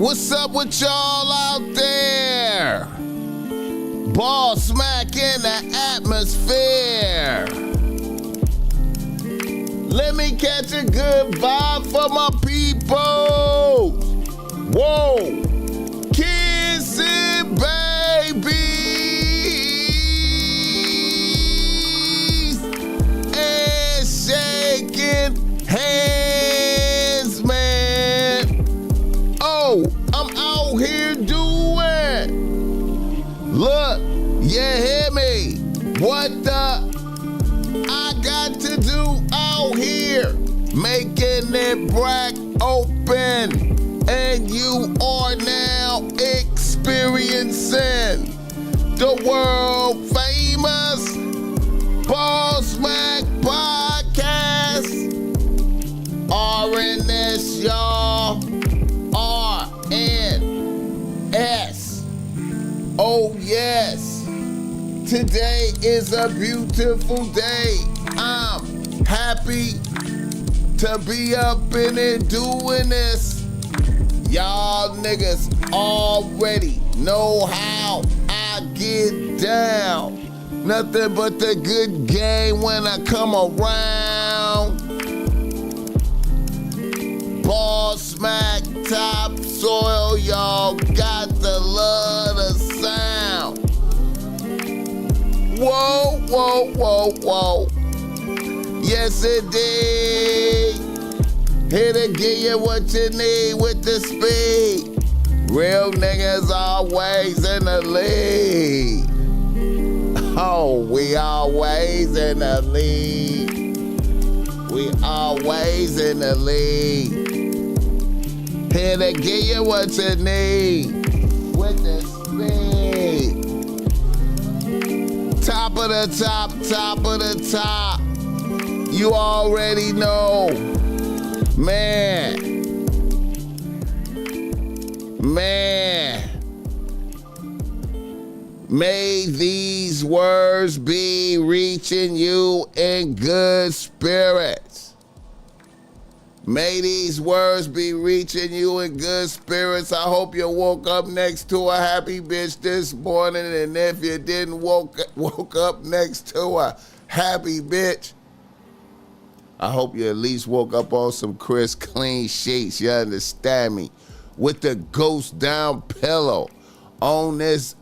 What's up with y'all out there? BossMack in the atmosphere. Let me catch a good vibe for my people. Whoa, kissing babies and shaking hands, man. Oh, I'm out here doing. Look, you hear me? What the? I got to do out here, making it black open, and you are now experiencing the world famous BossMack podcast. RNS, y'all. RNS. Oh yes. Today is a beautiful day. I'm happy to be up in it doing this. Y'all niggas already know how I get down. Nothing but the good game when I come around. BossMack topsoil, y'all got the love of sound. Whoa, whoa, whoa, whoa. Yes, it did. Here to give you what you need with the speed. Real niggas always in the lead. Oh, we always in the lead. We always in the lead. Here to give you what you need with the speed. Top of the top, top of the top. You already know. Man. May these words be reaching you in good spirits. May these words be reaching you in good spirits. I hope you woke up next to a happy bitch this morning, and if you didn't woke up next to a happy bitch, I hope you at least woke up on some crisp, clean sheets, you understand me, with the ghost down pillow on this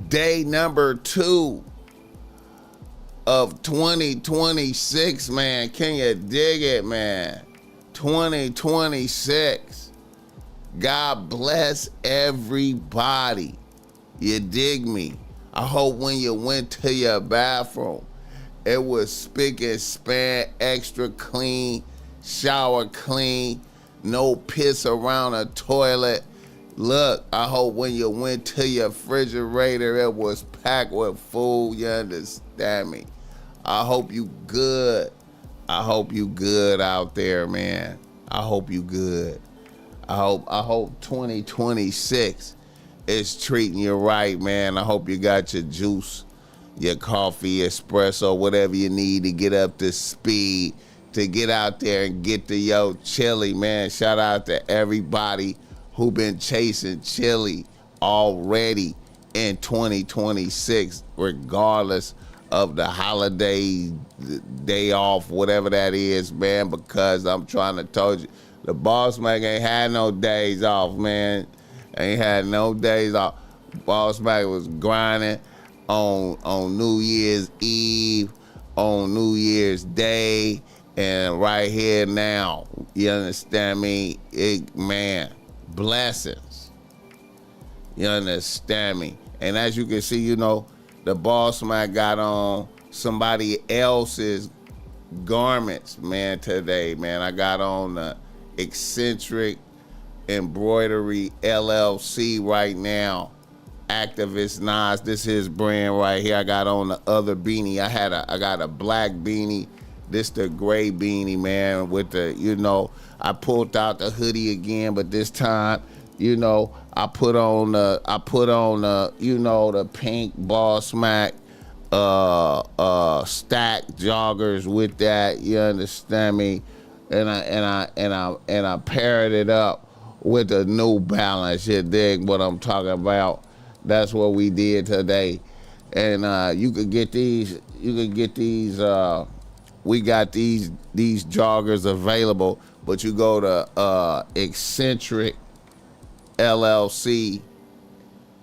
day number 2 of 2026, man. Can you dig it, man? 2026. God bless everybody. You dig me? I hope when you went to your bathroom, it was spick and span, extra clean, shower clean, no piss around a toilet. Look, I hope when you went to your refrigerator, it was packed with food. You understand me? I hope you good. I hope you good out there, man. I hope you good. I hope 2026 is treating you right, man. I hope you got your juice, your coffee, espresso, whatever you need to get up to speed, to get out there and get to your chili, man. Shout out to everybody who been chasing chili already in 2026, regardless of the holiday, day off, whatever that is, man, because I'm trying to tell you, the BossMack ain't had no days off, man. Ain't had no days off. BossMack was grinding on New Year's Eve, on New Year's Day, and right here now. You understand me? Man, blessings. You understand me? And as you can see, you know, the BossMack got on somebody else's garments, man, today, man. I got on the Eccentric Embroidery LLC right now. Activist Nas, this is his brand right here. I got on the other beanie. I got a black beanie. This the gray beanie, man, with the, you know, I pulled out the hoodie again, but this time, you know, I put on the, you know, the pink BossMack stack joggers with that, you understand me? and I paired it up with a New Balance. You dig what I'm talking about? That's what we did today. And you could get these. You could get these. We got these joggers available, but you go to Eccentric LLC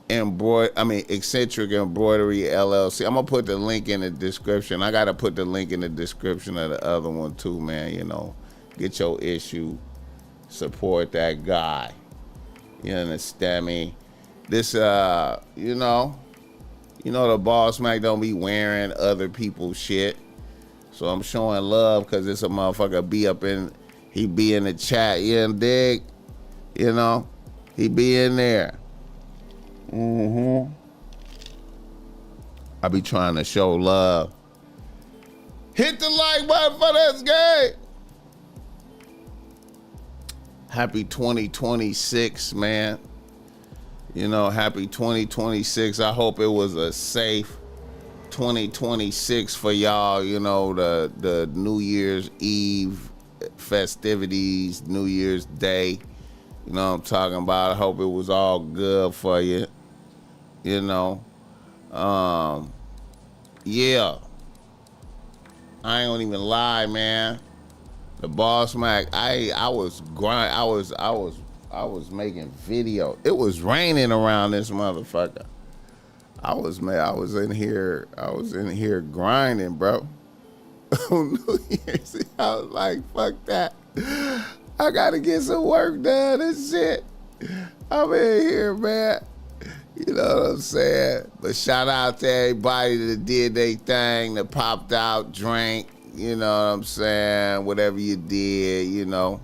Eccentric Embroidery LLC. I'm gonna put the link in the description. I gotta put the link in the description of the other one too, man. You know, get your issue, support that guy. You understand me? This, you know, the BossMack don't be wearing other people's shit. So I'm showing love because this a motherfucker he be in the chat. You know, dig? You know, he be in there. I be trying to show love. Hit the like button for this game. Happy 2026, man. You know, happy 2026. I hope it was a safe 2026 for y'all. You know, the New Year's Eve festivities, New Year's Day. You know what I'm talking about? I hope it was all good for you. You know, yeah. I ain't gonna even lie, man. The BossMack, I was making video. It was raining around this motherfucker. I was in here grinding, bro. On New Year's Eve, I was like, fuck that. I gotta get some work done and shit. I'm in here, man. You know what I'm saying? But shout out to everybody that did their thing, that popped out, drank, you know what I'm saying? Whatever you did, you know.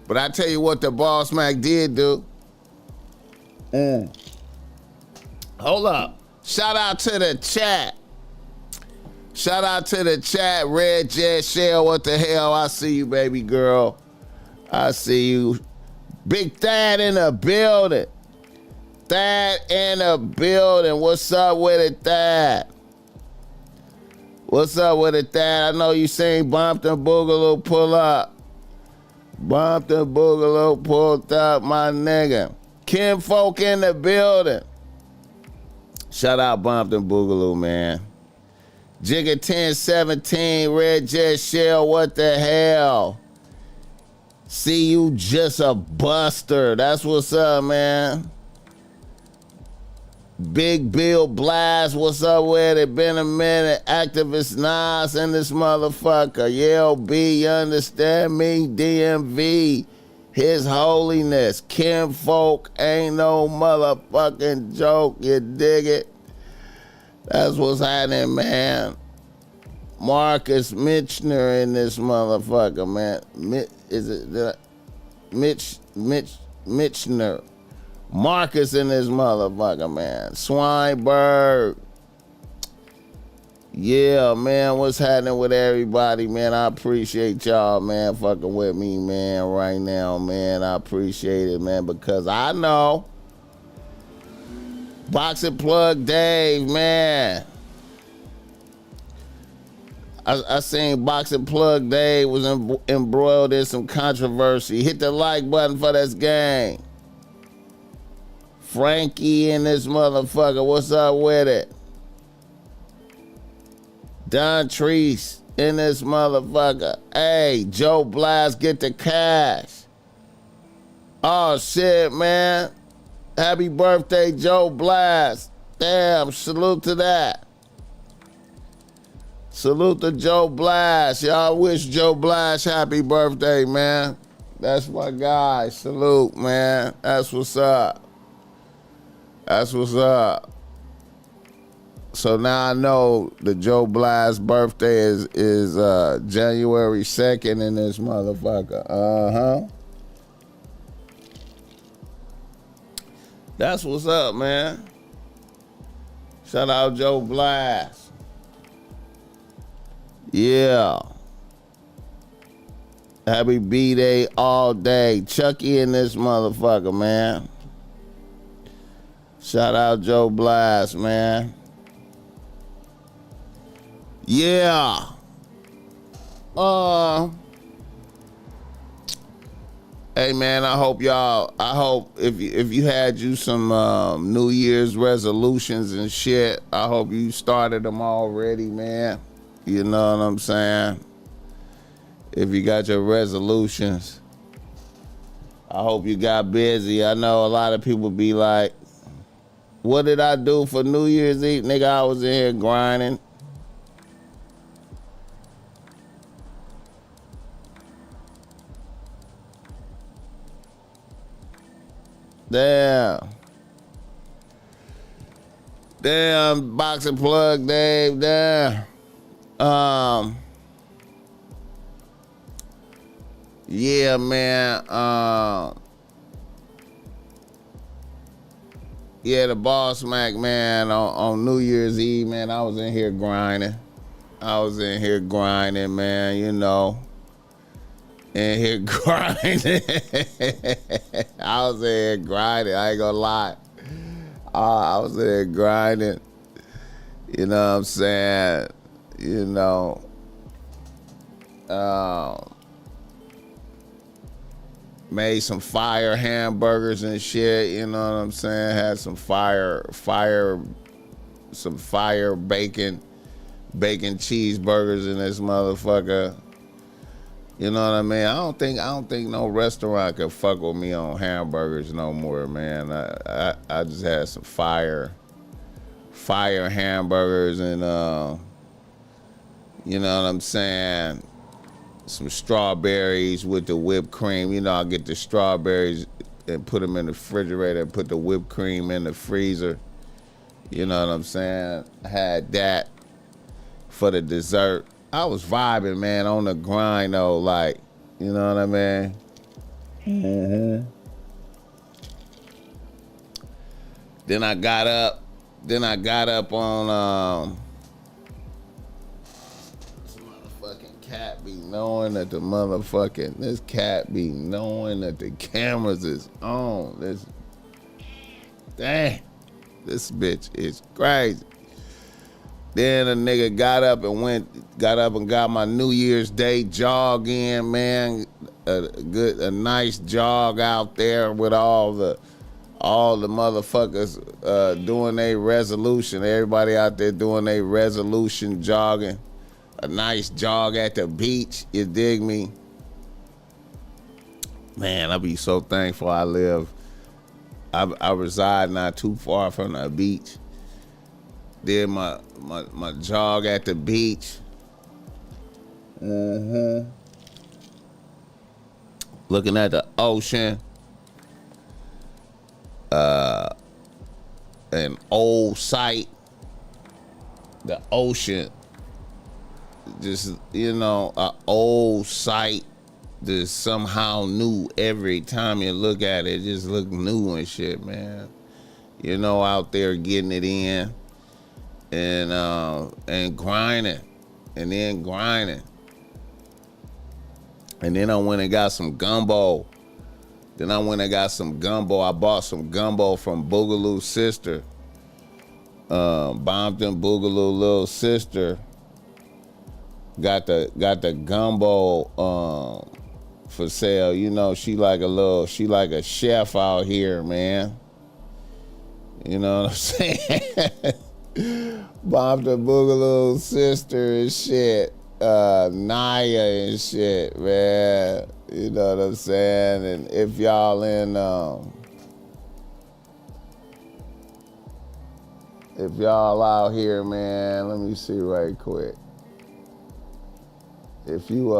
But I tell you what the BossMack did do. Hold up. Shout out to the chat. Shout out to the chat. Red Jet Shell, what the hell? I see you, baby girl. I see you. Big Thad in the building. Thad in the building. What's up with it, Thad? What's up with it, Thad? I know you seen Bumpton Boogaloo pull up. Bumpton Boogaloo pulled up, my nigga. Kim Folk in the building. Shout out Bumpton Boogaloo, man. Jigga 1017, Red Jet Shell, what the hell? See you just a buster. That's what's up, man. Big Bill Blast, what's up with it? Been a minute. Activist Nas in this motherfucker. Yeah, B, you understand me? DMV, His Holiness. Kim Folk ain't no motherfucking joke, you dig it? That's what's happening, man. Marcus Mitchner in this motherfucker, man. Mitchner. Marcus in this motherfucker, man. Swineberg. Yeah, man, what's happening with everybody, man? I appreciate y'all, man, fucking with me, man, right now, man. I appreciate it, man, because I know Boxing Plug Dave, man. I seen Boxing Plug Dave was embroiled in some controversy. Hit the like button for this game. Frankie in this motherfucker, what's up with it? Don Treese in this motherfucker. Hey, Joe Blast, get the cash. Oh shit, man. Happy birthday, Joe Blast. Damn, salute to that. Salute to Joe Blast. Y'all wish Joe Blast happy birthday, man. That's my guy. Salute, man. That's what's up. That's what's up. So now I know the Joe Blast birthday is January 2nd in this motherfucker. Uh-huh. That's what's up, man. Shout out Joe Blast. Yeah. Happy B-Day all day. Chucky in this motherfucker, man. Shout out Joe Blast, man. Yeah. Hey man, I hope if you had you some New Year's resolutions and shit, I hope you started them already, man. You know what I'm saying? If you got your resolutions, I hope you got busy. I know a lot of people be like, what did I do for New Year's Eve? Nigga, I was in here grinding. Damn. Damn, boxing plug, Dave. Damn. Yeah, man. Yeah, the BossMack, man, on New Year's Eve, man, I was in here grinding. Man, you know. In here grinding. I was in here grinding. I ain't gonna lie. I was in here grinding. You know what I'm saying? You know. Made some fire hamburgers and shit. You know what I'm saying? Had some fire bacon cheeseburgers in this motherfucker. You know what I mean? I don't think no restaurant could fuck with me on hamburgers no more, man. I just had some fire hamburgers and you know what I'm saying? Some strawberries with the whipped cream. You know, I get the strawberries and put them in the refrigerator and put the whipped cream in the freezer. You know what I'm saying? I had that for the dessert. I was vibing, man, on the grind though, like, you know what I mean? Mm-hmm. Then I got up on this motherfucking cat be knowing that this cat be knowing that the cameras is on. This bitch is crazy. Then a nigga got up and got my New Year's Day jog in, man. A nice jog out there with all the motherfuckers doing their resolution. Everybody out there doing their resolution jogging. A nice jog at the beach, you dig me? Man, I be so thankful I reside not too far from the beach. Did my jog at the beach. Mm-hmm. Looking at the ocean. An old sight. The ocean. Just, you know, an old sight that's somehow new every time you look at it. It just look new and shit, man. You know, out there getting it in. And grinding, and then grinding. And then I went and got some gumbo. I bought some gumbo from Boogaloo's sister. Bompton Boogaloo little sister. Got the gumbo for sale. You know, she like a chef out here, man. You know what I'm saying? Bob the Boogaloo's sister and shit. Naya and shit, man. You know what I'm saying? And if y'all if y'all out here, man, let me see right quick. If you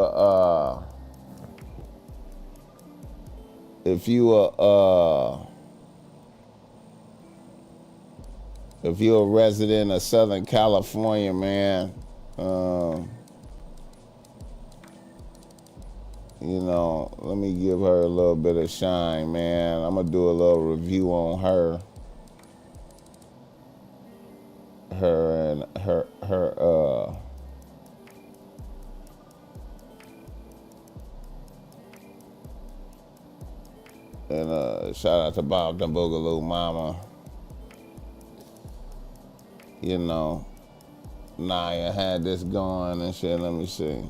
if you're a resident of Southern California, man, you know, let me give her a little bit of shine, man. I'm gonna do a little review on her. And shout out to Bob the Boogaloo mama. You know, Naya had this going and shit. Let me see.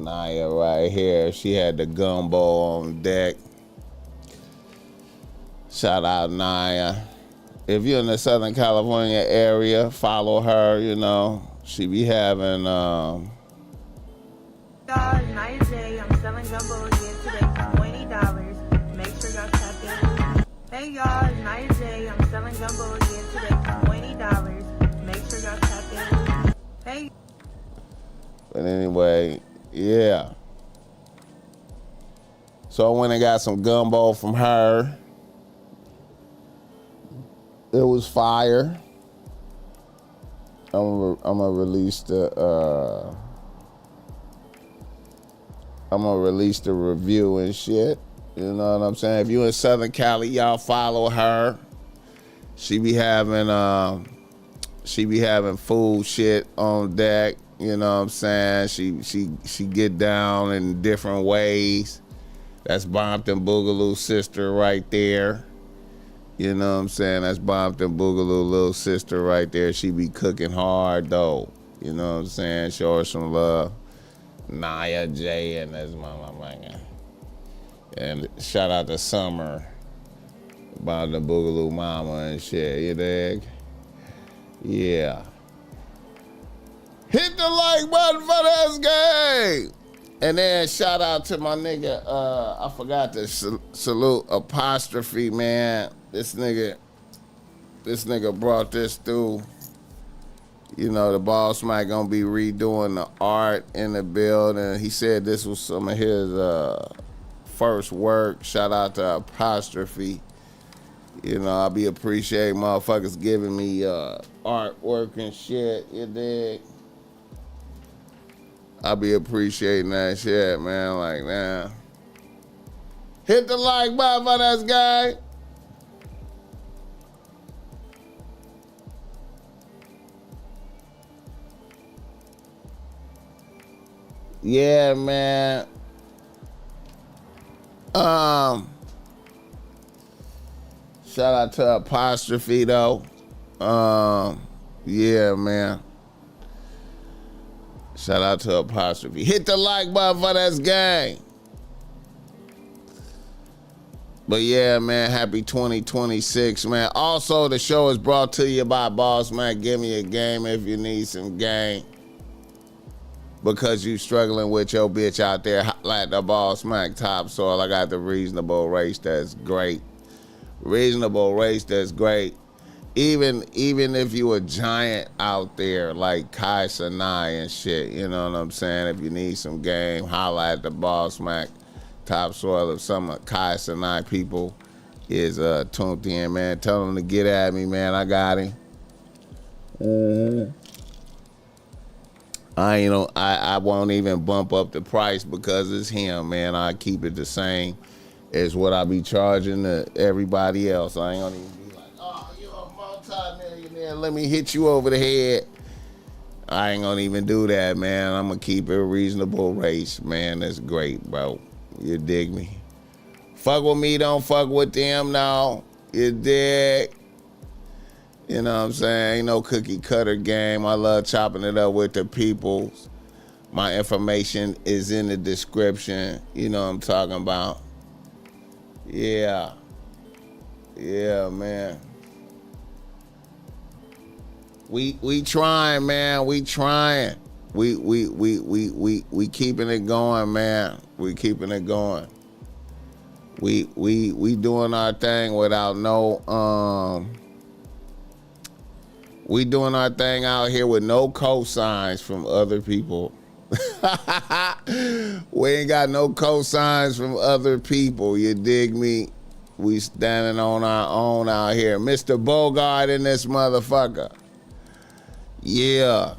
Naya right here. She had the gumbo on deck. Shout out Naya. If you're in the Southern California area, follow her, you know. She be having Y'all, it's Naya J. I'm selling gumbo again today for $20. Make sure y'all tap in. Hey y'all, it's Naya J. I'm selling gumbo again today for $20. Make sure y'all tap in. Hey. But anyway, yeah. So I went and got some gumbo from her. It was fire. I'm gonna release the review and shit. You know what I'm saying? If you in Southern Cali, y'all follow her. She be having food shit on deck. You know what I'm saying? She get down in different ways. That's Bompton Boogaloo's sister right there. You know what I'm saying? That's Bompton Boogaloo, little sister right there. She be cooking hard though. You know what I'm saying? Show her some love. Naya J and that's mama man. And shout out to Summer. Bompton Boogaloo mama and shit. You dig? Yeah. Hit the like button for this game. And then shout out to my nigga, I forgot to salute Apostrophe, man. This nigga brought this through. You know, the BossMack gonna be redoing the art in the building. He said this was some of his first work. Shout out to Apostrophe. You know, I be appreciating motherfuckers giving me artwork and shit, you dig? I be appreciating that shit, man. Like, man. Hit the like button for this guy. Yeah, man. Shout out to Apostrophe though. Yeah, man. Shout out to Apostrophe. Hit the like button for this gang. But yeah, man, happy 2026, man. Also, the show is brought to you by BossMack. Give me a game if you need some game. Because you struggling with your bitch out there like the BossMack topsoil. I got the reasonable race that's great. Reasonable race that's great. Even if you a giant out there like Kai Sanai and shit, you know what I'm saying? If you need some game, holla at the BossMack topsoil. If some of Kai Sanai people is tuned in, man, tell them to get at me, man. I got him. I won't even bump up the price because it's him, man. I keep it the same as what I be charging to everybody else. I ain't gonna even be like, oh, you're a multi-millionaire, let me hit you over the head. I ain't gonna even do that, man. I'm gonna keep it a reasonable race, man. That's great, bro. You dig me? Fuck with me, don't fuck with them now. You dig? You know what I'm saying? Ain't no cookie cutter game. I love chopping it up with the peoples. My information is in the description. You know what I'm talking about. Yeah. Yeah, man. We trying, man. We trying. We keeping it going, man. We keeping it going. We doing our thing without no we doing our thing out here with no cosigns from other people. We ain't got no cosigns from other people, you dig me? We standing on our own out here. Mr. Bogart in this motherfucker. Yeah.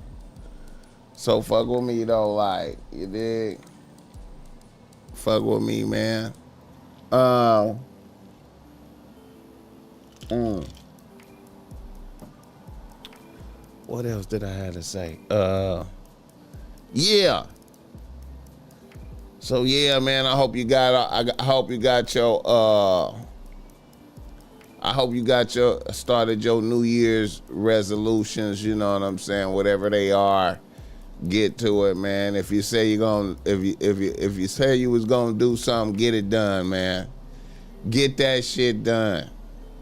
So fuck with me though, like, you dig? Fuck with me, man. What else did I have to say? Yeah. So yeah, man. I hope you got started your New Year's resolutions. You know what I'm saying? Whatever they are, Get to it, man. If you say you're gonna, if you say you was gonna do something, get it done, man. Get that shit done.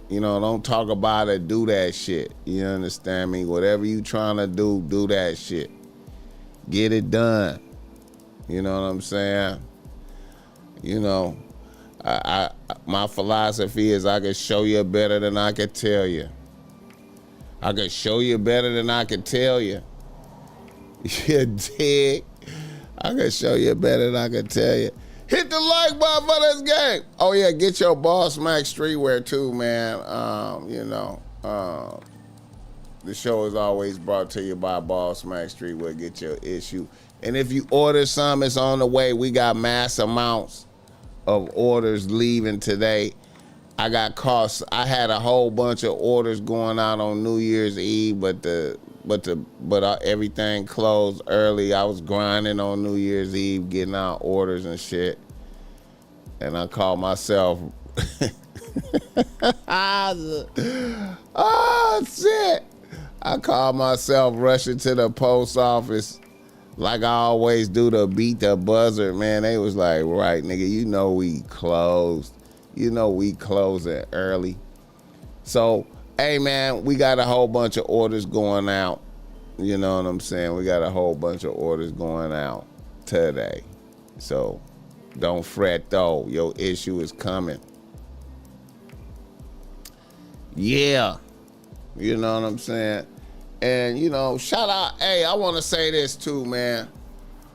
You know, don't talk about it, do that shit. You understand me? Whatever you trying to do that shit. Get it done. You know what I'm saying? You know, my philosophy is I can show you better than I can tell you. I can show you better than I can tell you. You dig? I can show you better than I can tell you. Hit the like button for this game. Oh yeah, get your BossMack streetwear too, man. You know, the show is always brought to you by BossMack Streetwear. Get your issue. And if you order some, it's on the way. We got mass amounts of orders leaving today. I got costs. I had a whole bunch of orders going out on New Year's Eve, but everything closed early. I was grinding on New Year's Eve, getting out orders and shit. And I called myself. Oh shit! I called myself rushing to the post office like I always do to beat the buzzer. Man, they was like, right, nigga, you know we closed. You know we closing early. So, hey, man, we got a whole bunch of orders going out. You know what I'm saying? We got a whole bunch of orders going out today. So, don't fret, though. Your issue is coming. Yeah. You know what I'm saying? And, you know, shout out. Hey, I want to say this, too, man.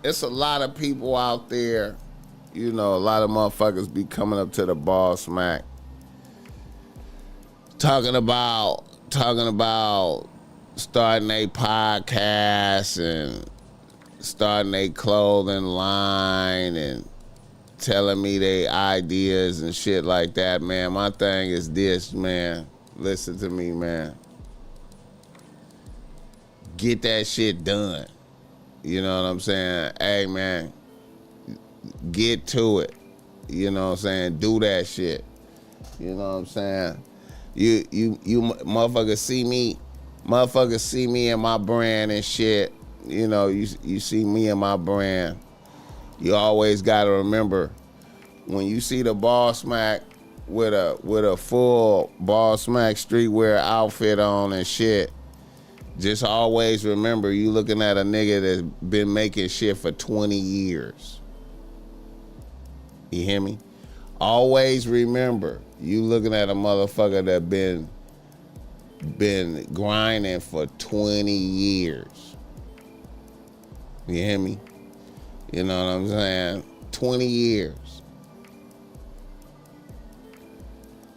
It's a lot of people out there. You know, a lot of motherfuckers be coming up to the BossMack talking about starting a podcast and starting a clothing line and telling me their ideas and shit like that, man. My thing is this, man. Listen to me, man. Get that shit done. You know what I'm saying? Hey, man. Get to it. You know what I'm saying? Do that shit. You know what I'm saying? You motherfuckers see me and my brand and shit. You know, you see me and my brand. You always gotta remember when you see the BossMack with a full BossMack streetwear outfit on and shit, just always remember you looking at a nigga that's been making shit for 20 years. You hear me? Always remember, you looking at a motherfucker that been grinding for 20 years. You hear me? You know what I'm saying? 20 years.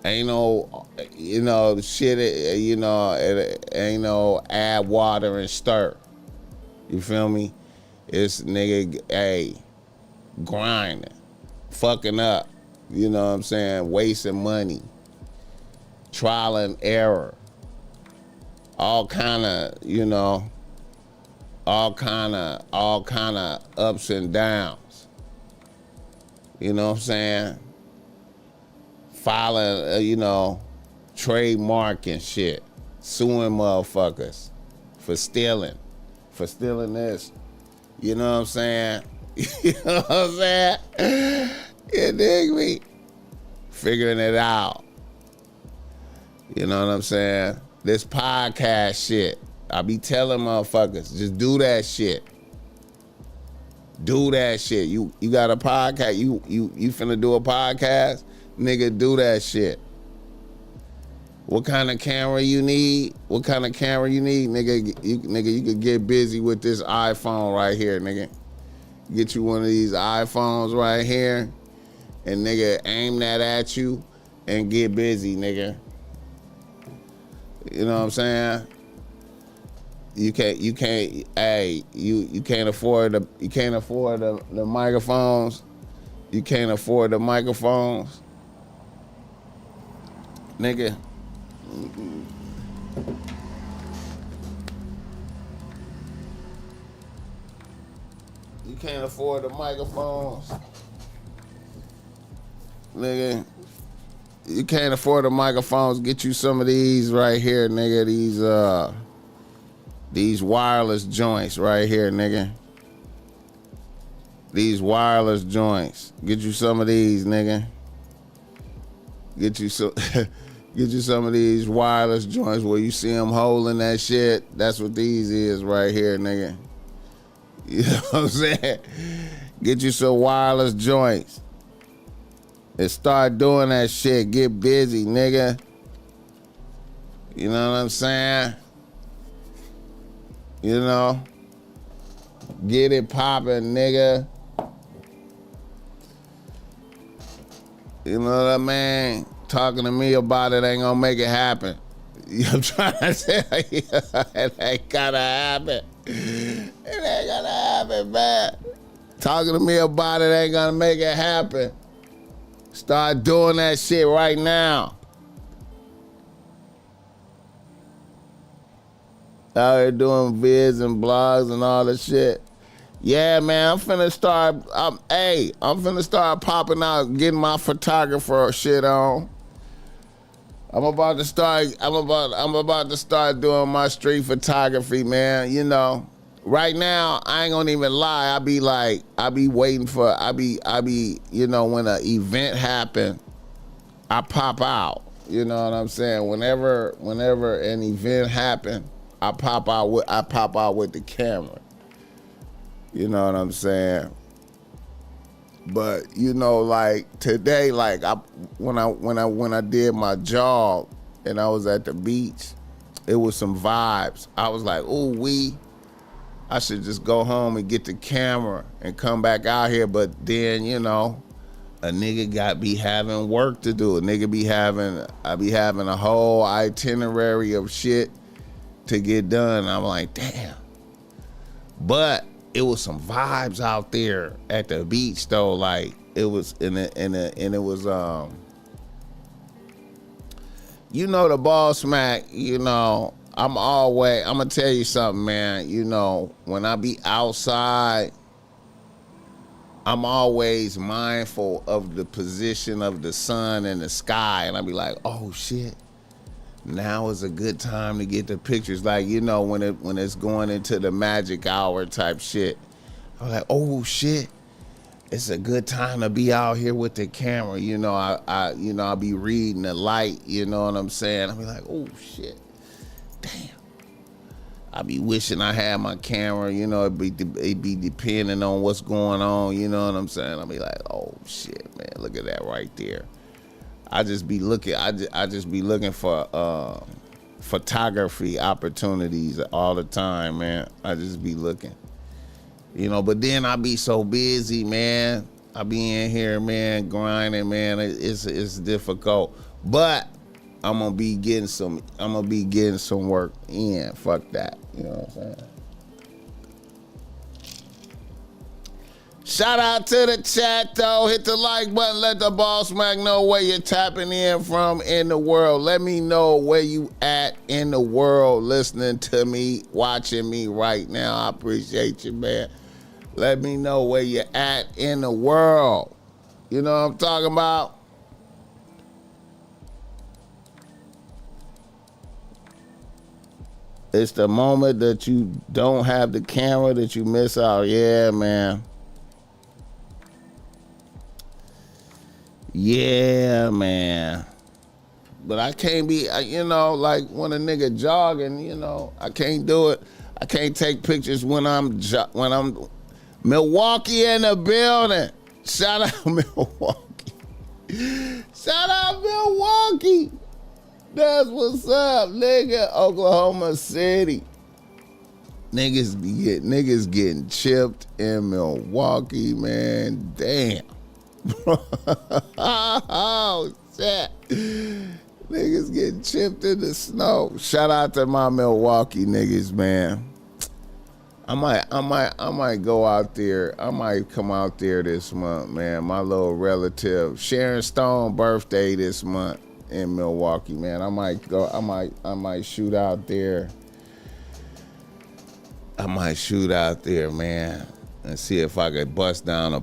Ain't no, you know, shit, you know, it ain't no add water and stir. You feel me? It's nigga, hey, grinding. Fucking up, you know what I'm saying, wasting money, trial and error, all kind of, you know, all kind of ups and downs, you know what I'm saying, filing, you know, trademark and shit, suing motherfuckers for stealing this, you know what I'm saying. You know what I'm saying? You dig me? Figuring it out. You know what I'm saying? This podcast shit. I be telling motherfuckers, just do that shit. Do that shit. You got a podcast? You finna do a podcast? Nigga, do that shit. What kind of camera you need? Nigga, you could get busy with this iPhone right here, nigga. Get you one of these iPhones right here and nigga aim that at you and get busy, nigga. You know what I'm saying? You can't afford the microphones. You can't afford the microphones. Nigga. You can't afford the microphones. Nigga, you can't afford the microphones. Get you some of these right here, nigga. These wireless joints right here, nigga. These wireless joints. Get you some of these, nigga. Get you some of these wireless joints where you see them holding that shit. That's what these is right here, nigga. You know what I'm saying? Get you some wireless joints. And start doing that shit. Get busy, nigga. You know what I'm saying? You know? Get it poppin', nigga. You know what I mean? Talking to me about it ain't gonna make it happen. I'm trying to tell you, it ain't gonna happen. It ain't gonna happen, man. Talking to me about it ain't gonna make it happen. Start doing that shit right now. Out here doing vids and blogs and all the shit. Yeah, man, I'm finna start popping out, getting my photographer shit on. I'm about to start doing my street photography, man. You know, right now I ain't gonna even lie. I be waiting for, you know, when an event happen, I pop out. You know what I'm saying? Whenever an event happen, I pop out with the camera. You know what I'm saying? But you know, like today, like when I did my jog and I was at the beach, it was some vibes. I was like, ooh, I should just go home and get the camera and come back out here. But then, you know, a nigga be having work to do. I be having a whole itinerary of shit to get done. I'm like, damn. But it was some vibes out there at the beach though. Like it was and it was you know, the BossMack, you know, I'm gonna tell you something, man. You know, when I be outside, I'm always mindful of the position of the sun in the sky, and I be like, oh shit, now is a good time to get the pictures. Like, you know, when it's going into the magic hour type shit, I'm like, oh shit, it's a good time to be out here with the camera. You know, I'll be reading the light, you know what I'm saying? I'll be like, oh shit, damn. I be wishing I had my camera, you know, it be depending on what's going on, you know what I'm saying? I'll be like, oh shit, man, look at that right there. I just be looking for photography opportunities all the time, man. I just be looking. You know, but then I be so busy, man. I be in here, man, grinding, man. It's difficult. But I'm gonna be getting some work in. Fuck that. You know what I'm saying? Shout out to the chat though. Hit the like button. Let the BossMack know where you're tapping in from in the world. Let me know where you at in the world listening to me, watching me right now. I appreciate you, man. Let me know where you're at in the world. You know what I'm talking about? It's the moment that you don't have the camera that you miss out. Yeah, man. Yeah, man. But I can't be, you know, like when a nigga jogging, you know, I can't do it. I can't take pictures when I'm Milwaukee in the building. Shout out Milwaukee. Shout out Milwaukee. That's what's up, nigga. Oklahoma City. Niggas getting chipped in Milwaukee, man. Damn. Oh shit. Niggas getting chipped in the snow. Shout out to my Milwaukee niggas, man. I might go out there. I might come out there this month, man. My little relative, Sharon Stone, birthday this month in Milwaukee, man. I might go. I might shoot out there. I might shoot out there, man, and see if I could bust down some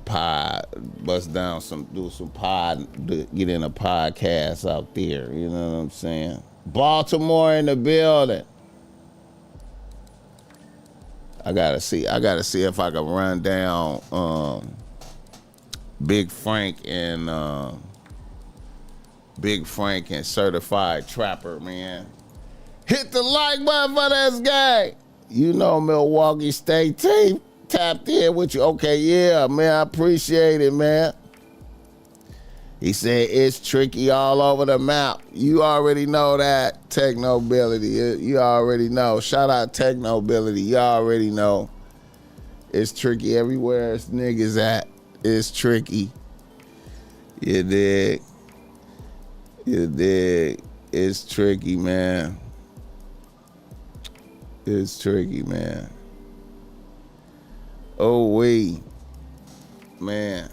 pod, get in a podcast out there. You know what I'm saying? Baltimore in the building. I gotta see if I can run down Big Frank and Certified Trapper, man. Hit the like button for this guy. You know Milwaukee State team tapped in with you. Okay, yeah, man, I appreciate it, man. He said it's tricky all over the map. You already know that, Technobility. You already know. Shout out Technobility. You already know. It's tricky everywhere it's niggas at. It's tricky. You dig? You dig? It's tricky, man. It's tricky, man. Oh, wait. Man.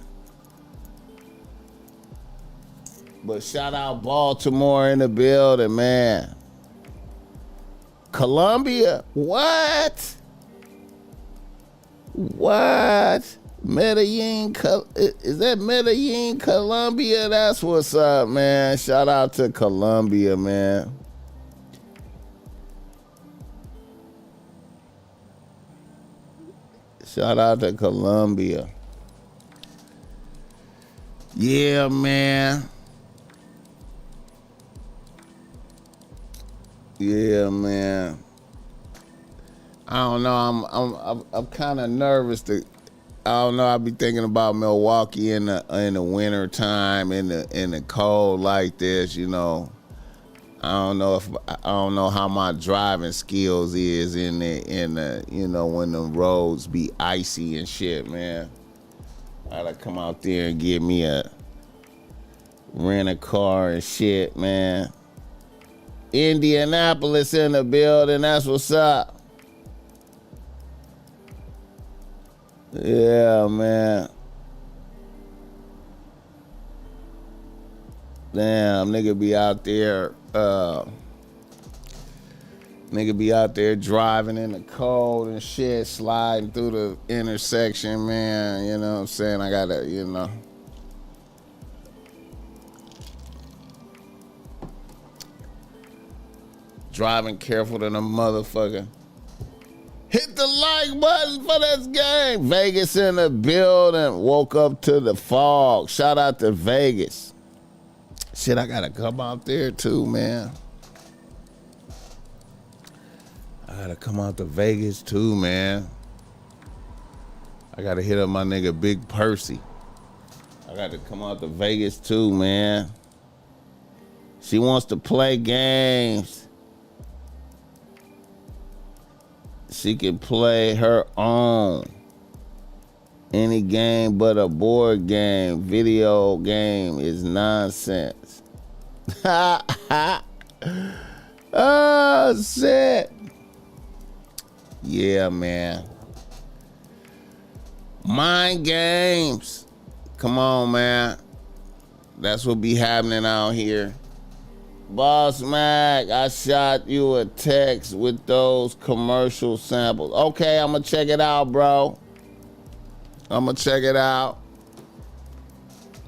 But shout out Baltimore in the building, man. Columbia? What? What? Medellin? Is that Medellin, Colombia? That's what's up, man. Shout out to Colombia, man. Shout out to Colombia. Yeah, man. Yeah, man. I don't know. I'm kind of nervous to. I don't know. I be thinking about Milwaukee in the winter time, in the cold like this. You know. I don't know how my driving skills is in the you know, when the roads be icy and shit, man. I gotta come out there and get me rent a car and shit, man. Indianapolis in the building, that's what's up. Yeah, man. Damn, nigga be out there driving in the cold and shit, sliding through the intersection, man. You know what I'm saying? I gotta, you know. Driving careful than a motherfucker. Hit the like button for this game. Vegas in the building. Woke up to the fog. Shout out to Vegas. Shit, I gotta come out there too, man. I gotta come out to Vegas too, man. I gotta hit up my nigga Big Percy. I gotta come out to Vegas too, man. She wants to play games. She can play her own. Any game but a board game, video game is nonsense. Oh, shit. Yeah, man. Mind games. Come on, man. That's what be happening out here. BossMack, I shot you a text with those commercial samples. Okay, I'm gonna check it out, bro. I'm gonna check it out.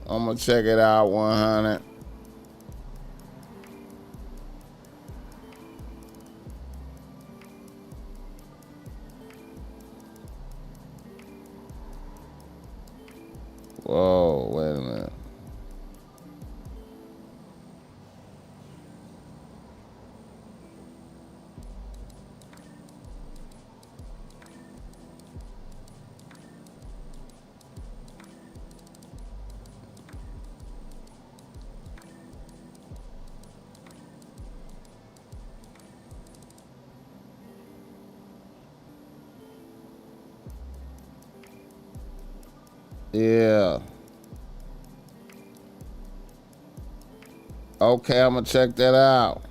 100. Whoa, wait a minute. Yeah. Okay, I'm gonna check that out.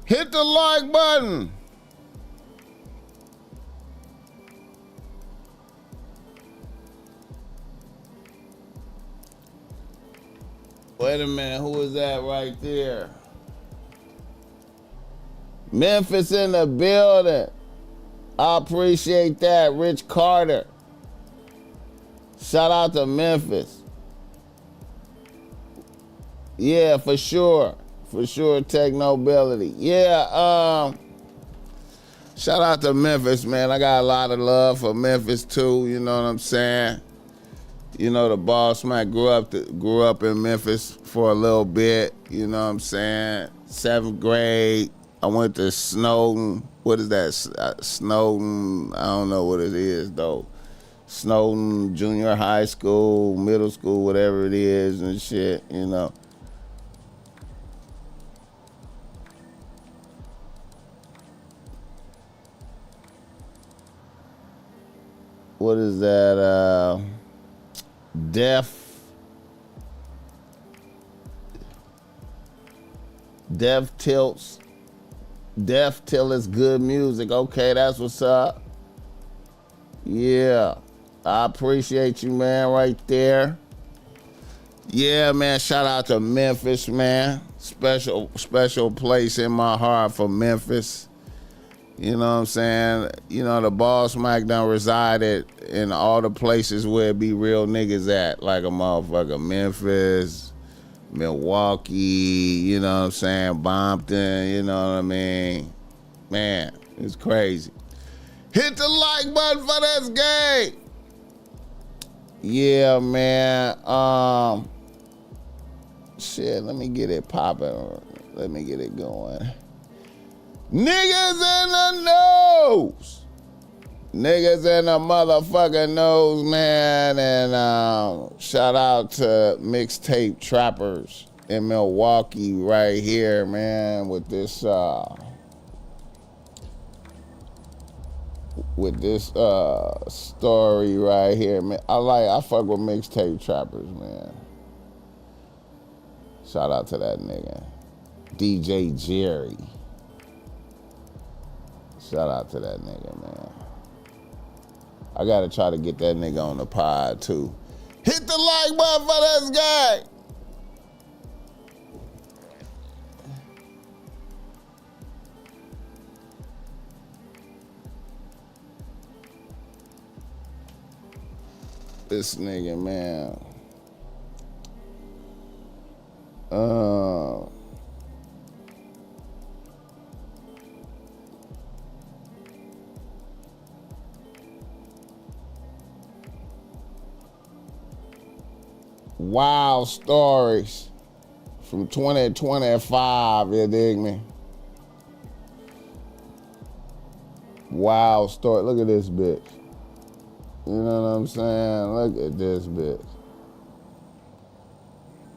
Hit the like button. Wait a minute, who is that right there? Memphis in the building. I appreciate that, Rich Carter. Shout out to Memphis. Yeah, for sure. For sure, Technobility. Yeah, Shout out to Memphis, man. I got a lot of love for Memphis too. You know what I'm saying? You know, the BossMack grew up in Memphis for a little bit. You know what I'm saying? 7th grade, I went to Snowden. What is that? Snowden. I don't know what it is though. Snowden Junior High School, middle school, whatever it is, and shit. You know. What is that? Deaf tilts. Deaf till it's good music. Okay, that's what's up. Yeah. I appreciate you, man, right there. Yeah, man, shout out to Memphis, man. Special place in my heart for Memphis. You know what I'm saying? You know, the BossMack done resided in all the places where it be real niggas at, like a motherfucker Memphis, Milwaukee, you know what I'm saying, Bompton, you know what I mean? Man, it's crazy. Hit the like button for this game. Yeah, man. Shit, let me get it popping. Let me get it going. Niggas in the nose. Niggas in the motherfucking nose, man. And shout out to Mixtape Trappers in Milwaukee right here, man, with this story right here, man. I fuck with Mixtape Trappers, man. Shout out to that nigga. DJ Jerry. Shout out to that nigga, man. I gotta try to get that nigga on the pod too. Hit the like button for this guy. This nigga, man. Wild stories from 2025, you dig me? Wild story. Look at this bitch. You know what I'm saying? Look at this bitch.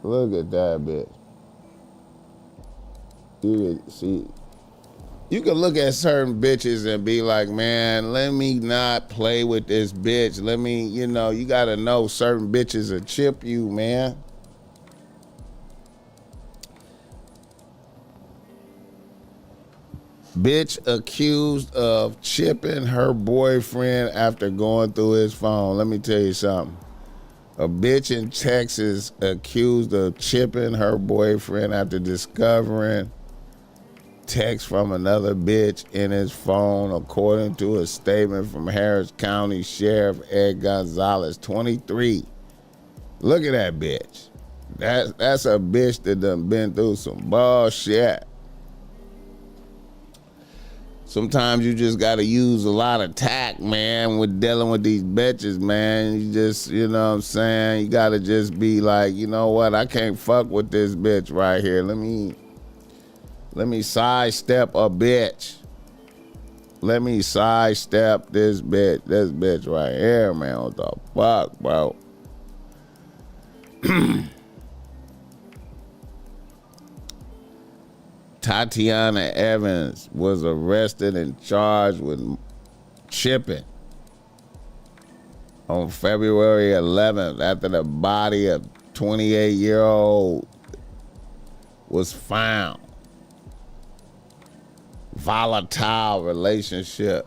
Look at that bitch. You can see, you can look at certain bitches and be like, man, let me not play with this bitch. Let me, you know, you gotta know certain bitches will chip you, man. Bitch accused of chipping her boyfriend after going through his phone. Let me tell you something. A bitch in Texas accused of chipping her boyfriend after discovering text from another bitch in his phone, according to a statement from Harris County Sheriff Ed Gonzalez, 23. Look at that bitch. That's a bitch that done been through some bullshit. Sometimes you just gotta use a lot of tact, man, with dealing with these bitches, man. You just, you know what I'm saying? You gotta just be like, you know what? I can't fuck with this bitch right here. Let me sidestep a bitch. Let me sidestep this bitch right here, man. What the fuck, bro? Tatiana Evans was arrested and charged with chipping on February 11th after the body of 28-year-old was found. Volatile relationship.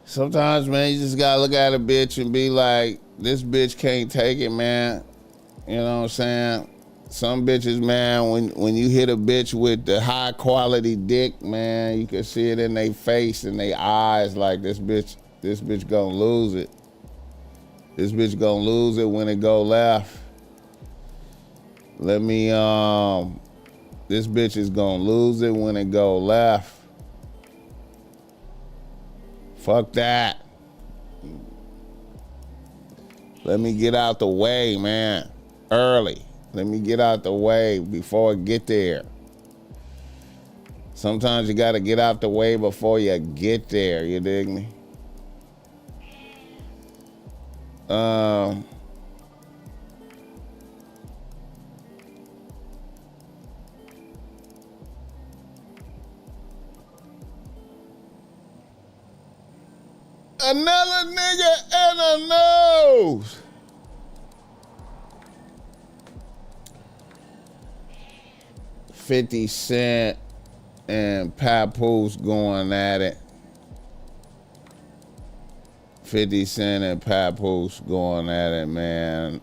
Sometimes, man, you just gotta look at a bitch and be like, this bitch can't take it, man. You know what I'm saying? Some bitches, man, when you hit a bitch with the high quality dick, man, you can see it in their face and their eyes, like this bitch gonna lose it. This bitch gonna lose it when it go left. This bitch is gonna lose it when it go left. Fuck that. Let me get out the way, man. Early. Let me get out the way before I get there. Sometimes you gotta get out the way before you get there, you dig me? Another nigga in the nose. $50 and Papoose going at it. 50 and Papoose going at it, man.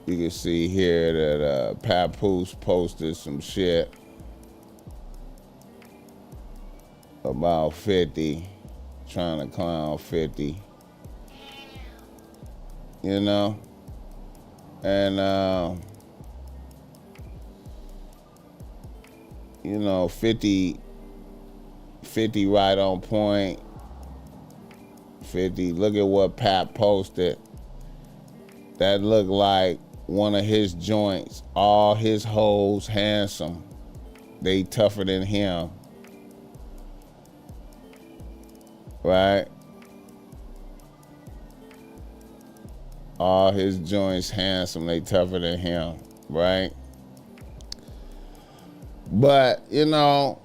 You can see here that Papoose posted some shit about 50, trying to clown 50. You know? And, you know, 50 right on point. 50, look at what Pat posted. That looked like one of his joints. All his hoes handsome. They tougher than him. Right? All his joints handsome. They tougher than him. Right? But, you know,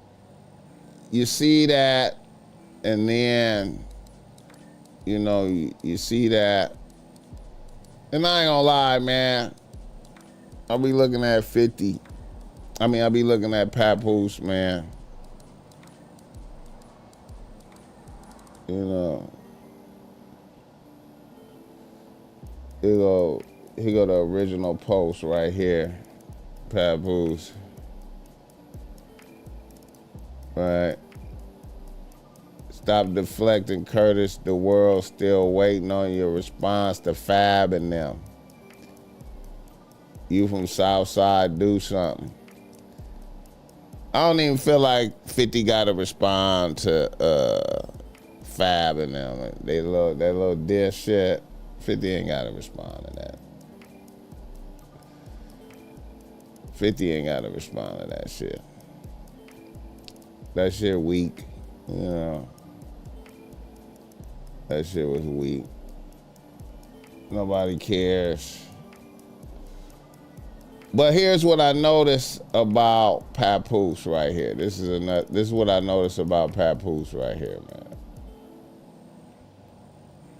you see that, and then, you know, you see that, and I ain't gonna lie, man, I'll be looking at 50. I'll be looking at Papoose, man. You know, here go the original post right here, Papoose. Right. Stop deflecting, Curtis. The world's still waiting on your response to Fab and them. You from Southside, do something. I don't even feel like 50 got to respond to Fab and them. That little diss shit. 50 ain't got to respond to that. 50 ain't got to respond to that shit. That shit weak, you know. That shit was weak. Nobody cares. But here's what I noticed about Papoose right here. This is what I noticed about Papoose right here, man.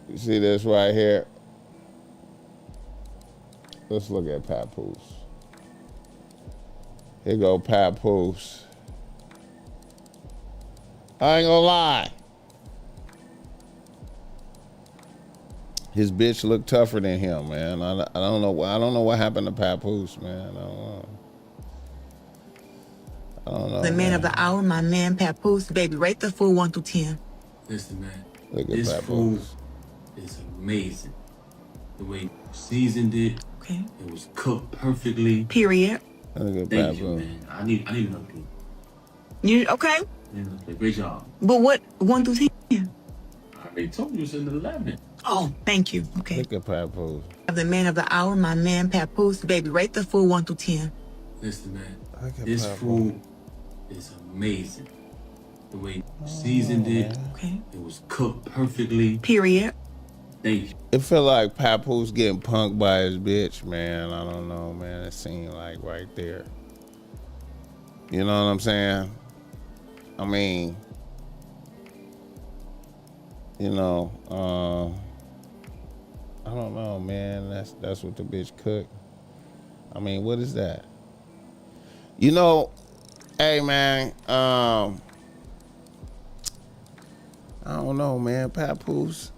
You see this right here? Let's look at Papoose. Here go Papoose. I ain't gonna lie. His bitch looked tougher than him, man. I don't know. I don't know what happened to Papoose, man. I don't know. The man of the hour, my man Papoose, baby. Rate the fool 1 through 10. Listen, man. Look at this Papoose. food is amazing. The way you seasoned it. Okay. It was cooked perfectly. Period. Look at Thank Papoose. you, man. I need another plate. You okay? Yeah, great job. But what 1 through 10? I already told you it's an 11. Oh, thank you. Okay. Look at Papoose. The man of the hour, my man Papoose, baby. Rate the fool 1 through 10. Listen, man. Look at This Papoose. food is amazing. The way you seasoned it. Okay. It was cooked perfectly. Period. Thank you. It feel like Papoose getting punked by his bitch, man. I don't know, man. It seemed like right there. You know what I'm saying? I mean, you know, I don't know, man. That's what the bitch cooked. I mean, what is that? You know, hey, man, I don't know, man. Papoose,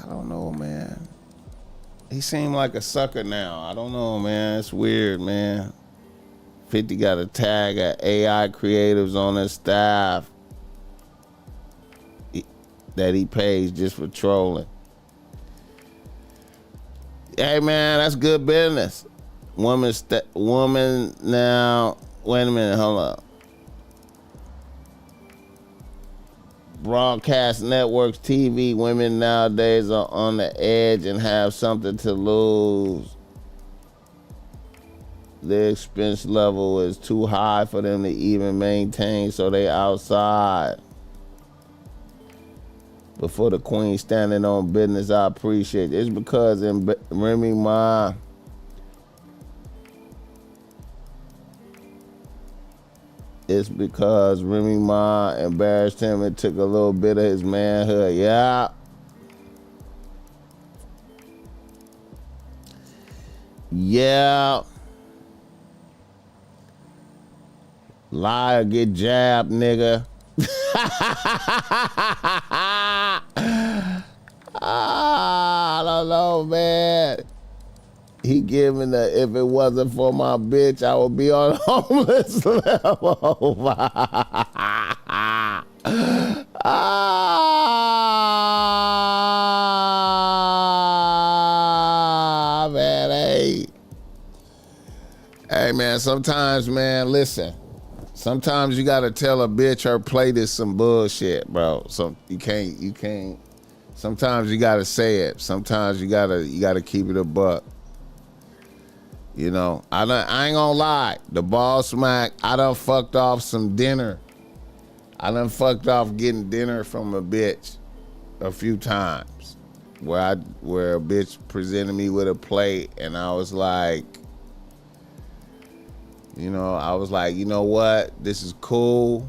I don't know, man. He seemed like a sucker now. I don't know, man. It's weird, man. 50 got a tag of AI creatives on his staff that he pays just for trolling. Hey man, that's good business. Woman now. Wait a minute, hold up. Broadcast networks, TV. Women nowadays are on the edge and have something to lose. The expense level is too high for them to even maintain, so they outside. Before the queen standing on business, I appreciate it. It's because in Remy Ma, it's because Remy Ma embarrassed him and took a little bit of his manhood. Yeah. Yeah. Lie or get jabbed, nigga. I don't know, man. He giving the, if it wasn't for my bitch, I would be on homeless level. Man, hey, man, sometimes, man, listen. Sometimes you gotta tell a bitch her plate is some bullshit, bro. So you can't. Sometimes you gotta say it. Sometimes you gotta keep it a buck. You know, I ain't gonna lie. The BossMack, I done fucked off some dinner. I done fucked off getting dinner from a bitch a few times, where a bitch presented me with a plate, and I was like, you know what? This is cool.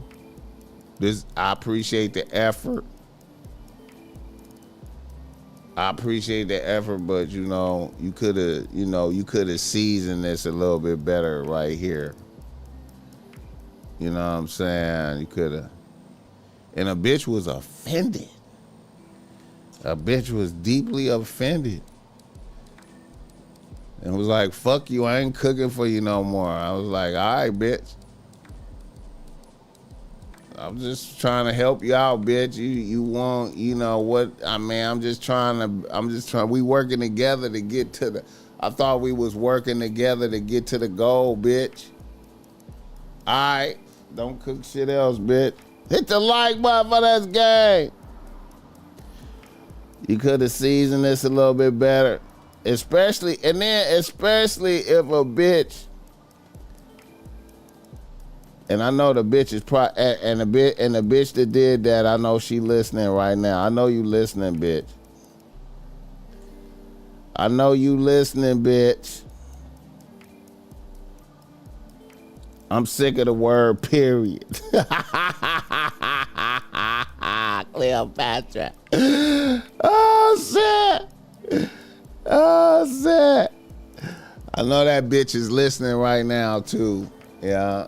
I appreciate the effort. But you could have seasoned this a little bit better right here. You know what I'm saying? You could have. And a bitch was offended. A bitch was deeply offended. And was like, fuck you, I ain't cooking for you no more. I was like, all right, bitch. I'm just trying to help you out, bitch. You want, what, I mean, I'm just trying, we working together to get to the, I thought we was working together to get to the goal, bitch. All right, don't cook shit else, bitch. Hit the like button for this game. You could have seasoned this a little bit better. Especially if a bitch, and I know the bitch is and the bitch that did that, I know she listening right now. I know you listening, bitch. I know you listening, bitch. I'm sick of the word period. Cleopatra. Oh shit. Oh shit. I know that bitch is listening right now too. Yeah.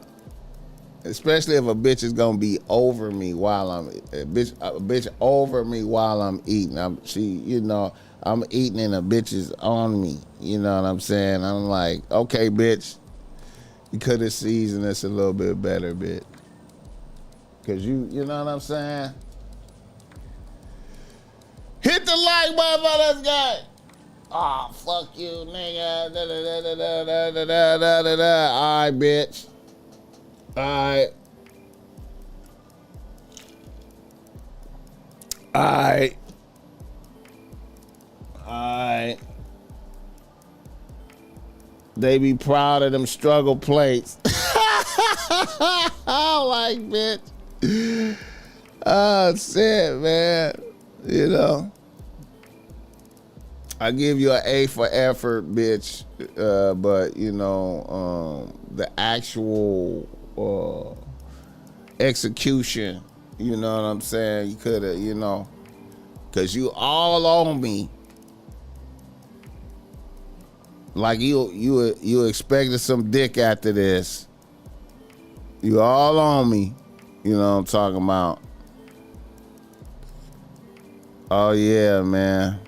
Especially if a bitch is gonna be over me while I'm a bitch over me while I'm eating. I'm eating and a bitch is on me. You know what I'm saying? I'm like, okay, bitch, you could have seasoned this a little bit better, bitch. Cause you know what I'm saying? Hit the like button for this guy. Oh, fuck you, nigga. All right, bitch. All right. All right. All right. They be proud of them struggle plates. Oh, like, bitch. Oh, shit, man. You know. I give you an A for effort, bitch. But, the actual execution, you know what I'm saying? You could have, because you all on me. Like you expected some dick after this. You all on me. You know what I'm talking about. Oh, yeah, man.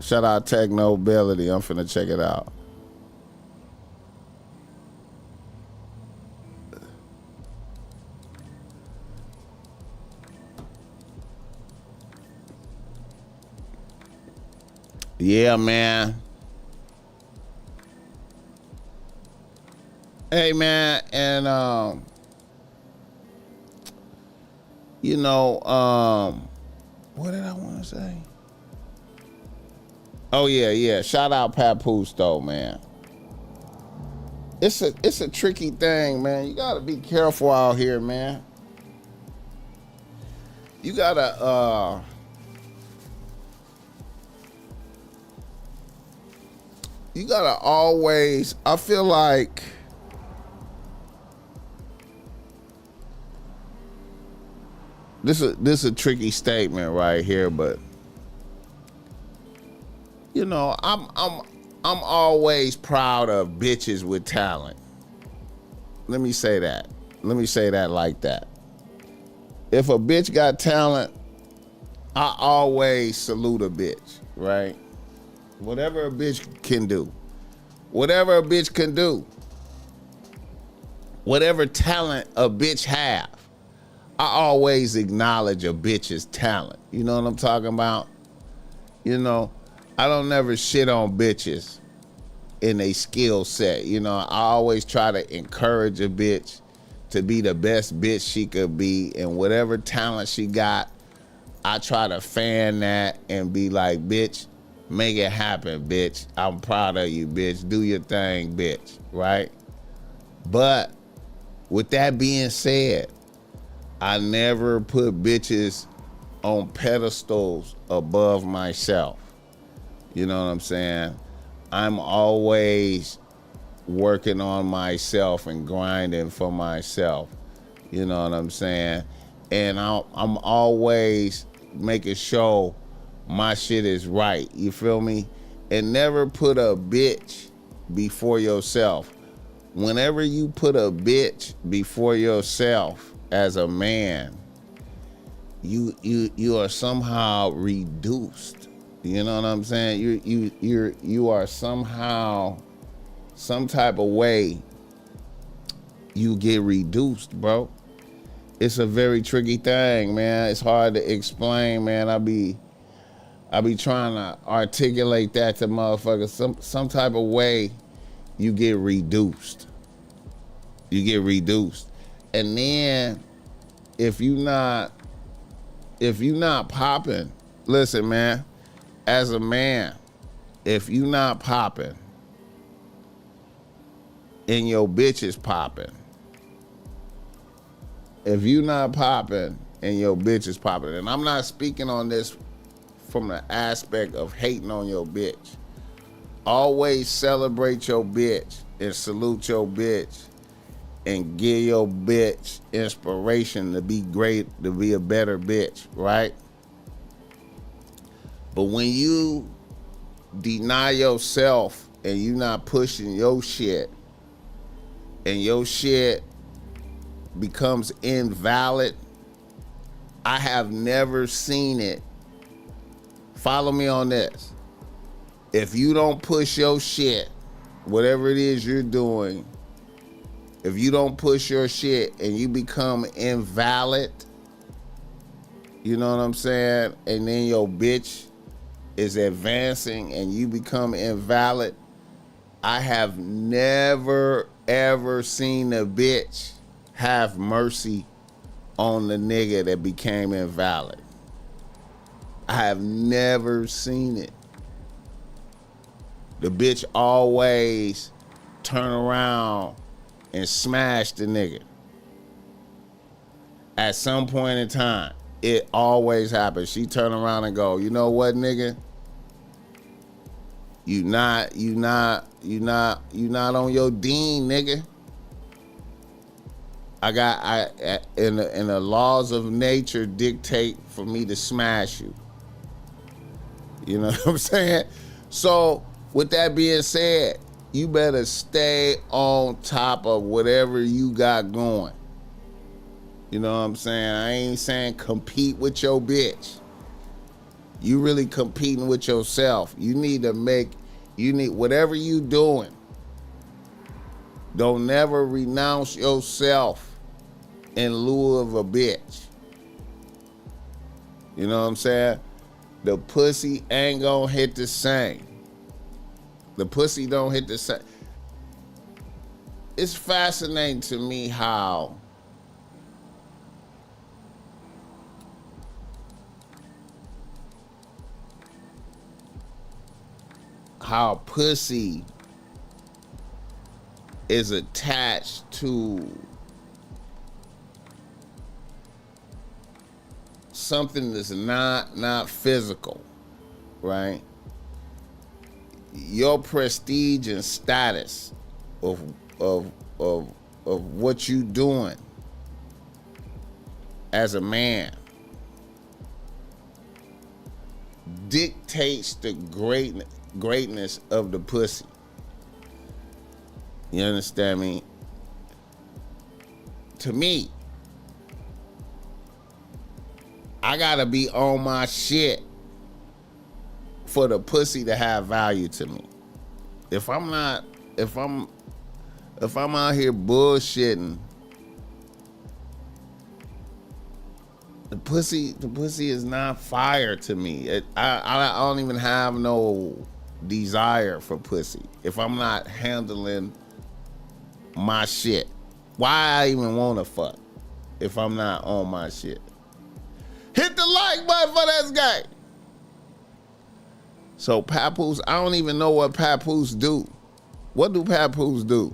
Shout out Tech Nobility. I'm finna check it out. Yeah, man. Hey man, and you know, what did I want to say? Oh yeah. Shout out Papoose though, man. It's a tricky thing, man. You gotta be careful out here, man. You gotta always, I feel like this is a tricky statement right here, but you know, I'm always proud of bitches with talent. Let me say that like that. If a bitch got talent, I always salute a bitch, right? Whatever a bitch can do. Whatever talent a bitch have, I always acknowledge a bitch's talent. You know what I'm talking about? You know, I don't never shit on bitches in a skill set. You know, I always try to encourage a bitch to be the best bitch she could be, and whatever talent she got, I try to fan that and be like, bitch, make it happen, bitch. I'm proud of you, bitch. Do your thing, bitch, right? But with that being said, I never put bitches on pedestals above myself. You know what I'm saying? I'm always working on myself and grinding for myself. You know what I'm saying? And I'm always making sure my shit is right. You feel me? And never put a bitch before yourself. Whenever you put a bitch before yourself as a man, you are somehow reduced. You know what I'm saying? You are somehow, some type of way, you get reduced, bro. It's a very tricky thing, man. It's hard to explain, man. I be trying to articulate that to motherfuckers. Some type of way, you get reduced. And then if you not popping, listen, man, as a man, if you not popping and your bitch is popping, if you not popping and your bitch is popping, and I'm not speaking on this from the aspect of hating on your bitch. Always celebrate your bitch and salute your bitch and give your bitch inspiration to be great, to be a better bitch, right? But when you deny yourself and you not pushing your shit, and your shit becomes invalid, I have never seen it. Follow me on this. If you don't push your shit, whatever it is you're doing, if you don't push your shit and you become invalid, you know what I'm saying? And then your bitch is advancing and you become invalid, I have never, ever seen a bitch have mercy on the nigga that became invalid. I have never seen it. The bitch always turn around and smash the nigga. At some point in time, it always happens. She turn around and go, you know what, nigga? You not on your dean, nigga. In the laws of nature dictate for me to smash you. You know what I'm saying? So with that being said, you better stay on top of whatever you got going. You know what I'm saying? I ain't saying compete with your bitch. You really competing with yourself. You need whatever you doing. Don't never renounce yourself in lieu of a bitch. You know what I'm saying? The pussy ain't gonna hit the same. The pussy don't hit the same. it's fascinating to me how pussy is attached to something that's not physical, right? Your prestige and status of what you doing as a man dictates the greatness of the pussy. You understand me? To me, I gotta be on my shit for the pussy to have value to me. If I'm out here bullshitting, the pussy is not fire to me. I don't even have no desire for pussy if I'm not handling my shit. Why I even want to fuck if I'm not on my shit? Hit the like button for this guy. So papoose, I don't even know what papoose do. What do papoose do?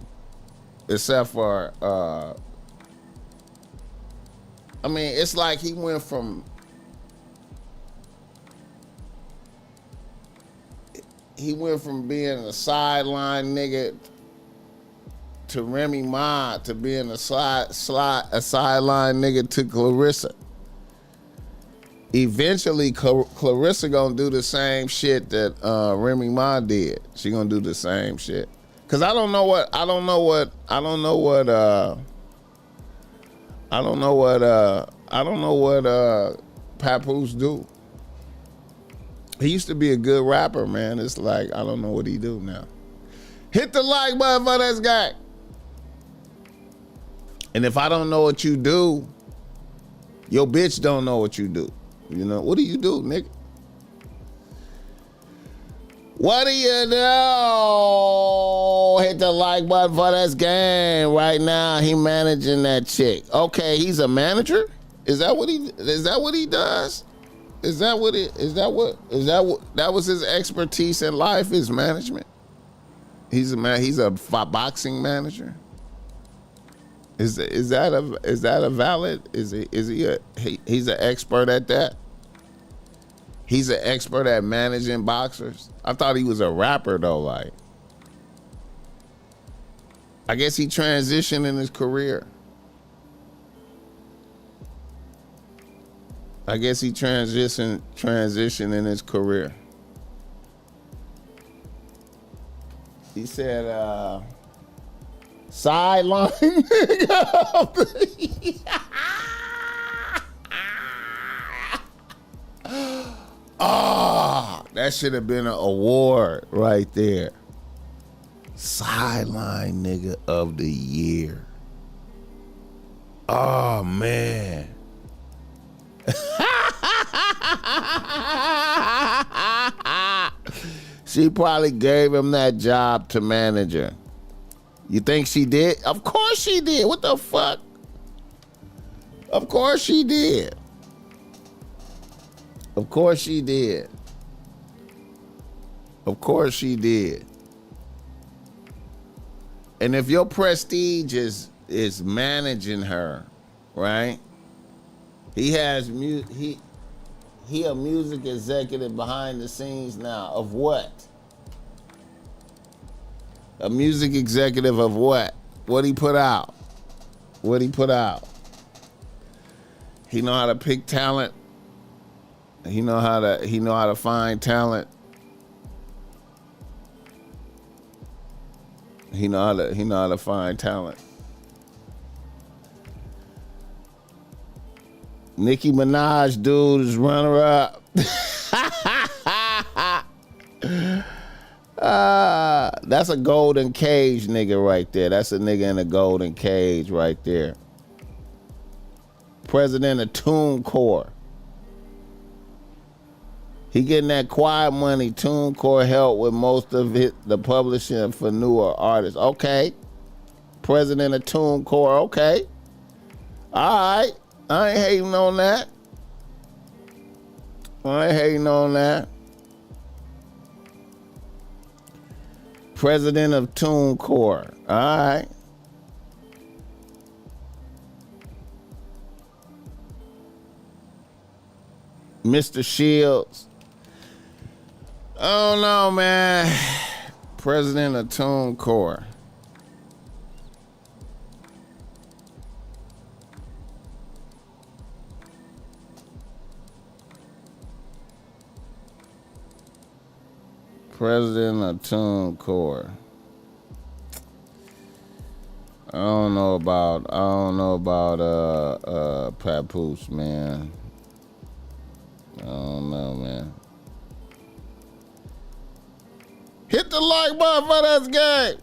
Except for, I mean, it's like he went from being a sideline nigga to Remy Ma to being a sideline nigga to Clarissa. Eventually, Clarissa gonna do the same shit that Remy Ma did. She gonna do the same shit. Cause I don't know what Papoose do. He used to be a good rapper, man. It's like, I don't know what he do now. Hit the like button for this guy. And if I don't know what you do, your bitch don't know what you do. You know, what do you do, nigga? What do you do? Hit the like button for this game. Right now, he managing that chick. Okay, he's a manager? Is that what he does? That was his expertise in life, is management? He's a boxing manager? Is that a valid? He's an expert at that? He's an expert at managing boxers? I thought he was a rapper though, like. I guess he transitioned in his career. Transitioned in his career. He said, sideline. Oh, that should have been an award right there. Sideline nigga of the year. Oh, man. She probably gave him that job to manager. You think she did? Of course she did. What the fuck? Of course she did. Of course she did. Of course she did. And if your prestige is managing her, right? He has he a music executive behind the scenes now of what? A music executive of what? What he put out? What he put out? He know how to pick talent. He know how to find talent. He know how to find talent. Nicki Minaj, dude, is runner up. That's a golden cage nigga right there. That's a nigga in a golden cage right there. President of TuneCore. He getting that quiet money. TuneCore help with most of the publishing for newer artists. Okay. President of TuneCore, okay. All right. I ain't hating on that. President of TuneCore. All right. Mr. Shields. I don't know, man. President of TuneCore. President of TuneCore. I don't know about Papoose, man. I don't know, man. Hit the like button for this game.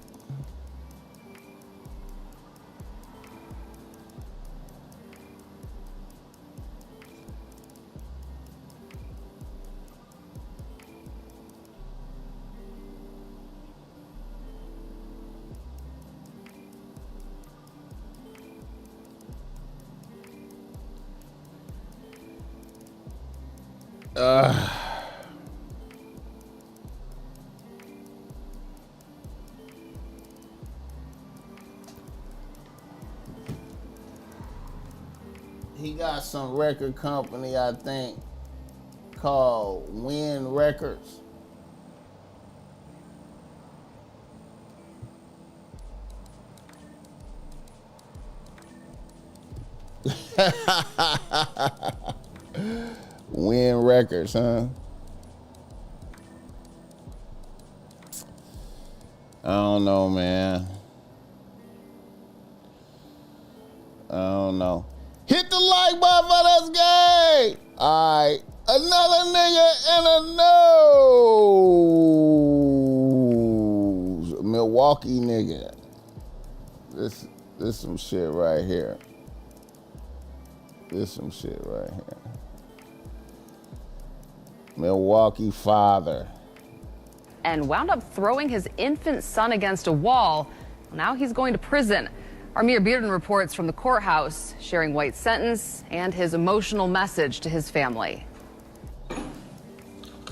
He got some record company, I think, called Win Records. Win Records, huh? I don't know, man. I don't know. Hit the like button for this game. All right. Another nigga in the news. Milwaukee nigga. This some shit right here. Milwaukee father. And wound up throwing his infant son against a wall. Now he's going to prison. Amir Bearden reports from the courthouse, sharing White's sentence and his emotional message to his family.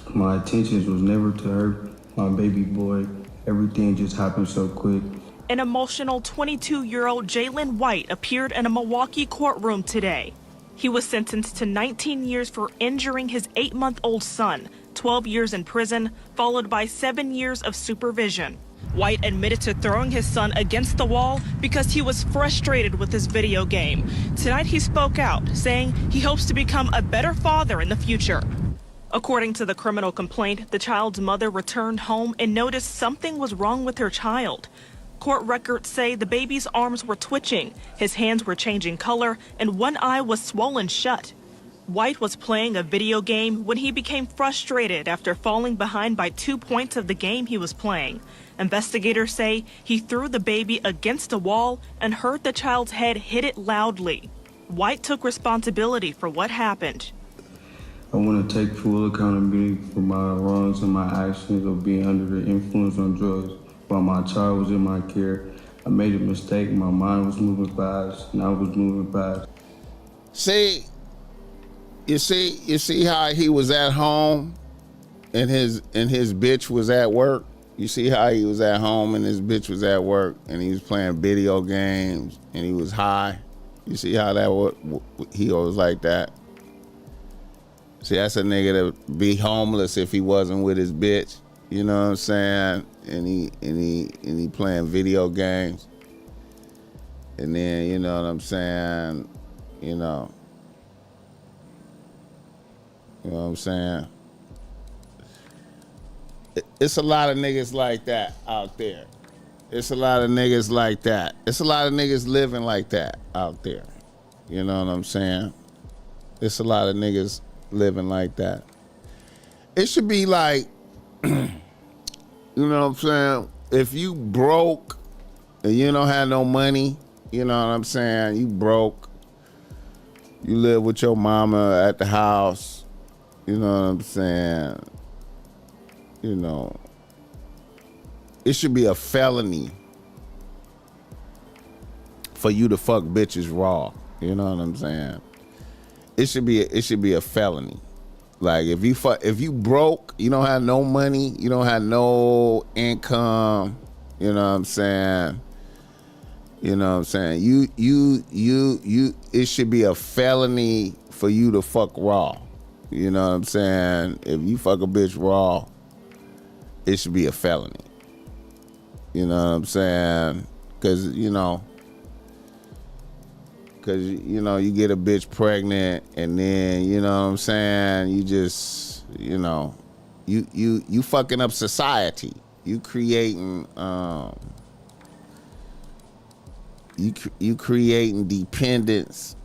My intentions was never to hurt my baby boy. Everything just happened so quick. An emotional 22-year-old Jalen White appeared in a Milwaukee courtroom today. He was sentenced to 19 years for injuring his 8-month-old son, 12 years in prison, followed by 7 years of supervision. White admitted to throwing his son against the wall because he was frustrated with his video game. Tonight he spoke out, saying he hopes to become a better father in the future. According to the criminal complaint, the child's mother returned home and noticed something was wrong with her child. Court records say the baby's arms were twitching, his hands were changing color, and one eye was swollen shut. White was playing a video game when he became frustrated after falling behind by 2 points of the game he was playing. Investigators say he threw the baby against a wall and heard the child's head hit it loudly. White took responsibility for what happened. I want to take full accountability for my wrongs and my actions of being under the influence on drugs while my child was in my care. I made a mistake. My mind was moving fast, and I was moving fast. You see how he was at home and his bitch was at work? You see how he was at home and his bitch was at work and he was playing video games and he was high? You see how he was like that? See, that's a nigga that be homeless if he wasn't with his bitch. You know what I'm saying? And he playing video games. And then, you know what I'm saying? You know what I'm saying? It's a lot of niggas like that out there. It's a lot of niggas like that. It's a lot of niggas living like that out there. You know what I'm saying? It's a lot of niggas living like that. It should be like, you know what I'm saying? If you broke and you don't have no money, you know what I'm saying? You broke. You live with your mama at the house. You know what I'm saying? You know, it should be a felony for you to fuck bitches raw. You know what I'm saying? It should be a felony. Like if you broke, you don't have no money, you don't have no income, you know what I'm saying? You know what I'm saying? You it should be a felony for you to fuck raw. You know what I'm saying? If you fuck a bitch raw, it should be a felony. You know what I'm saying? Cause you get a bitch pregnant and then, you know what I'm saying, you just, you fucking up society. You creating you creating dependence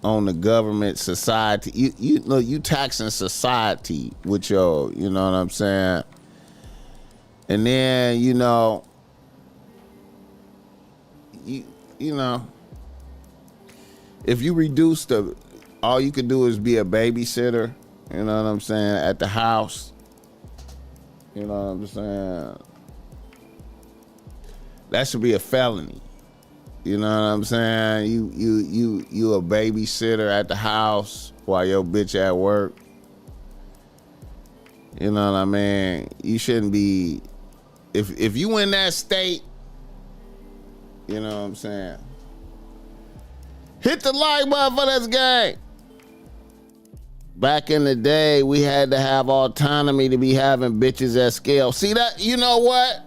on the government, society. You taxing society with your, you know what I'm saying? And then, if you reduce all you could do is be a babysitter, you know what I'm saying, at the house. You know what I'm saying? That should be a felony. You know what I'm saying? You a babysitter at the house while your bitch at work. You know what I mean? You shouldn't be, if you in that state, you know what I'm saying? Hit the like button for this game. Back in the day, we had to have autonomy to be having bitches at scale. See that? You know what?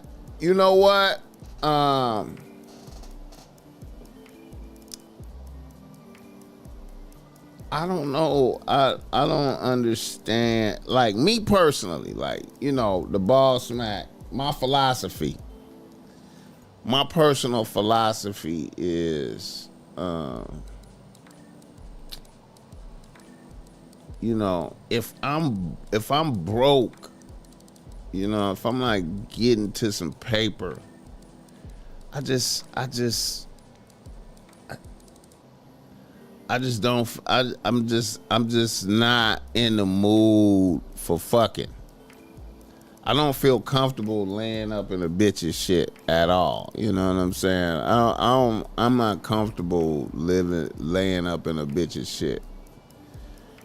I don't know. I don't understand. Like me personally, like, the BossMack, my philosophy. My personal philosophy is if I'm broke, if I'm like getting to some paper, I'm just not in the mood for fucking. I don't feel comfortable laying up in a bitch's shit at all. You know what I'm saying? I'm not comfortable laying up in a bitch's shit.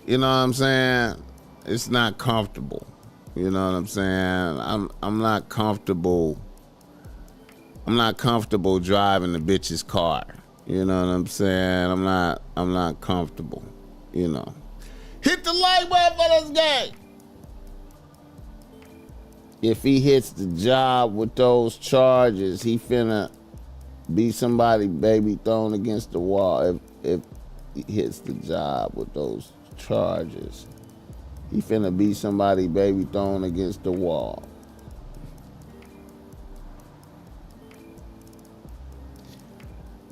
You know what I'm saying? It's not comfortable. You know what I'm saying? I'm not comfortable. I'm not comfortable driving the bitch's car. You know what I'm saying? I'm not comfortable. Hit the like button for this game. If he hits the job with those charges, he finna be somebody baby thrown against the wall. If he hits the job with those charges, he finna be somebody baby thrown against the wall.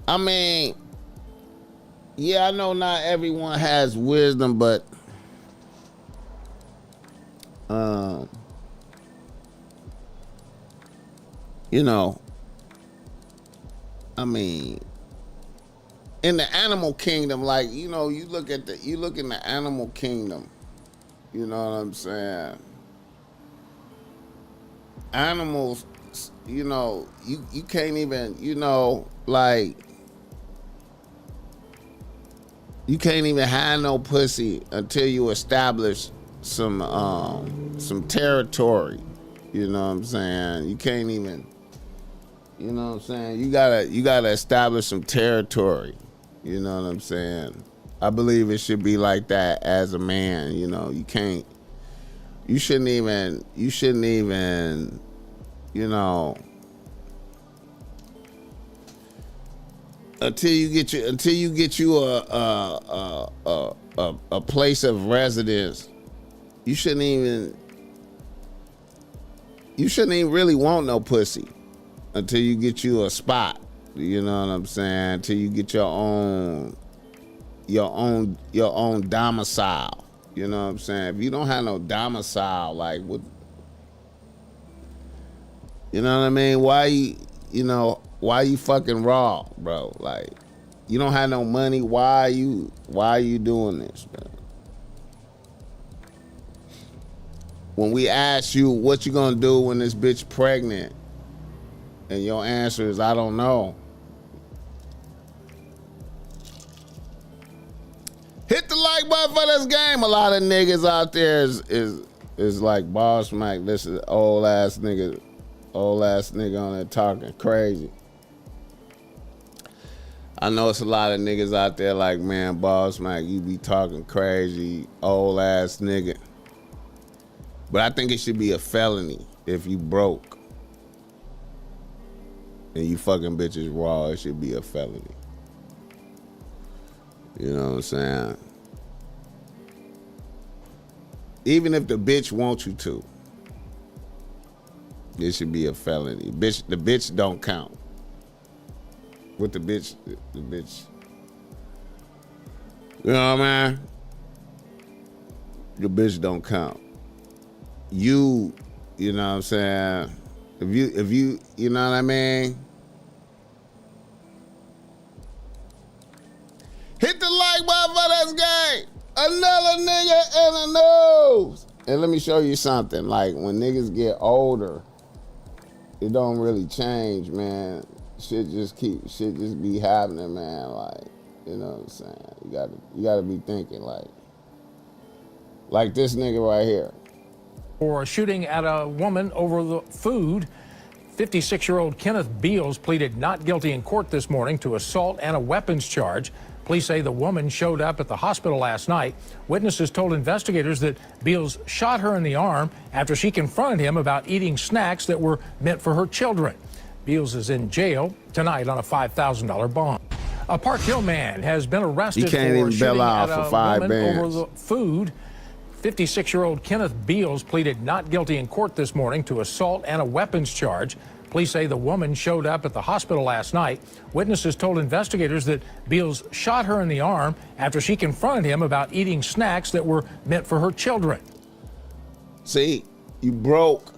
I mean, yeah, I know not everyone has wisdom, but I mean, in the animal kingdom, like, you look in the animal kingdom, you know what I'm saying? Animals, you can't even, like, you can't even have no pussy until you establish some territory. You know what I'm saying? You can't even, you know what I'm saying? You gotta establish some territory. You know what I'm saying? I believe it should be like that as a man. You shouldn't even, until you get you a place of residence, you shouldn't even really want no pussy until you get you a spot. You know what I'm saying? Until you get your own domicile. You know what I'm saying? If you don't have no domicile, like, what, you know what I mean? Why you fucking raw, bro? Like, you don't have no money. Why are you doing this, bro? When we ask you what you gonna do when this bitch pregnant, and your answer is, I don't know. Hit the like button for this game. A lot of niggas out there is like BossMack. This is old ass nigga on there talking crazy. I know it's a lot of niggas out there like, man, BossMack, you be talking crazy, old ass nigga. But I think it should be a felony if you broke and you fucking bitches raw. It should be a felony. You know what I'm saying? Even if the bitch wants you to, it should be a felony. The bitch don't count. With the bitch. You know what I mean? The bitch don't count. You know what I'm saying? If you know what I mean? Hit the like button for this game. Another nigga in the news. And let me show you something. Like when niggas get older, it don't really change, man. Shit just be happening, man. Like, you know what I'm saying? You gotta be thinking like this nigga right here. For a shooting at a woman over the food, 56-year-old Kenneth Beals pleaded not guilty in court this morning to assault and a weapons charge. Police say the woman showed up at the hospital last night. Witnesses told investigators that Beals shot her in the arm after she confronted him about eating snacks that were meant for her children. Beals is in jail tonight on a $5,000 bond. A Park Hill man has been arrested for shooting at a woman over the food. 56-year-old Kenneth Beals pleaded not guilty in court this morning to assault and a weapons charge. Police say the woman showed up at the hospital last night. Witnesses told investigators that Beals shot her in the arm after she confronted him about eating snacks that were meant for her children. See, you broke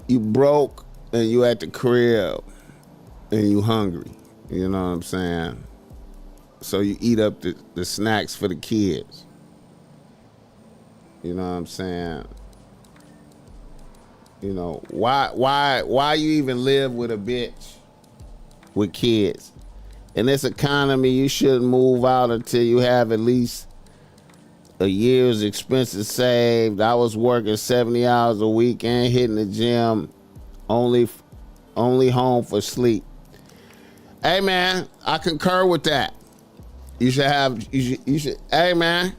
and you at the crib and you hungry. You know what I'm saying? So you eat up the snacks for the kids. You know what I'm saying? You know, why you even live with a bitch with kids? In this economy, you shouldn't move out until you have at least a year's expenses saved. I was working 70 hours a week and hitting the gym, only home for sleep. Hey man, I concur with that. You should, hey man.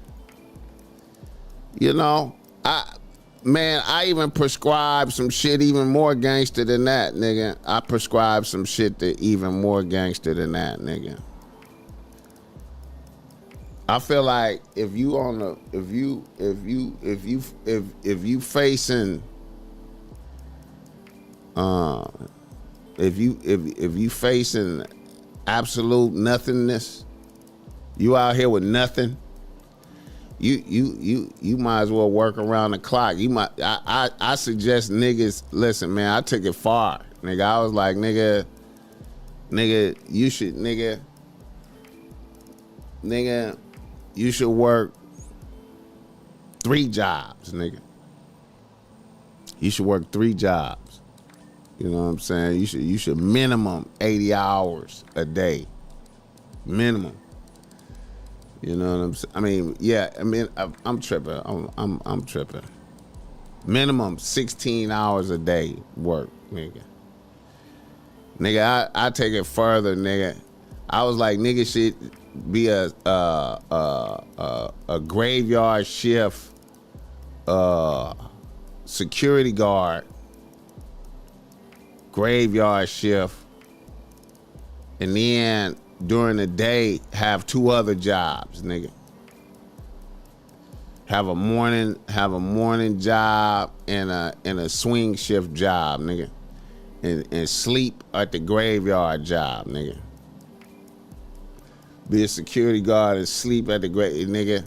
You know, I even prescribe some shit even more gangster than that, nigga. I prescribe some shit that even more gangster than that, nigga. I feel like if you facing absolute nothingness, you out here with nothing. You might as well work around the clock. I suggest niggas, listen, man, I took it far. Nigga, I was like, nigga, you should work 3 jobs, nigga. You should work 3 jobs. You know what I'm saying? You should minimum 80 hours a day. Minimum. You know what I'm saying? I mean, yeah. I mean, I'm tripping. I'm tripping. Minimum 16 hours a day work, nigga. Nigga, I take it further, nigga. I was like, nigga should be a graveyard shift, security guard, graveyard shift, and then during the day have 2 other jobs, nigga. Have a morning job and a swing shift job, nigga. And sleep at the graveyard job, nigga. Be a security guard and sleep at the nigga,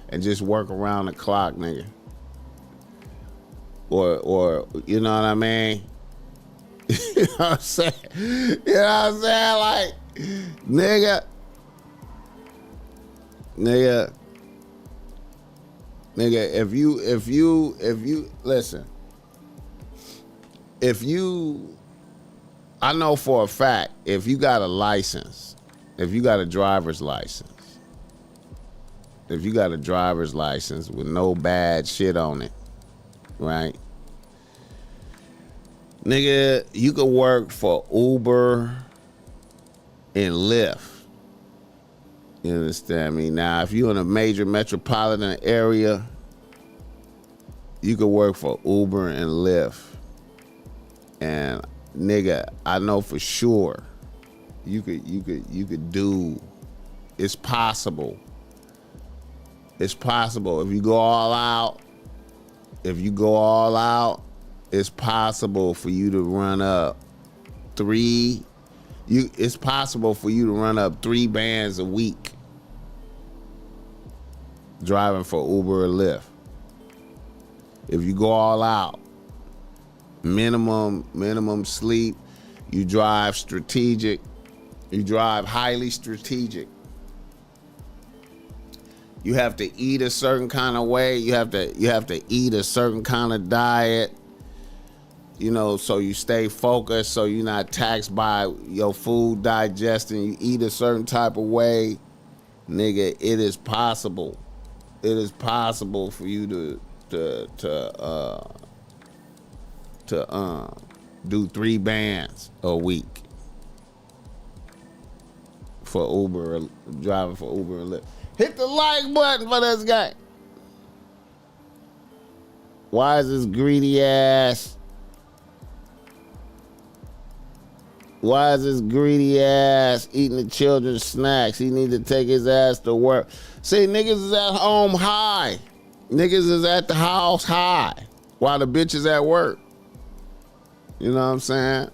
and just work around the clock, nigga. Or you know what I mean? You know what I'm saying? You know what I'm saying? Like, nigga, if you listen, I know for a fact, if you got a license, if you got a driver's license, if you got a driver's license with no bad shit on it, right? Nigga, you could work for Uber and Lyft. You understand me? Now, if you're in a major metropolitan area, you could work for Uber and Lyft. And nigga, I know for sure you could do. It's possible. It's possible if you go all out. If you go all out, it's possible for you to run up it's possible for you to run up 3 bands a week driving for Uber or Lyft. If you go all out, minimum sleep, you drive strategic, you drive highly strategic. You have to eat a certain kind of way, you have to eat a certain kind of diet. You know, so you stay focused, so you're not taxed by your food digesting. You eat a certain type of way, nigga. It is possible. It is possible for you to do 3 bands a week for Uber, or driving for Uber and Lyft. Hit the like button for this guy. Why is this greedy ass? Why is this greedy ass eating the children's snacks? He need to take his ass to work. See, niggas is at home high. Niggas is at the house high while the bitch is at work. You know what I'm saying?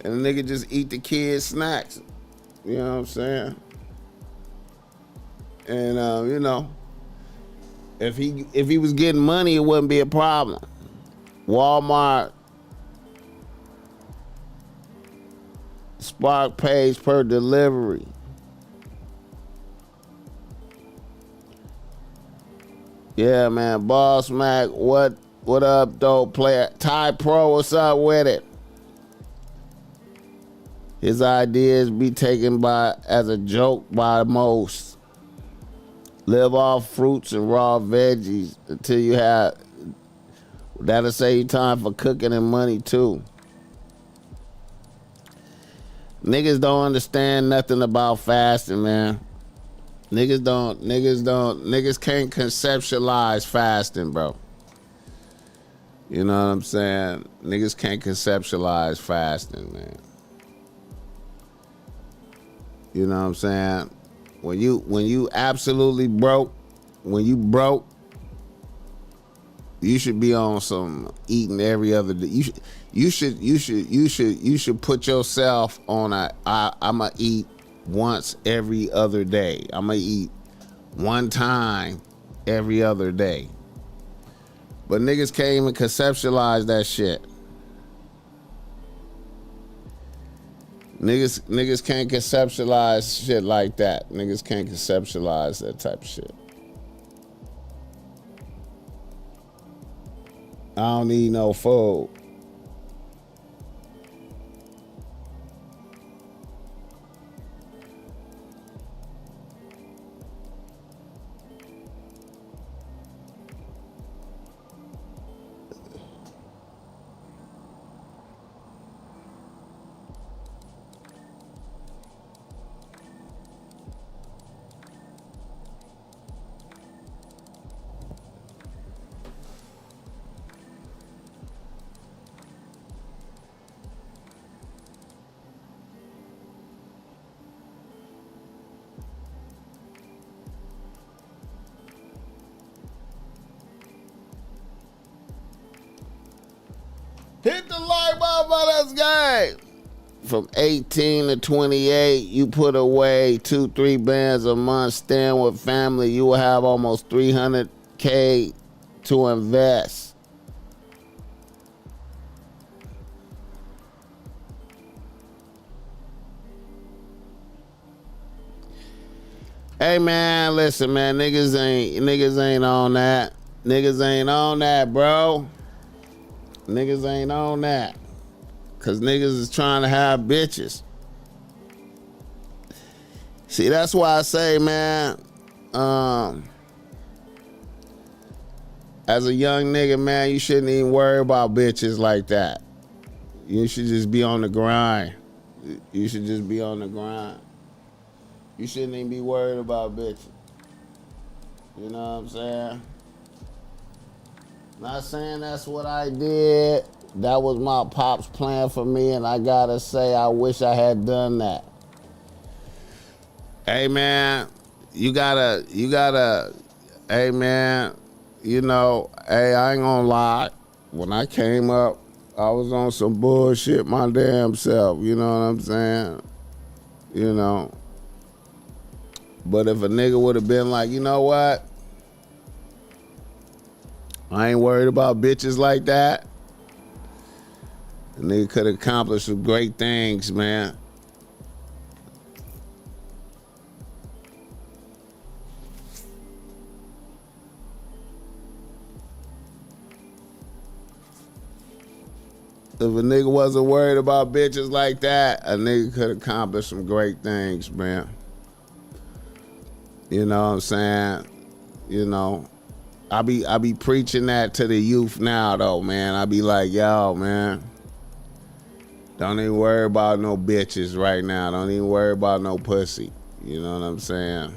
And the nigga just eat the kids' snacks. You know what I'm saying? And you know, if he was getting money, it wouldn't be a problem. Walmart Spark pays per delivery. Yeah, man. BossMack, what up, dope player? Ty Pro, what's up with it? His ideas be taken as a joke by most. Live off fruits and raw veggies until you have. That'll save you time for cooking and money too. Niggas don't understand nothing about fasting, man. Niggas can't conceptualize fasting, bro. You know what I'm saying? Niggas can't conceptualize fasting, man. You know what I'm saying? When you absolutely broke, you should be on some eating every other day. You should put yourself on I'ma eat once every other day. I'ma eat one time every other day. But niggas can't even conceptualize that shit. Niggas can't conceptualize shit like that. Niggas can't conceptualize that type of shit. I don't need no food. Hit the like button for this game. From 18 to 28, you put away 2-3 bands a month, staying with family, you will have almost $300K to invest. Hey man, listen man, niggas ain't on that. Niggas ain't on that, bro. Niggas ain't on that. Cause niggas is trying to have bitches. See, that's why I say, man, as a young nigga, man, you shouldn't even worry about bitches like that. You should just be on the grind. You should just be on the grind. You shouldn't even be worried about bitches. You know what I'm saying? Not saying that's what I did. That was my pop's plan for me, and I gotta say, I wish I had done that. Hey, man, you gotta, hey, man, you know, hey, I ain't gonna lie. When I came up, I was on some bullshit my damn self, you know what I'm saying? You know. But if a nigga would have been like, you know what? I ain't worried about bitches like that. A nigga could accomplish some great things, man. If a nigga wasn't worried about bitches like that, a nigga could accomplish some great things, man. You know what I'm saying? You know, I be preaching that to the youth now, though, man. I be like, yo, man, don't even worry about no bitches right now. Don't even worry about no pussy. You know what I'm saying?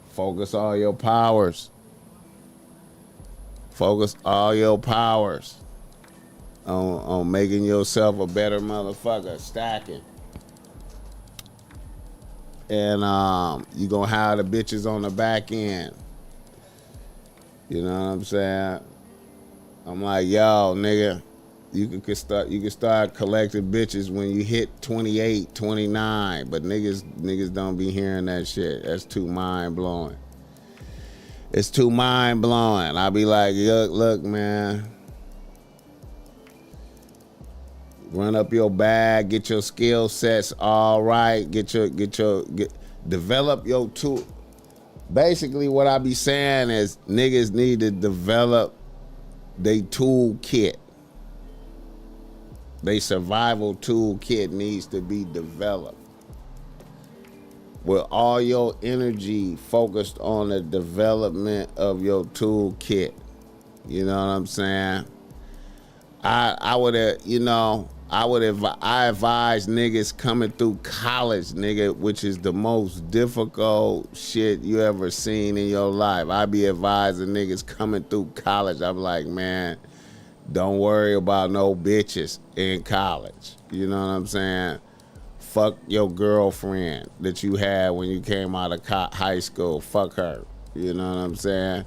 Focus all your powers. Focus all your powers on making yourself a better motherfucker, stacking. And you gonna have the bitches on the back end. You know what I'm saying? I'm like, yo, nigga, you can start collecting bitches when you hit 28, 29, but niggas don't be hearing that shit. That's too mind blowing. It's too mind blowing. I be like, look, man. Run up your bag, get your skill sets all right, develop your tool. Basically, what I be saying is niggas need to develop their tool kit. Their survival tool kit needs to be developed. With all your energy focused on the development of your tool kit. You know what I'm saying? I advise niggas coming through college, nigga, which is the most difficult shit you ever seen in your life. I be advising niggas coming through college. I'm like, man, don't worry about no bitches in college. You know what I'm saying? Fuck your girlfriend that you had when you came out of high school. Fuck her. You know what I'm saying?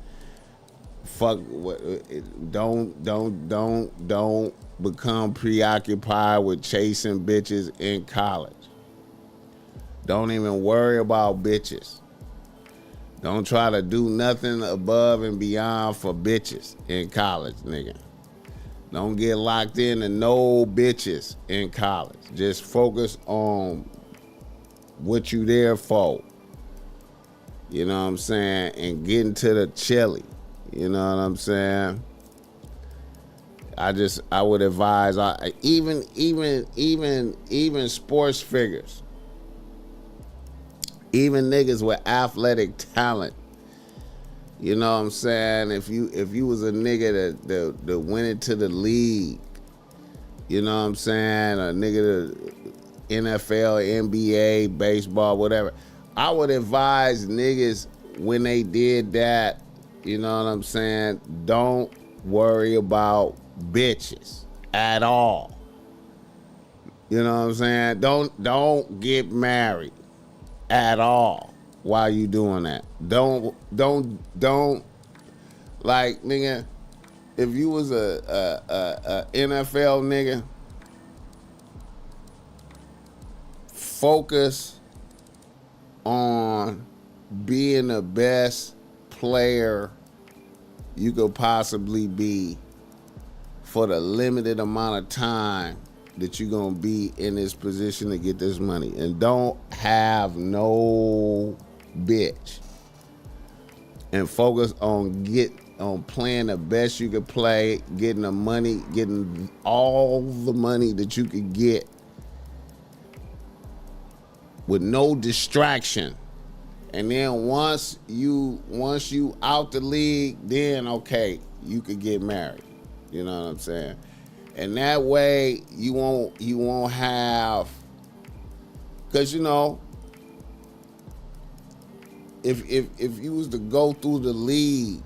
Don't become preoccupied with chasing bitches in college. Don't even worry about bitches. Don't try to do nothing above and beyond for bitches in college, nigga. Don't get locked into no bitches in college. Just focus on what you there for. You know what I'm saying? And get into the chili. You know what I'm saying? I would advise even sports figures, even niggas with athletic talent. You know what I'm saying? If you was a nigga that went into the league, you know what I'm saying? A nigga that NFL, NBA, baseball, whatever. I would advise niggas when they did that, you know what I'm saying? Don't worry about bitches at all. You know what I'm saying? Don't get married at all while you doing that. Don't like, nigga, if you was a NFL nigga, focus on being the best player you could possibly be for the limited amount of time that you're gonna be in this position to get this money. And don't have no bitch. And focus on playing the best you could play, getting the money, getting all the money that you could get with no distraction. And then once you out the league, then okay, you could get married. You know what I'm saying? And that way you won't have, because you know, if you was to go through the league,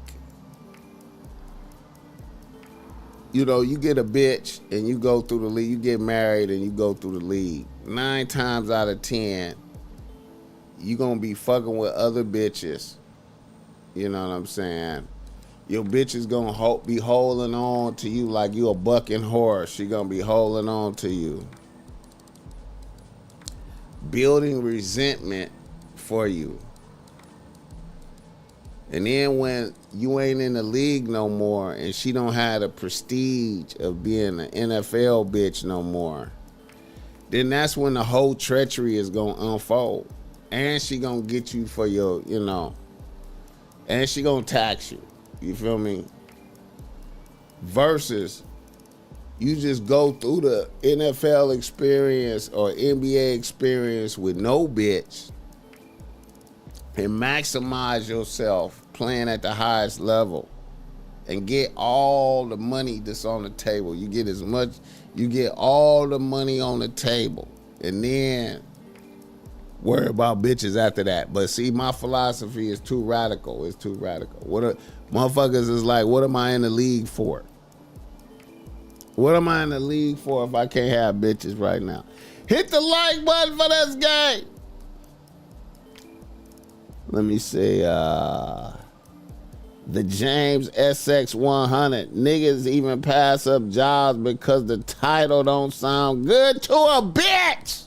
you know, you get a bitch and you go through the league, you get married and you go through the league. 9 times out of 10, you gonna be fucking with other bitches. You know what I'm saying? Your bitch is gonna be holding on to you like you a bucking horse. She gonna be holding on to you, building resentment for you. And then when you ain't in the league no more and she don't have the prestige of being an NFL bitch no more, then that's when the whole treachery is gonna unfold. And she gonna get you for your, you know, and she gonna tax you. You feel me? Versus you just go through the NFL experience or NBA experience with no bitch and maximize yourself playing at the highest level and get all the money that's on the table. You get all the money on the table and then worry about bitches after that. But see, my philosophy is too radical. It's too radical. Motherfuckers is like, what am I in the league for? What am I in the league for if I can't have bitches right now? Hit the like button for this game. Let me see. The James SX100. Niggas even pass up jobs because the title don't sound good to a bitch.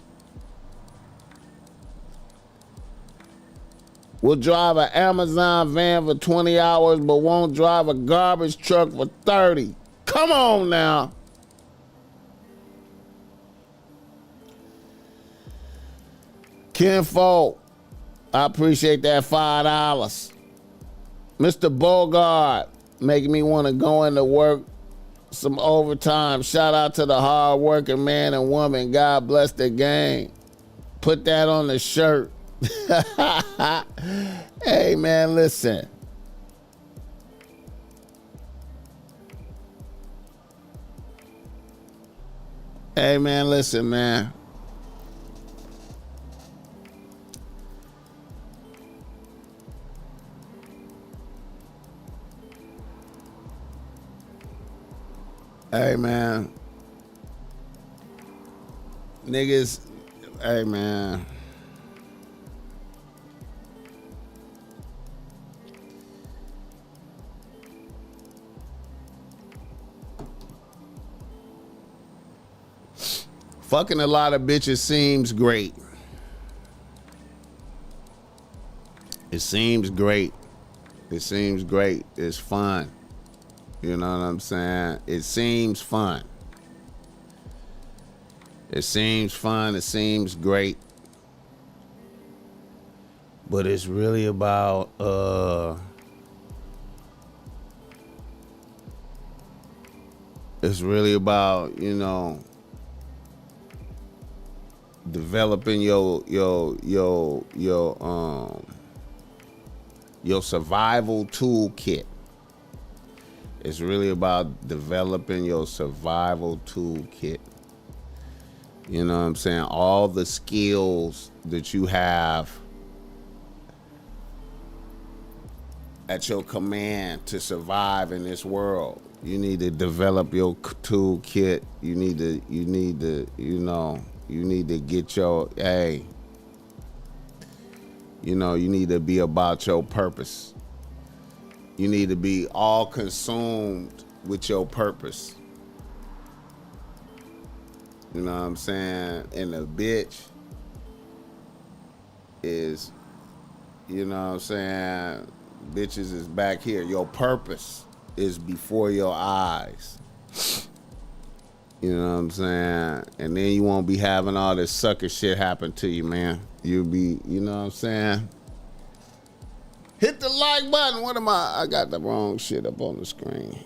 Will drive an Amazon van for 20 hours but won't drive a garbage truck for 30. Come on now. Kinfolk, I appreciate that $5. Mr. Bogart, making me want to go into work some overtime. Shout out to the hard-working man and woman. God bless the game. Put that on the shirt. Hey, man, listen. Hey, man, listen, man. Hey, man. Niggas, hey, man. Fucking a lot of bitches seems great. It seems great. It seems great. It's fun. You know what I'm saying? It seems fun. It seems fun. It seems great. But it's really about you know, developing your survival toolkit. It's really about developing your survival toolkit. You know what I'm saying? All the skills that you have at your command to survive in this world. You need to develop your toolkit. You need to get your, you need to be about your purpose. You need to be all consumed with your purpose. You know what I'm saying? And the bitch is, you know what I'm saying? Bitches is back here. Your purpose is before your eyes. You know what I'm saying? And then you won't be having all this sucker shit happen to you, man. You'll be, you know what I'm saying? Hit the like button. What am I got the wrong shit up on the screen.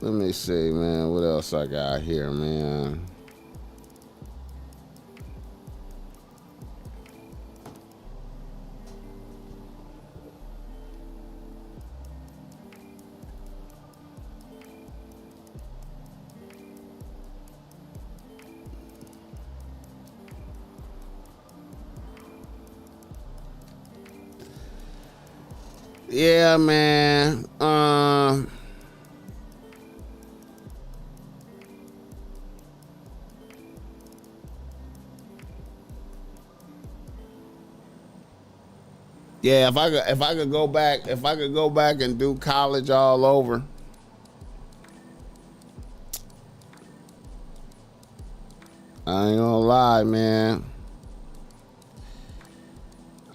Let me see, man. What else I got here, man? Yeah, man. Yeah, if I could go back and do college all over, I ain't gonna lie, man.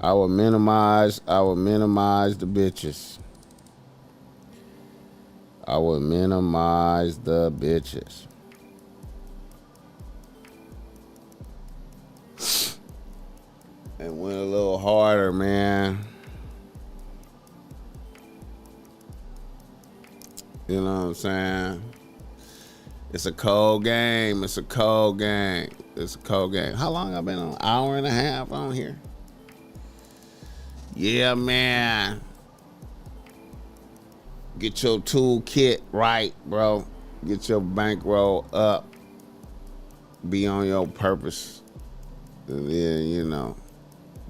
I would minimize the bitches. I would minimize the bitches. And went a little harder, man. You know what I'm saying? It's a cold game. It's a cold game. It's a cold game. How long I been on? Hour and a half on here. Yeah, man. Get your toolkit right, bro. Get your bankroll up. Be on your purpose. And then, you know,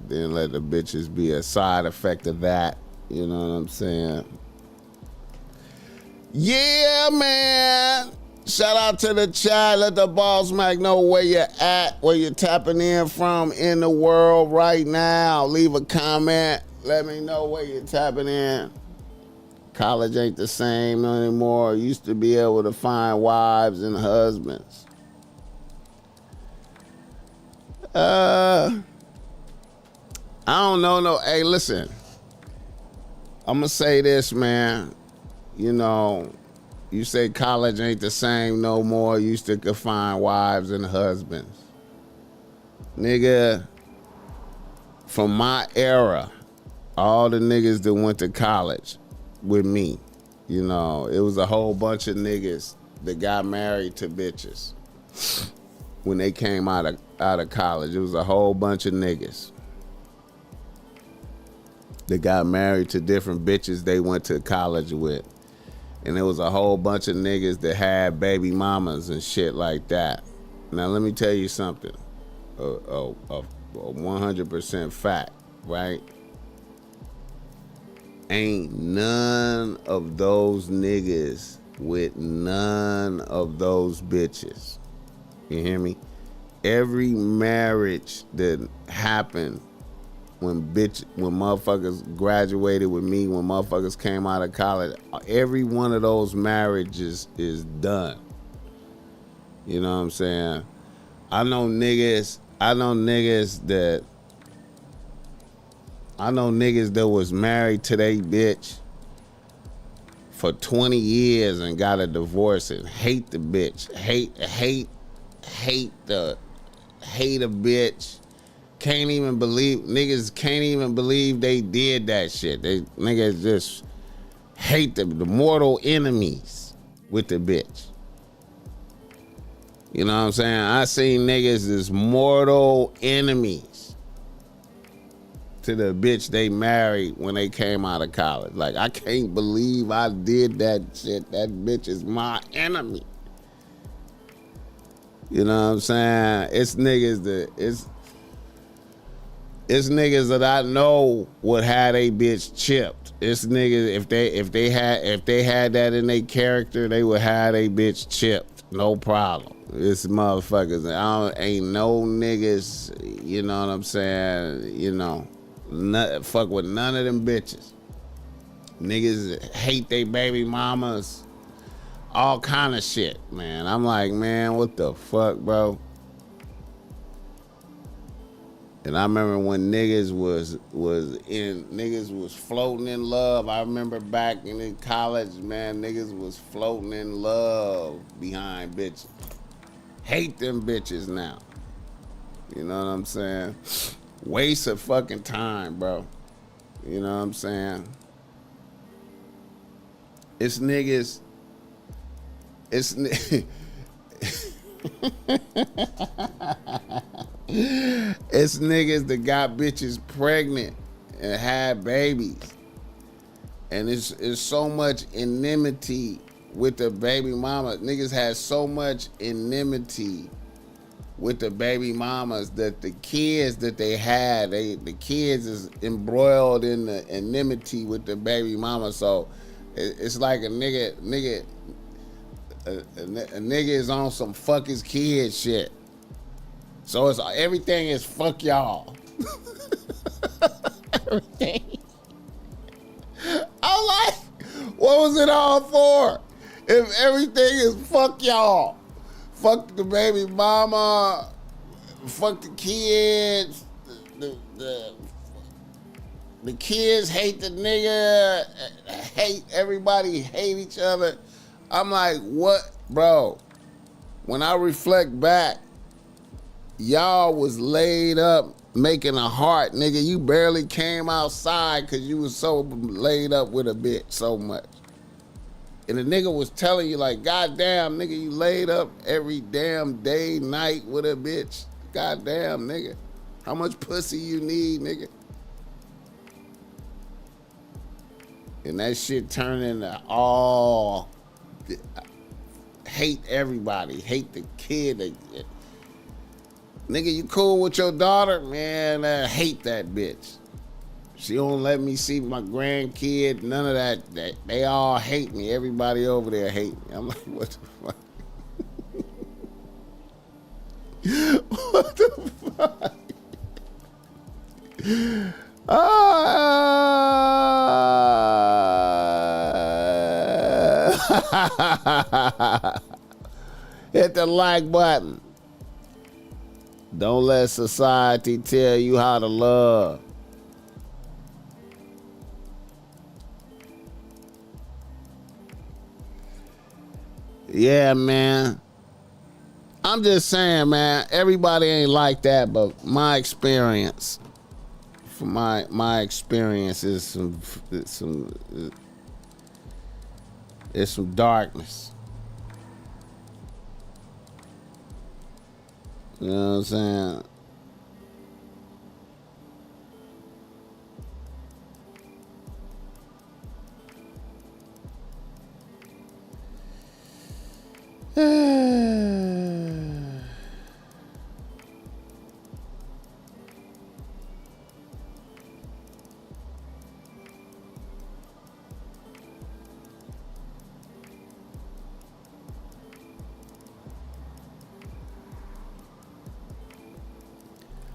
then let the bitches be a side effect of that. You know what I'm saying? Yeah, man. Shout out to the chat. Let the BossMack know where you're at, where you're tapping in from in the world right now. Leave a comment. Let me know where you're tapping in. College ain't the same anymore. Used to be able to find wives and husbands. I don't know. No, hey, listen. I'm gonna say this, man. You know, you say college ain't the same no more. You still could find wives and husbands. Nigga, from my era, all the niggas that went to college with me, you know, it was a whole bunch of niggas that got married to bitches when they came out of college. It was a whole bunch of niggas that got married to different bitches they went to college with. And there was a whole bunch of niggas that had baby mamas and shit like that. Now, let me tell you something. A 100% fact, right? Ain't none of those niggas with none of those bitches. You hear me? Every marriage that happened when motherfuckers graduated with me, when motherfuckers came out of college, every one of those marriages is done. You know what I'm saying? I know niggas that was married to their bitch for 20 years and got a divorce and hate the bitch. Hate a bitch. Niggas can't even believe they did that shit. Niggas just hate the mortal enemies with the bitch. You know what I'm saying? I seen niggas as mortal enemies to the bitch they married when they came out of college. Like, I can't believe I did that shit. That bitch is my enemy. You know what I'm saying? It's niggas that I know would have a bitch chipped. It's niggas if they had that in their character, they would have a bitch chipped. No problem. It's motherfuckers. Ain't no niggas. You know what I'm saying? You know, fuck with none of them bitches. Niggas hate they baby mamas. All kind of shit, man. I'm like, man, what the fuck, bro? And I remember when niggas was floating in love. I remember back in college, man, niggas was floating in love behind bitches. Hate them bitches now. You know what I'm saying? Waste of fucking time, bro. You know what I'm saying? It's niggas It's it's niggas that got bitches pregnant and had babies. And it's so much enmity with the baby mama. Niggas had so much enmity with the baby mamas that the kids that they had, the kids is embroiled in the enmity with the baby mama. So it's like a nigga is on some fuck his kid shit. So it's everything is fuck y'all. Everything. I'm like, what was it all for? If everything is fuck y'all. Fuck the baby mama, fuck the kids, the kids hate the nigga, hate everybody, hate each other. I'm like, what, bro? When I reflect back, y'all was laid up making a heart, nigga. You barely came outside because you was so laid up with a bitch so much. And the nigga was telling you like, goddamn, nigga, you laid up every damn day, night with a bitch. Goddamn, nigga. How much pussy you need, nigga? And that shit turned into all hate everybody, hate the kid. Nigga, you cool with your daughter? Man, I hate that bitch. She don't let me see my grandkid, none of that. They all hate me. Everybody over there hate me. I'm like, what the fuck? What the fuck? Hit the like button. Don't let society tell you how to love. Yeah, man. I'm just saying, man, everybody ain't like that, but my experience, from my experience is some darkness. You know what I'm saying?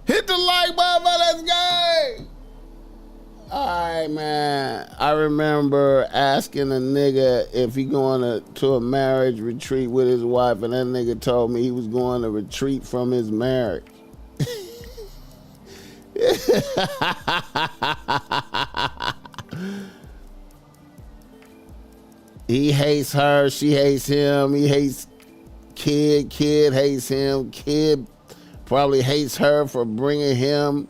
Hit the like button, let's go! Alright, man. I remember asking a nigga if he going to a marriage retreat with his wife, and that nigga told me he was going to retreat from his marriage. He hates her, she hates him, he hates kid hates him, kid probably hates her for bringing him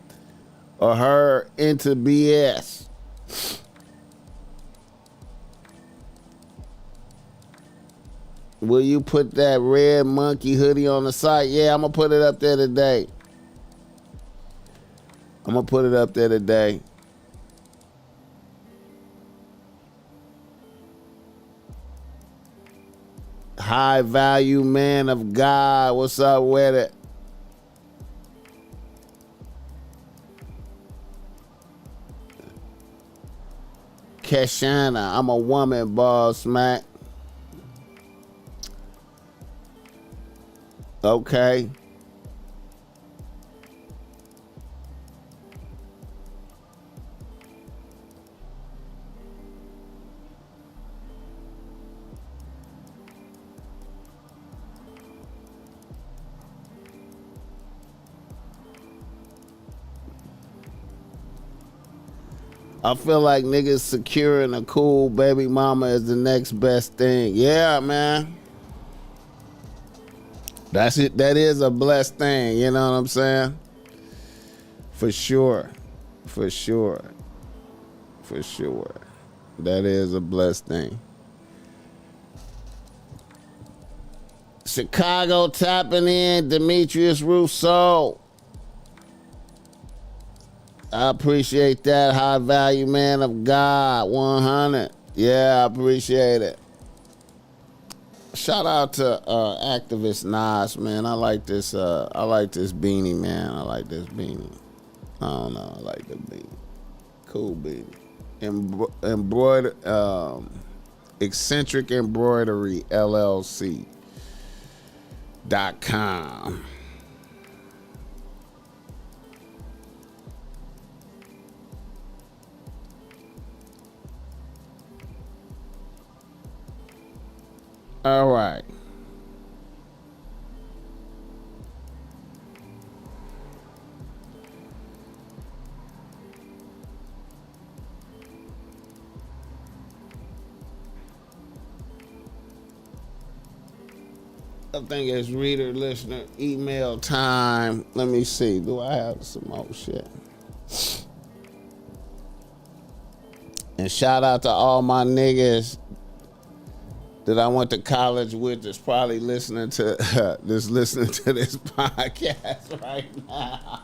or her into BS. Will you put that red monkey hoodie on the site? Yeah, I'm gonna put it up there today. High value man of God. What's up with it? Keshana, I'm a woman, BossMack. Okay. I feel like niggas securing a cool baby mama is the next best thing. Yeah, man. That's it. That is a blessed thing. You know what I'm saying? For sure. That is a blessed thing. Chicago tapping in. Demetrius Rousseau. I appreciate that. High value man of God. 100. Yeah, I appreciate it. Shout out to activist Nas, man. I like this beanie, man. I like this beanie. I don't know. I like the beanie. Cool beanie. Embroider, Eccentric Embroidery LLC.com. All right. I think it's reader, listener, email time. Let me see. Do I have some more shit? And shout out to all my niggas that I went to college with that's probably listening to this podcast right now.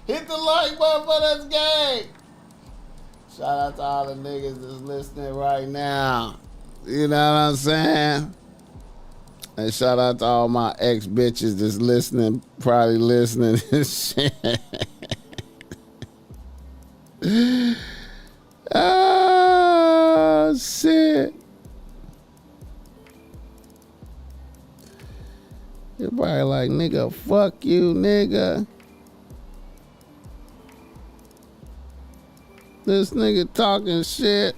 Hit the like button for this game. Shout out to all the niggas that's listening right now. You know what I'm saying? And shout out to all my ex-bitches that's listening, probably listening and shit. Oh, shit. You're probably like, nigga, fuck you, nigga. This nigga talking shit.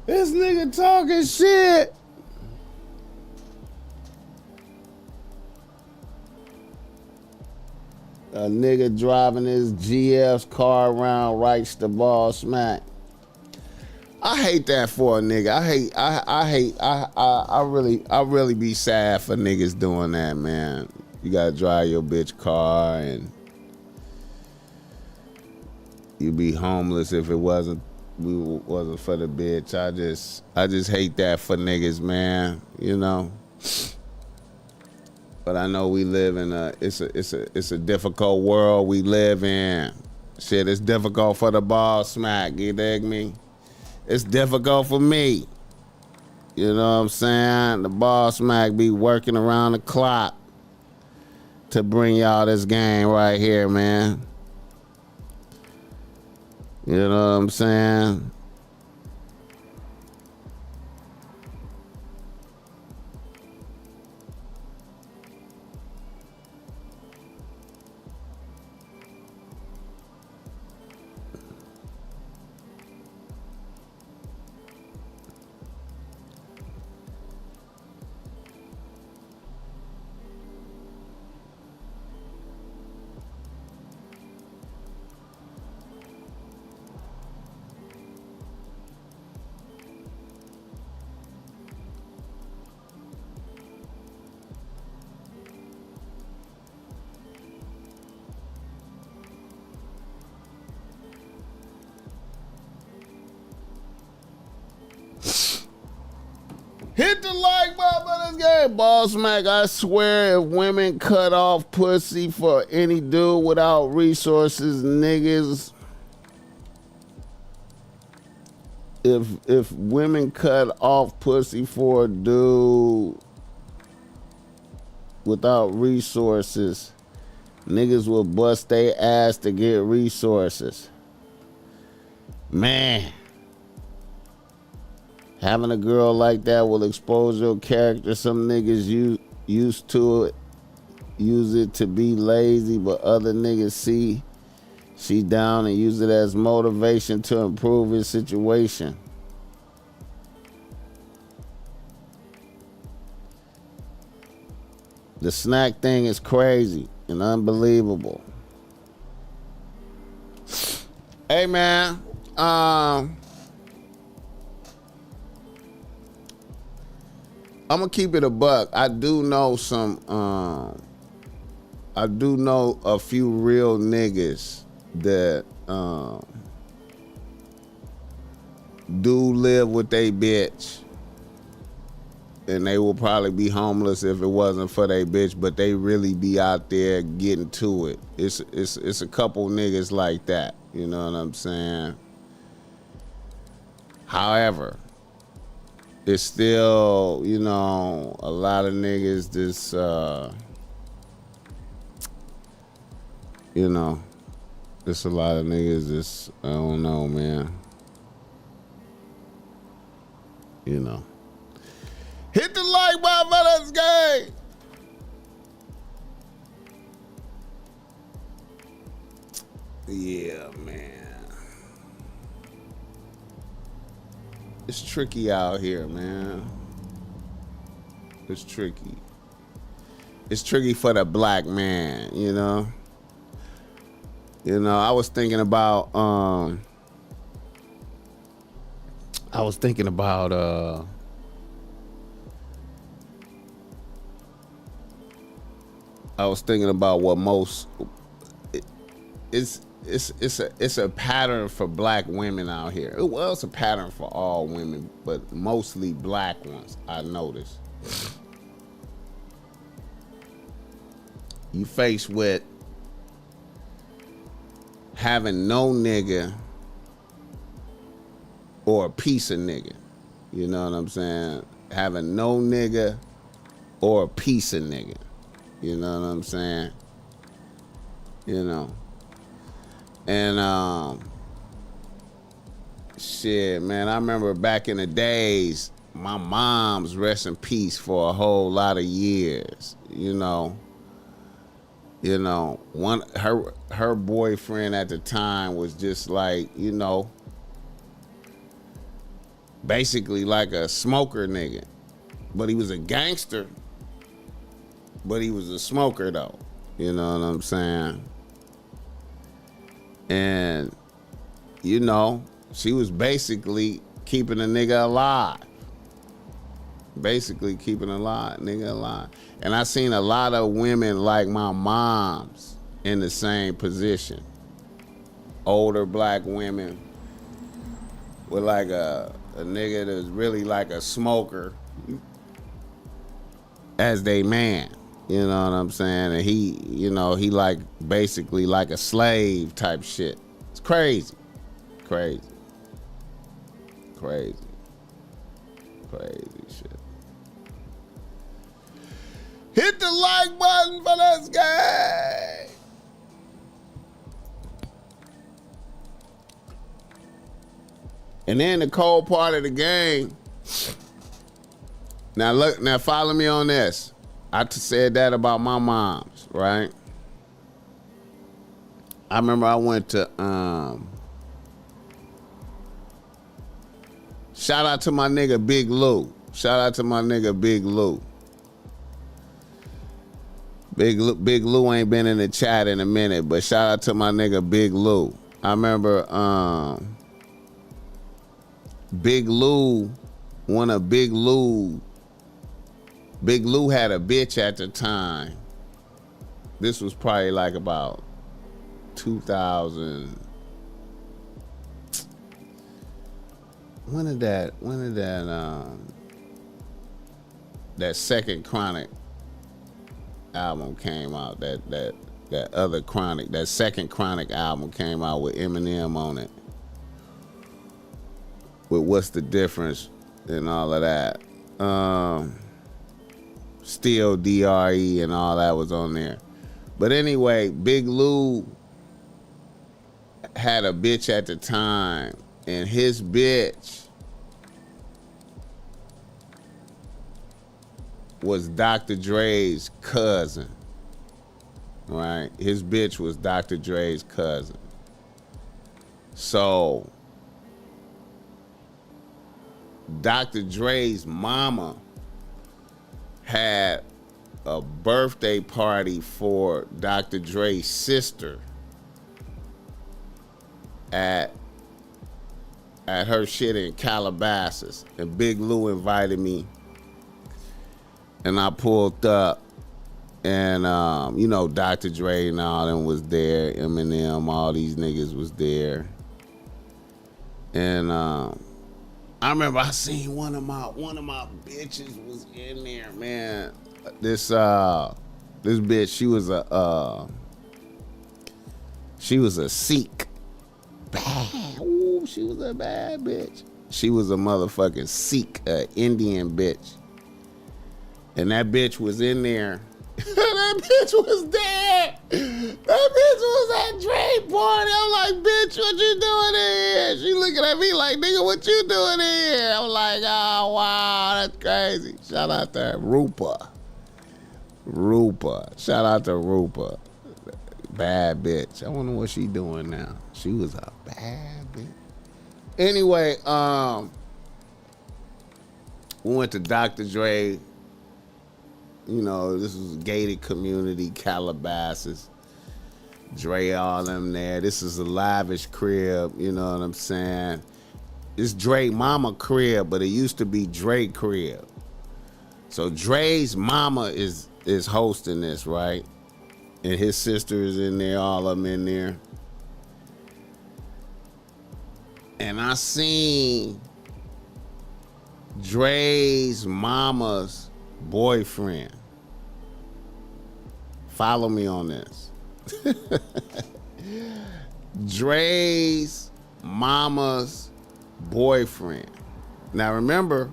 This nigga talking shit. A nigga driving his GF's car around writes the BossMack. I hate that for a nigga. I really be sad for niggas doing that, man. You gotta drive your bitch car and you be homeless if it wasn't for the bitch. I just hate that for niggas, man. You know. But I know we live in it's a difficult world we live in. Shit, it's difficult for the BossMack, you dig me? It's difficult for me. You know what I'm saying? The BossMack be working around the clock to bring y'all this game right here, man. You know what I'm saying? Hit the like button for this game, BossMack. I swear if women cut off pussy for any dude without resources, niggas. If women cut off pussy for a dude without resources, niggas will bust their ass to get resources. Man. Having a girl like that will expose your character. Some niggas used to it, use it to be lazy, but other niggas see she down and use it as motivation to improve his situation. The snack thing is crazy and unbelievable. Hey, man. I'm gonna keep it a buck. I do know a few real niggas that do live with they bitch, and they will probably be homeless if it wasn't for they bitch, but they really be out there getting to it. It's a couple niggas like that, you know what I'm saying? However, it's still, you know, a lot of niggas this, you know, there's a lot of niggas this, I don't know, man. You know. Hit the like button for this game. Yeah, man. It's tricky out here, man. It's tricky. It's tricky for the black man, you know? You know, I was thinking about what most it's a pattern for black women out here. Well, it's a pattern for all women, but mostly black ones, I noticed. You faced with having no nigga or a piece of nigga. You know what I'm saying? Having no nigga or a piece of nigga. You know what I'm saying? You know. And shit, man, I remember back in the days, my mom's rest in peace for a whole lot of years, you know. You know, her boyfriend at the time was just like, you know, basically like a smoker nigga. But he was a gangster. But he was a smoker though. You know what I'm saying? And, you know, she was basically keeping a nigga alive. Basically keeping a nigga alive. And I seen a lot of women like my moms in the same position. Older black women with like a nigga that's really like a smoker as they man. You know what I'm saying? And he, you know, he like basically like a slave type shit. It's crazy. Crazy. Crazy. Crazy shit. Hit the like button for this guy. And then the cold part of the game. Now look, now follow me on this. I said that about my moms, right? I remember I went to shout out to my nigga Big Lou. Shout out to my nigga Big Lou. Big Lou ain't been in the chat in a minute, but shout out to my nigga Big Lou. I remember Big Lou had a bitch at the time. This was probably like about 2000. When did that second Chronic album came out? That other Chronic, that second Chronic album came out with Eminem on it. With What's the Difference and all of that. Still DRE and all that was on there. But anyway, Big Lou had a bitch at the time, and his bitch was Dr. Dre's cousin, right? His bitch was Dr. Dre's cousin. So Dr. Dre's mama had a birthday party for Dr. Dre's sister at her shit in Calabasas, and Big Lou invited me, and I pulled up, and you know, Dr. Dre and all them was there, Eminem, all these niggas was there, and I remember I seen one of my bitches was in there, man. This bitch, she was a Sikh. Bad. Ooh, she was a bad bitch. She was a motherfucking Sikh, Indian bitch. And that bitch was in there. That bitch was dead. That bitch was at Dre party. I'm like, bitch, what you doing in here? She looking at me like, nigga, what you doing in here? I'm like, oh, wow, that's crazy. Shout out to Rupa. Shout out to Rupa. Bad bitch. I wonder what she doing now. She was a bad bitch. Anyway, we went to Dr. Dre. You know, this was a gated community, Calabasas. Dre, all them there. This is a lavish crib, you know what I'm saying? It's Dre mama crib, but it used to be Dre crib. So Dre's mama is hosting this, right? And his sister is in there, all of them in there. And I seen Dre's mama's boyfriend. Follow me on this. Dre's mama's boyfriend. Now remember,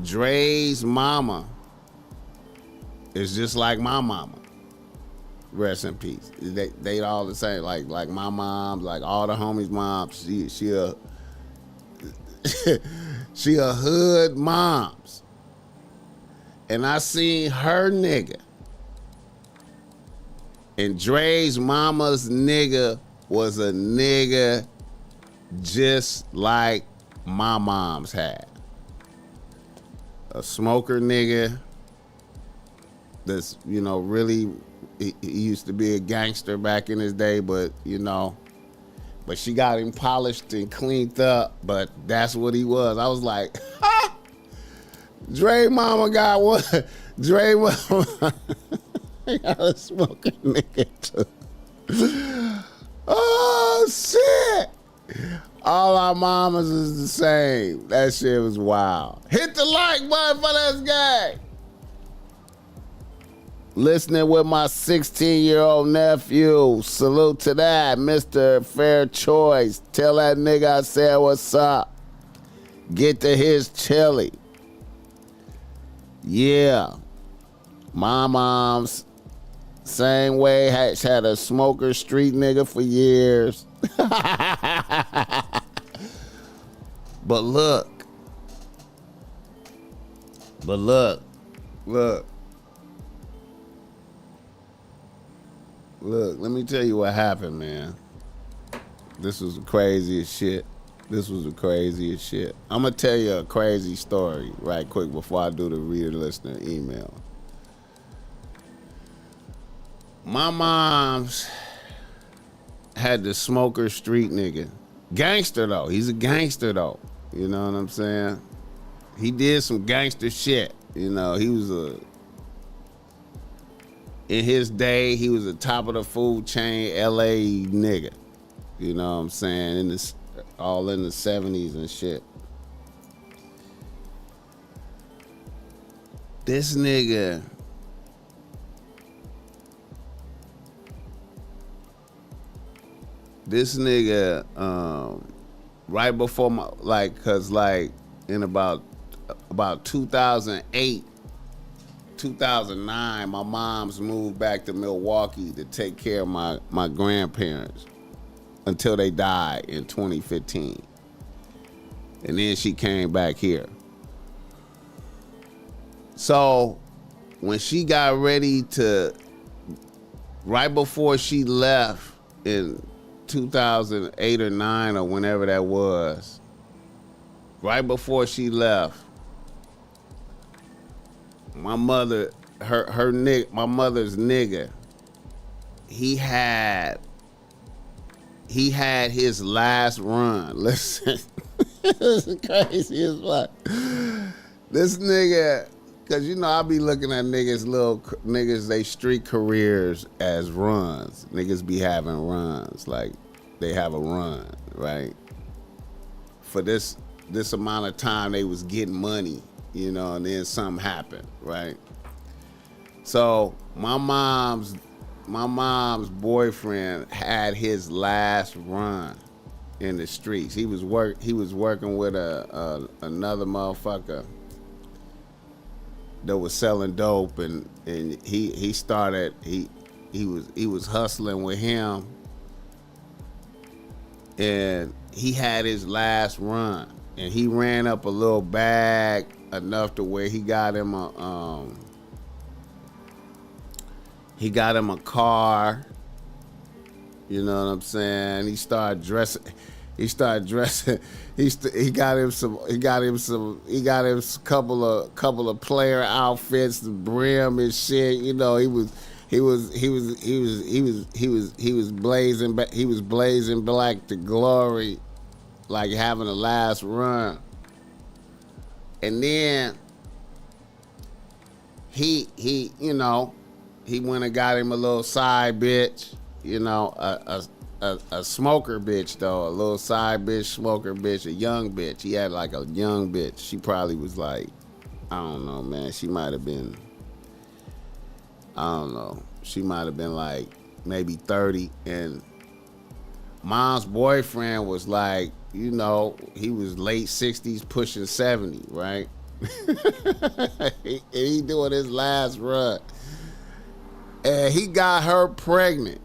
Dre's mama is just like my mama. Rest in peace. They all the same. Like my mom, like all the homies' moms. She a hood moms. And I seen her nigga. And Dre's mama's nigga was a nigga just like my mom's had. A smoker nigga that's, you know, really, he used to be a gangster back in his day, but, you know, but she got him polished and cleaned up, but that's what he was. I was like, ha! Dre mama got one. Dre mama got a smoking nigga too. Oh, shit. All our mamas is the same. That shit was wild. Hit the like button for this guy. Listening with my 16-year-old nephew. Salute to that, Mr. Fair Choice. Tell that nigga I said what's up. Get to his chili. Yeah. My mom's same way had a smoker street nigga for years. But look. Look, let me tell you what happened, man. This was the craziest shit. I'm going to tell you a crazy story right quick before I do the reader-listener email. My mom's had the smoker street nigga. Gangster, though. He's a gangster, though. You know what I'm saying? He did some gangster shit. You know, he was in his day, he was a top of the food chain LA nigga. You know what I'm saying? All in the 70s and shit. This nigga right before cause in about 2008, 2009, my mom's moved back to Milwaukee to take care of my grandparents until they died in 2015. And then she came back here. So when she got ready right before she left in 2008 or 9 or whenever that was, right before she left, my mother, my mother's nigga, he had his last run. Listen, this is crazy as fuck. This nigga, cause you know I be looking at niggas, they street careers as runs. Niggas be having runs, like they have a run, right? For this this amount of time they was getting money, you know, and then something happened, right? So my mom's boyfriend had his last run in the streets. He was working with another motherfucker that was selling dope, and he was hustling with him, and he had his last run, and he ran up a little bag enough to where he got him a car. You know what I'm saying? He got him a couple of player outfits, the brim and shit. You know, he was blazing black to glory, like having a last run. And then he went and got him a little side bitch, you know, a smoker bitch though, a little side bitch, smoker bitch, a young bitch. He had like a young bitch. She probably was like, I don't know, man. She might have been, I don't know. She might have been like maybe 30. And mom's boyfriend was like, you know, he was late 60s, pushing 70, right? And he doing his last run. And he got her pregnant.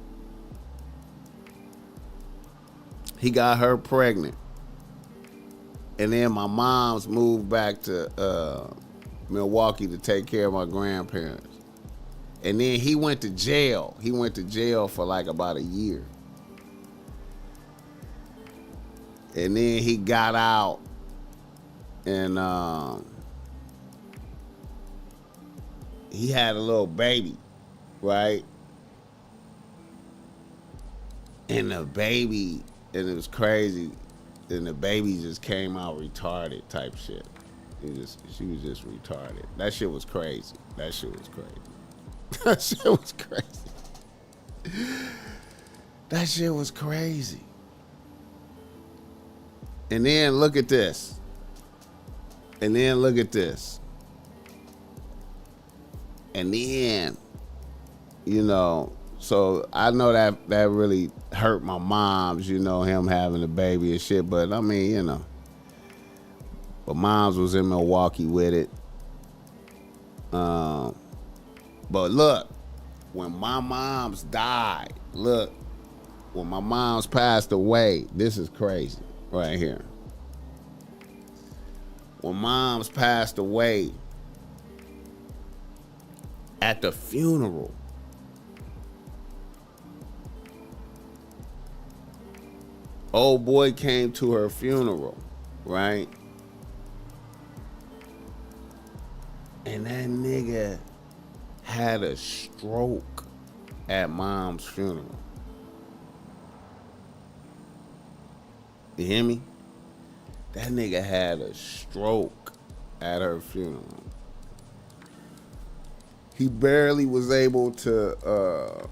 And then my mom's moved back to Milwaukee to take care of my grandparents. And then he went to jail. He went to jail for like about a year. And then he got out, and he had a little baby, right? And the baby, and it was crazy, and the baby just came out retarded type shit. She was just retarded. That shit was crazy. That shit was crazy. That shit was crazy. And then look at this. And then, you know, so I know that really hurt my mom's, you know, him having a baby and shit. But I mean, you know, but mom's was in Milwaukee with it. But look, when my mom's died, when my mom's passed away, this is crazy right here. When mom's passed away, at the funeral, old boy came to her funeral, right? And that nigga had a stroke at mom's funeral. You hear me? That nigga had a stroke at her funeral. He barely was able to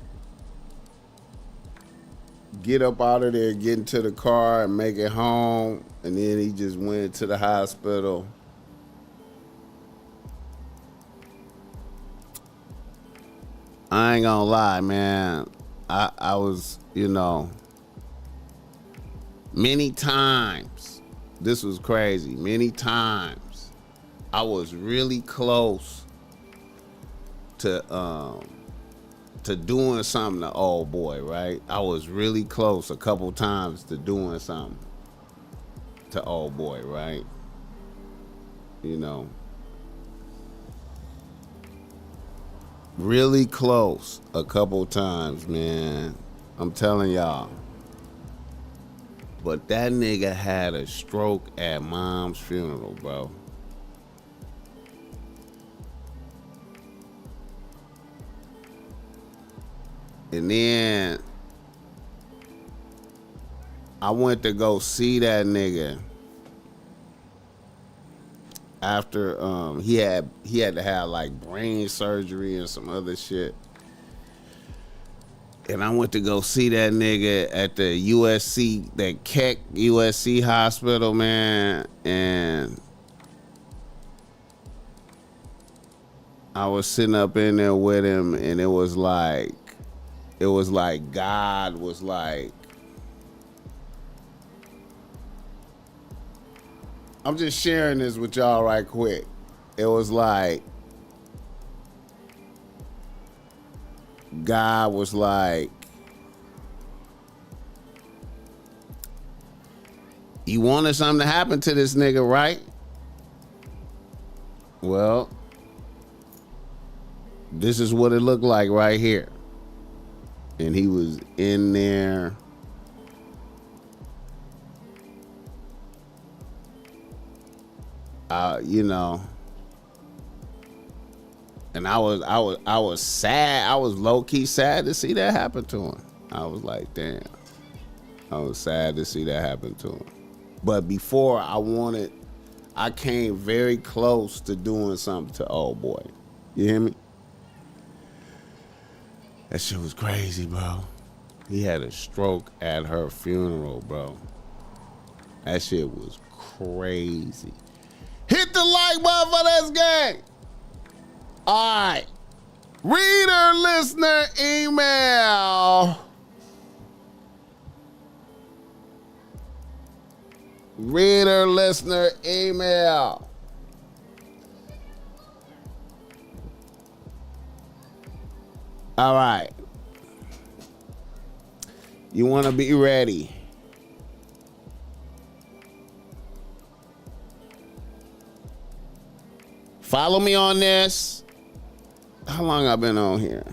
get up out of there, get into the car, and make it home. And then he just went to the hospital. I ain't gonna lie, man. I was, you know, many times, this was crazy, many times I was really close to doing something to old boy, right? I was really close a couple times to doing something to old boy, right? You know, really close a couple times, man. I'm telling y'all. But that nigga had a stroke at mom's funeral, bro. And then I went to go see that nigga after he had to have like brain surgery and some other shit. And I went to go see that nigga at the USC, that Keck USC hospital, man. And I was sitting up in there with him, and it was like God was like, I'm just sharing this with y'all right quick. It was like God was like, you wanted something to happen to this nigga, right? Well, this is what it looked like right here. And he was in there. You know. And I was sad. I was low-key sad to see that happen to him. I was like, damn. I was sad to see that happen to him. But before I came very close to doing something to old boy. You hear me? That shit was crazy, bro. He had a stroke at her funeral, bro. That shit was crazy. Hit the like button for this game. All right. Reader, listener, email. Reader, listener, email. All right. You want to be ready. Follow me on this. How long I been on here?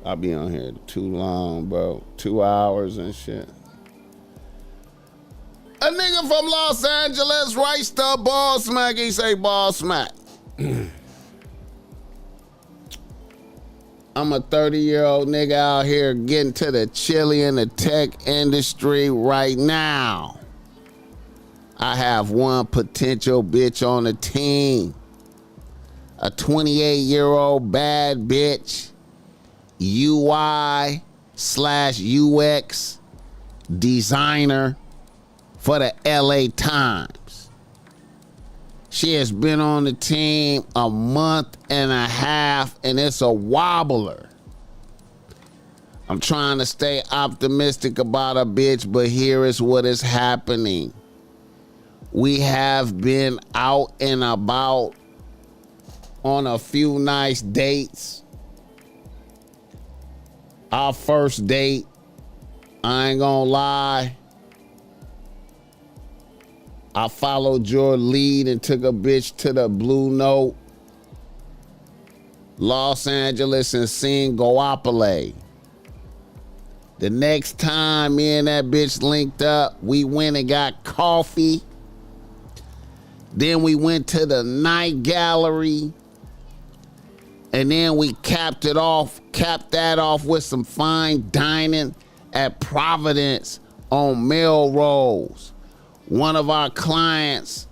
I'll be on here too long, bro. 2 hours and shit. A nigga from Los Angeles writes to BossMack. He say, BossMack. I'm a 30-year-old nigga out here getting to the chili in the tech industry right now. I have one potential bitch on the team. A 28-year-old bad bitch, UI/UX designer for the LA Times. She has been on the team a month and a half, and it's a wobbler. I'm trying to stay optimistic about a bitch, but here is what is happening. We have been out and about on a few nice dates. Our first date, I ain't gonna lie, I followed your lead and took a bitch to the Blue Note, Los Angeles, and seen Goapele. The next time me and that bitch linked up, we went and got coffee. Then we went to the night gallery. And then we capped that off with some fine dining at Providence on Melrose. One of our clients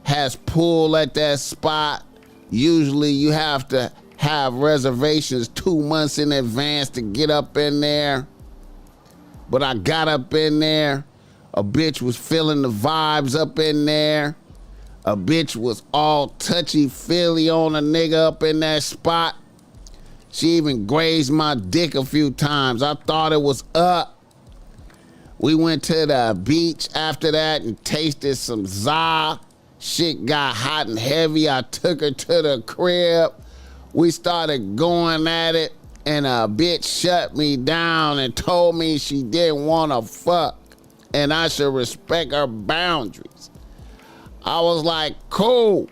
has pool at that spot. Usually you have to have reservations 2 months in advance to get up in there. But I got up in there. A bitch was feeling the vibes up in there. A bitch was all touchy-feely on a nigga up in that spot. She even grazed my dick a few times. I thought it was up. We went to the beach after that and tasted some za. Shit got hot and heavy. I took her to the crib. We started going at it, and a bitch shut me down and told me she didn't want to fuck, and I should respect her boundaries. I was like, cool.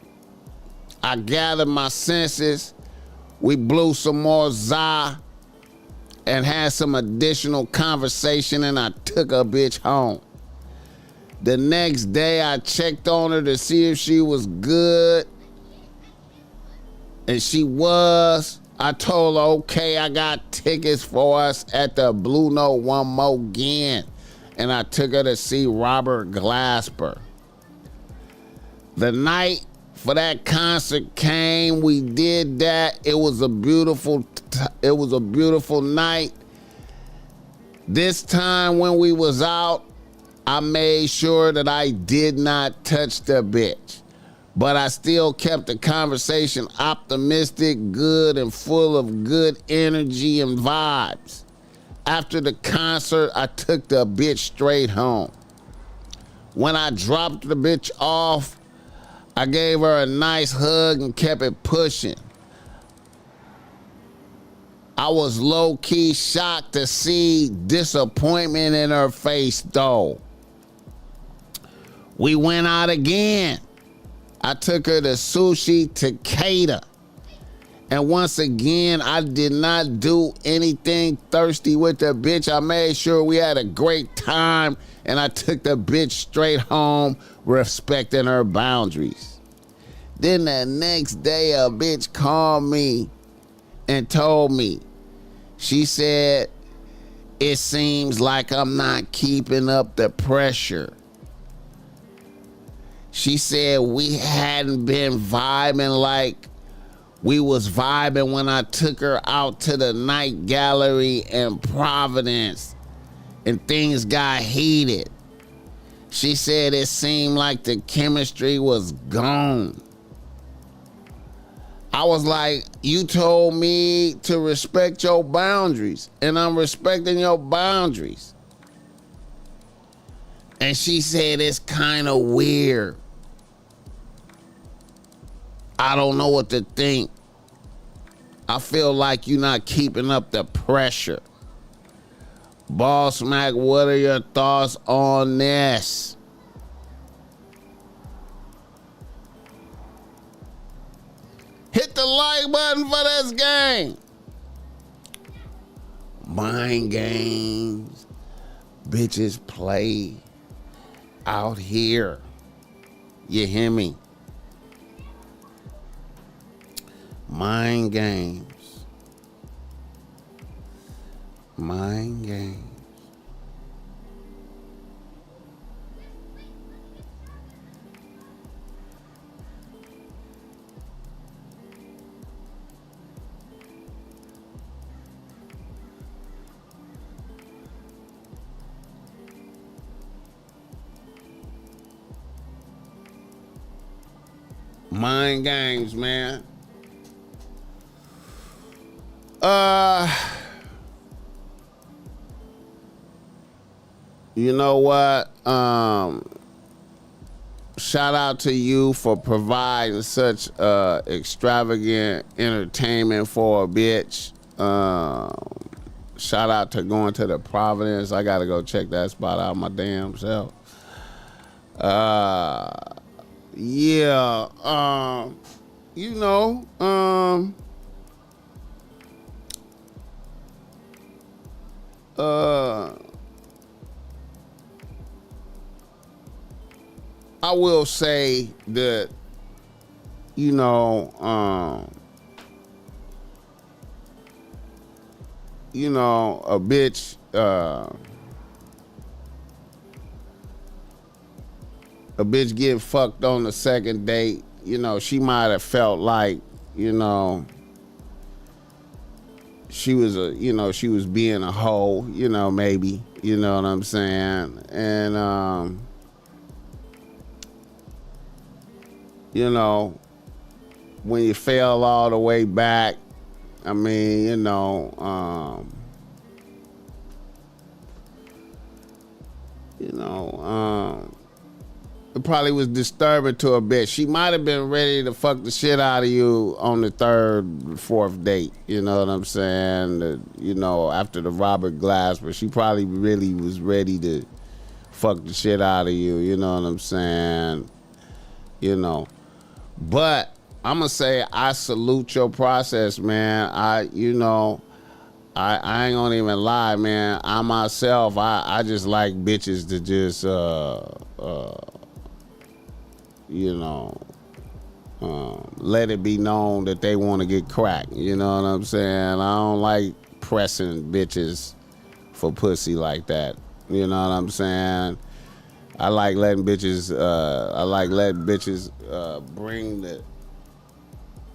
I gathered my senses. We blew some more za and had some additional conversation, and I took a bitch home. The next day, I checked on her to see if she was good, and she was. I told her, okay, I got tickets for us at the Blue Note one more again, and I took her to see Robert Glasper. The night for that concert came, we did that. It was a beautiful it was a beautiful night. This time when we was out, I made sure that I did not touch the bitch. But I still kept the conversation optimistic, good, and full of good energy and vibes. After the concert, I took the bitch straight home. When I dropped the bitch off, I gave her a nice hug and kept it pushing. I was low-key shocked to see disappointment in her face, though. We went out again. I took her to Sushi Takeda. And once again, I did not do anything thirsty with the bitch. I made sure we had a great time, and I took the bitch straight home, respecting her boundaries. Then the next day, a bitch called me and told me, she said, it seems like I'm not keeping up the pressure. She said we hadn't been vibing like we was vibing when I took her out to the night gallery in Providence and things got heated. She said it seemed like the chemistry was gone. I was like, you told me to respect your boundaries, and I'm respecting your boundaries. And she said it's kind of weird. I don't know what to think. I feel like you're not keeping up the pressure. BossMack, what are your thoughts on this? Hit the like button for this game. Mind games bitches play out here. You hear me? Mind games. Mind games. Mind games, man. You know what? Shout out to you for providing such extravagant entertainment for a bitch. Shout out to going to the Providence. I gotta go check that spot out my damn self. Yeah, you know, I will say that, you know, a bitch, a bitch getting fucked on the second date, you know, she might have felt like, you know, she was being a hoe, you know, maybe, you know what I'm saying? And, you know, when you fell all the way back, I mean, you know, it probably was disturbing to a bitch. She might have been ready to fuck the shit out of you on the third, fourth date. You know what I'm saying? You know, after the Robert Glasper, she probably really was ready to fuck the shit out of you. You know what I'm saying? You know, but I'm gonna say I salute your process, man. I ain't gonna even lie, man. I myself, I just like bitches to just, let it be known that they want to get cracked. You know what I'm saying? I don't like pressing bitches for pussy like that. You know what I'm saying? I like letting bitches, bring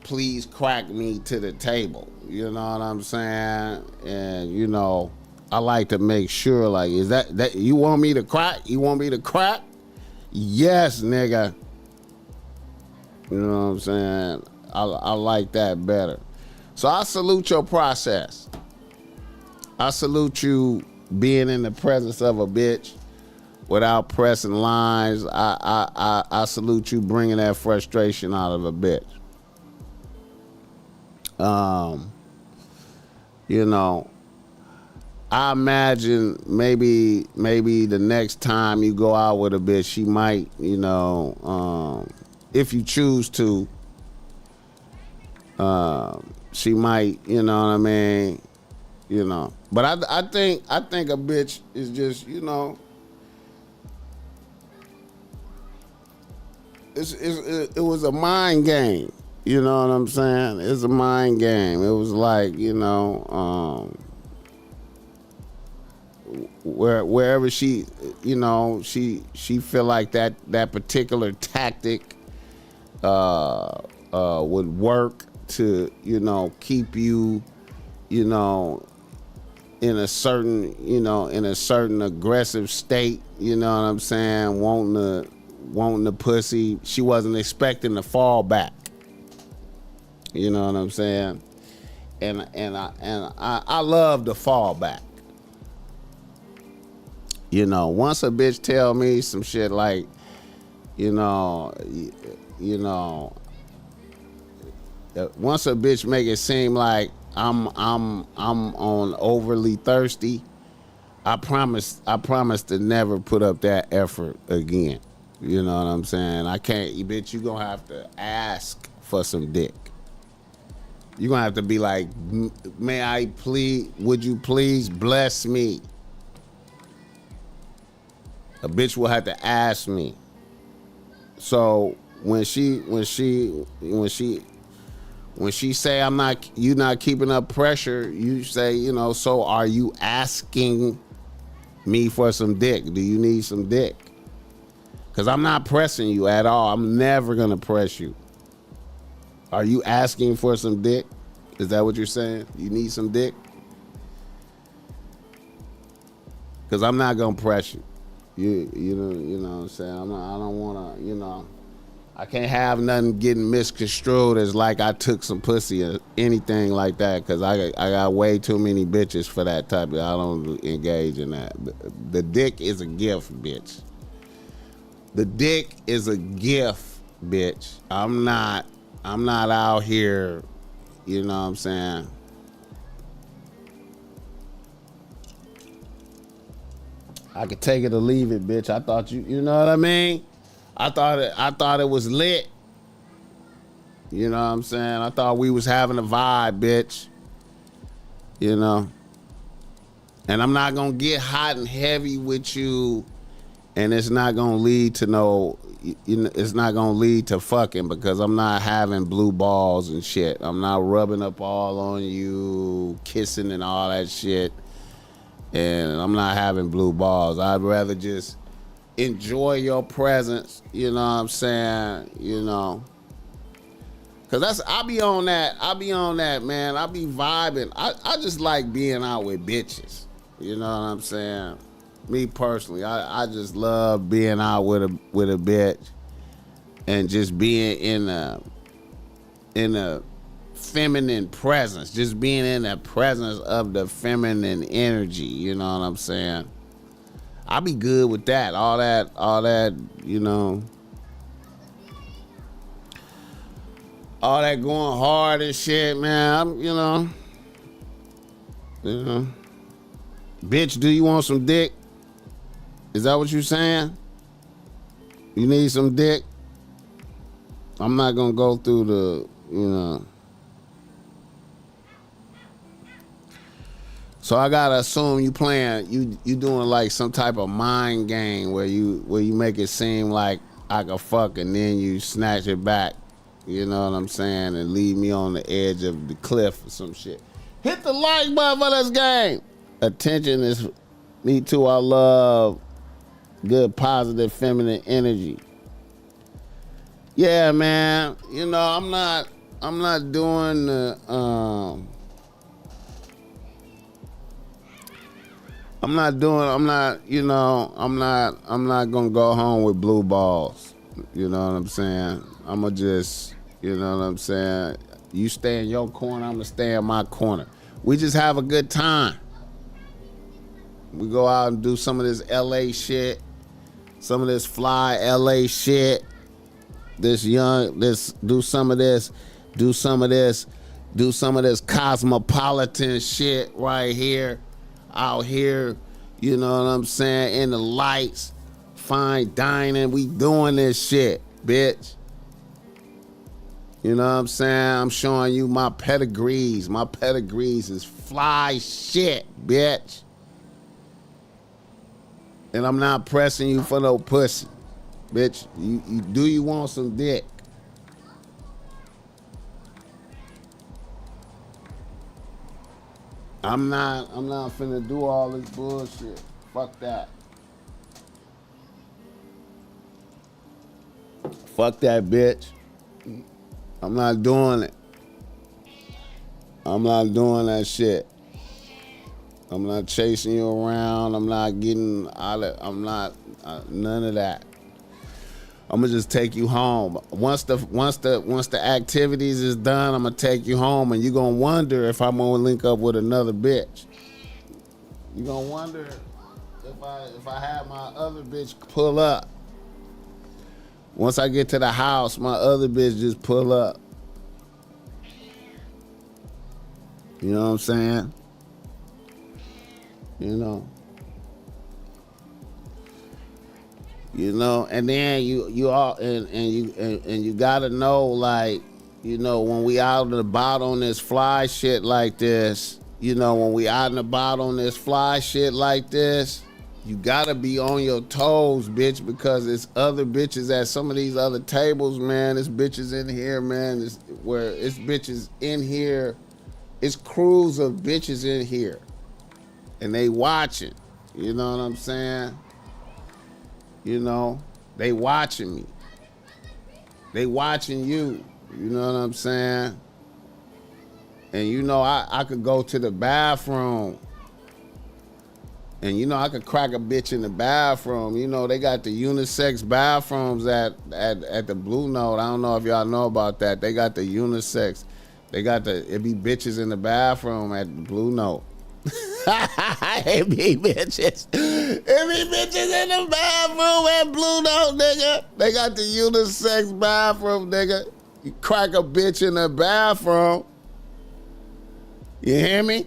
please crack me to the table. You know what I'm saying? And you know, I like to make sure, like, is that you want me to crack? You want me to crack? Yes, nigga. You know what I'm saying? I like that better. So I salute your process. I salute you being in the presence of a bitch without pressing lines. I salute you bringing that frustration out of a bitch. You know, I imagine maybe the next time you go out with a bitch, she might, you know, if you choose to, she might, you know what I mean, you know. But I think a bitch is just, you know, it was a mind game. You know what I'm saying? It's a mind game. It was like, you know, wherever she, you know, she feel like that particular tactic would work to, you know, keep you, you know, in a certain, you know, in a certain aggressive state. You know what I'm saying? Wanting the pussy. She wasn't expecting to fall back. You know what I'm saying? And I love the fall back. You know, once a bitch tell me some shit like, you know, once a bitch make it seem like I'm on overly thirsty, I promise to never put up that effort again. You know what I'm saying? I can't, bitch, you gonna have to ask for some dick. You're gonna have to be like, may I please, would you please bless me? A bitch will have to ask me. So when she say you not keeping up pressure, you say, you know, so are you asking me for some dick? Do you need some dick? Because I'm not pressing you at all. I'm never gonna press you. Are you asking for some dick? Is that what you're saying? You need some dick? Because I'm not gonna press you. You know what I'm saying? I don't wanna, you know, I can't have nothing getting misconstrued as like I took some pussy or anything like that, because I got way too many bitches for that type of, I don't engage in that. The dick is a gift, bitch. The dick is a gift, bitch. I'm not out here, you know what I'm saying? I could take it or leave it, bitch. I thought you know what I mean? I thought it was lit. You know what I'm saying? I thought we was having a vibe, bitch. You know? And I'm not gonna get hot and heavy with you, and it's not gonna lead to no, you know, it's not gonna lead to fucking, because I'm not having blue balls and shit. I'm not rubbing up all on you, kissing and all that shit. And I'm not having blue balls. I'd rather just enjoy your presence, you know what I'm saying, you know. Cause I be on that, man. I be vibing. I just like being out with bitches. You know what I'm saying? Me personally, I just love being out with a bitch and just being in a feminine presence, just being in the presence of the feminine energy, you know what I'm saying? I be good with that. All that, you know, all that going hard and shit, man. I'm, you know, bitch, do you want some dick? Is that what you saying? You need some dick? I'm not gonna go through the, you know. So I gotta assume you doing like some type of mind game where you make it seem like I can fuck and then you snatch it back. You know what I'm saying? And leave me on the edge of the cliff or some shit. Hit the like button for this game. Attention is me too. I love good, positive, feminine energy. Yeah, man. You know, I'm I'm not doing the I'm not gonna go home with blue balls. You know what I'm saying? I'ma just, you know what I'm saying? You stay in your corner, I'ma stay in my corner. We just have a good time. We go out and do some of this LA shit, some of this fly LA shit. Do some of this cosmopolitan shit right here, out here, you know what I'm saying, in the lights, fine dining, we doing this shit, bitch. You know what I'm saying? I'm showing you my pedigrees. My pedigrees is fly shit, bitch. And I'm not pressing you for no pussy. Bitch, you want some dick? I'm not finna do all this bullshit. Fuck that. Fuck that, bitch. I'm not doing it. I'm not doing that shit. I'm not chasing you around. I'm not getting out of, I'm not, none of that. I'm gonna just take you home. Once the activities is done, I'm gonna take you home, and you're gonna wonder if I'm gonna link up with another bitch. You're gonna wonder if I have my other bitch pull up. Once I get to the house, my other bitch just pull up. You know what I'm saying? You know, and then you all and you gotta know, like, you know, when we out and about on this fly shit like this, you know, when we out and about on this fly shit like this, you gotta be on your toes, bitch, because it's other bitches at some of these other tables, man. It's bitches in here, man. It's bitches in here. It's crews of bitches in here, and they watching. You know what I'm saying? You know, they watching me. They watching you. You know what I'm saying? And you know, I could go to the bathroom. And you know, I could crack a bitch in the bathroom. You know, they got the unisex bathrooms at the Blue Note. I don't know if y'all know about that. They got the unisex. It be bitches in the bathroom at the Blue Note. It be bitches. It be bitches in the bathroom at Blue Note, nigga. They got the unisex bathroom, nigga. You crack a bitch in the bathroom. You hear me?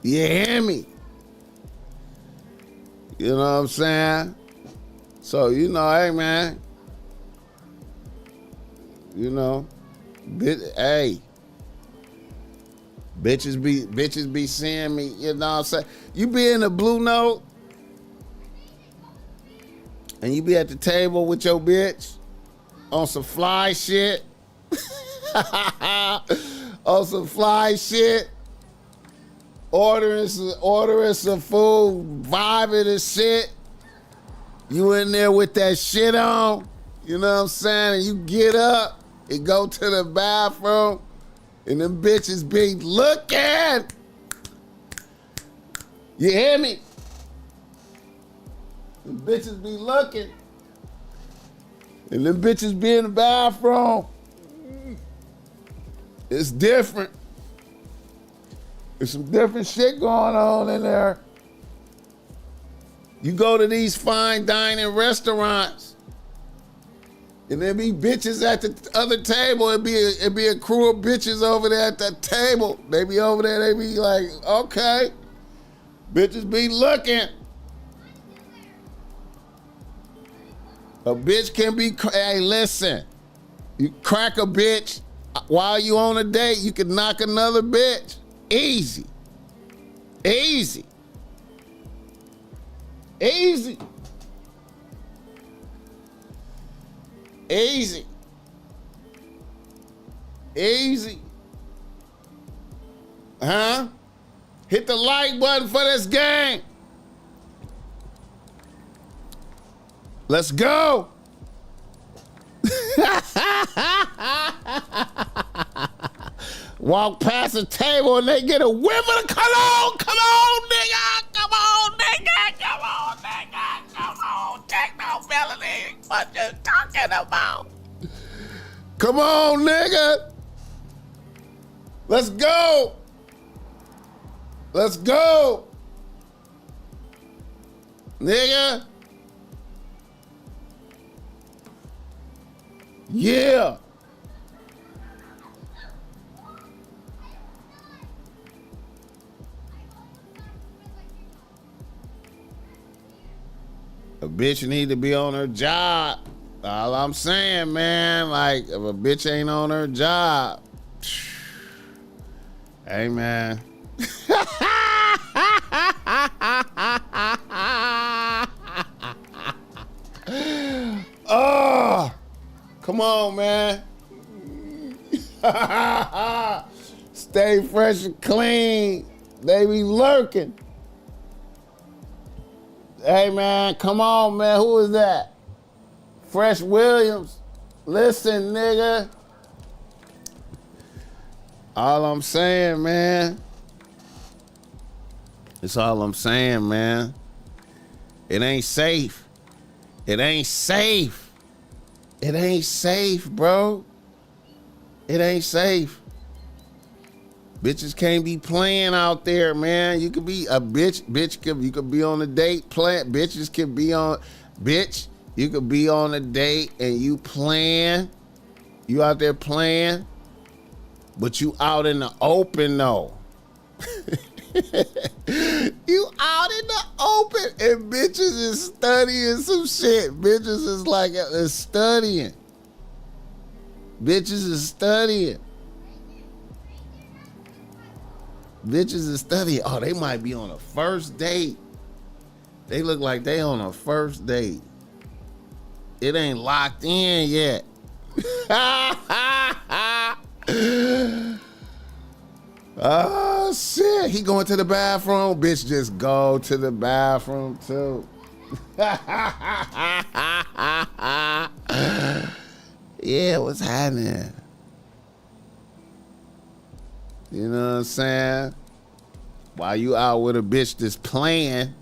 You hear me? You know what I'm saying? So, you know, hey, man. You know, hey. Bitches be seeing me, you know what I'm saying? You be in the Blue Note, and you be at the table with your bitch on some fly shit. On some fly shit. Ordering some food, vibing and shit. You in there with that shit on, you know what I'm saying? And you get up and go to the bathroom, and them bitches be looking. You hear me? Them bitches be looking. And them bitches be in the bathroom. It's different. There's some different shit going on in there. You go to these fine dining restaurants, and there be bitches at the other table. It be a crew of bitches over there at that table. They be over there. They be like, okay, bitches be looking. A bitch can be. Hey, listen, you crack a bitch while you on a date. You can knock another bitch. Easy. Easy. Easy. Easy. Easy. Huh? Hit the like button for this game. Let's go. walk past the table and they get a whiff of the cologne. Come on, nigga. Come on, nigga. Come on, nigga. Come on. Techno felony. What you talking about? Come on, nigga. Let's go. Let's go. Nigga. Yeah. A bitch need to be on her job. All I'm saying, man, like, if a bitch ain't on her job, hey, man. Oh, come on, man. Stay fresh and clean. They be lurking. Hey, man, come on, man. Who is that? Fresh Williams. Listen, nigga. All I'm saying, man. It's all I'm saying, man. It ain't safe. It ain't safe. It ain't safe, bro. It ain't safe. Bitches can't be playing out there, man. You could be a bitch. You could be on a date playing. Bitches could be on, bitch. You could be on a date and you playing. You out there playing, but you out in the open though. You out in the open and bitches is studying some shit. Bitches is like studying. Bitches is studying. Bitches is studying. Oh, they might be on a first date. They look like they on a first date. It ain't locked in yet. Oh, shit. He going to the bathroom? Bitch, just go to the bathroom, too. Yeah, what's happening? You know what I'm saying? While you out with a bitch that's playing,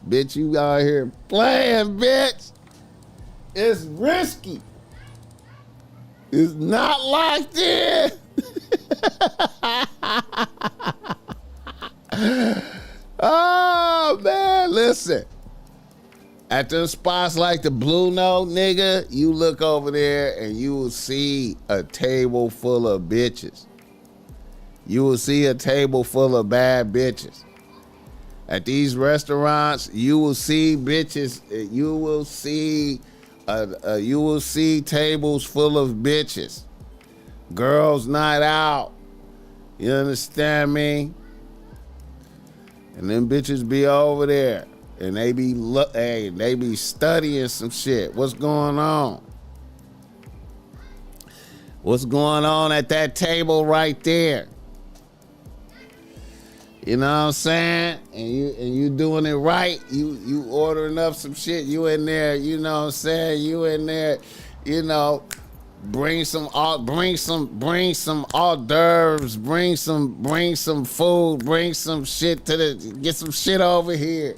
bitch, you out here playing, bitch. It's risky. It's not locked in. Oh, man, listen. At them spots like the Blue Note, nigga, you look over there and you will see a table full of bitches. You will see a table full of bad bitches. At these restaurants, you will see bitches. You will see tables full of bitches. Girls' night out. You understand me? And them bitches be over there. And they be studying some shit. What's going on? What's going on at that table right there? You know what I'm saying? And you doing it right. You ordering up some shit. You in there, you know what I'm saying? You in there, you know, bring some hors d'oeuvres, bring some food, bring some shit get some shit over here.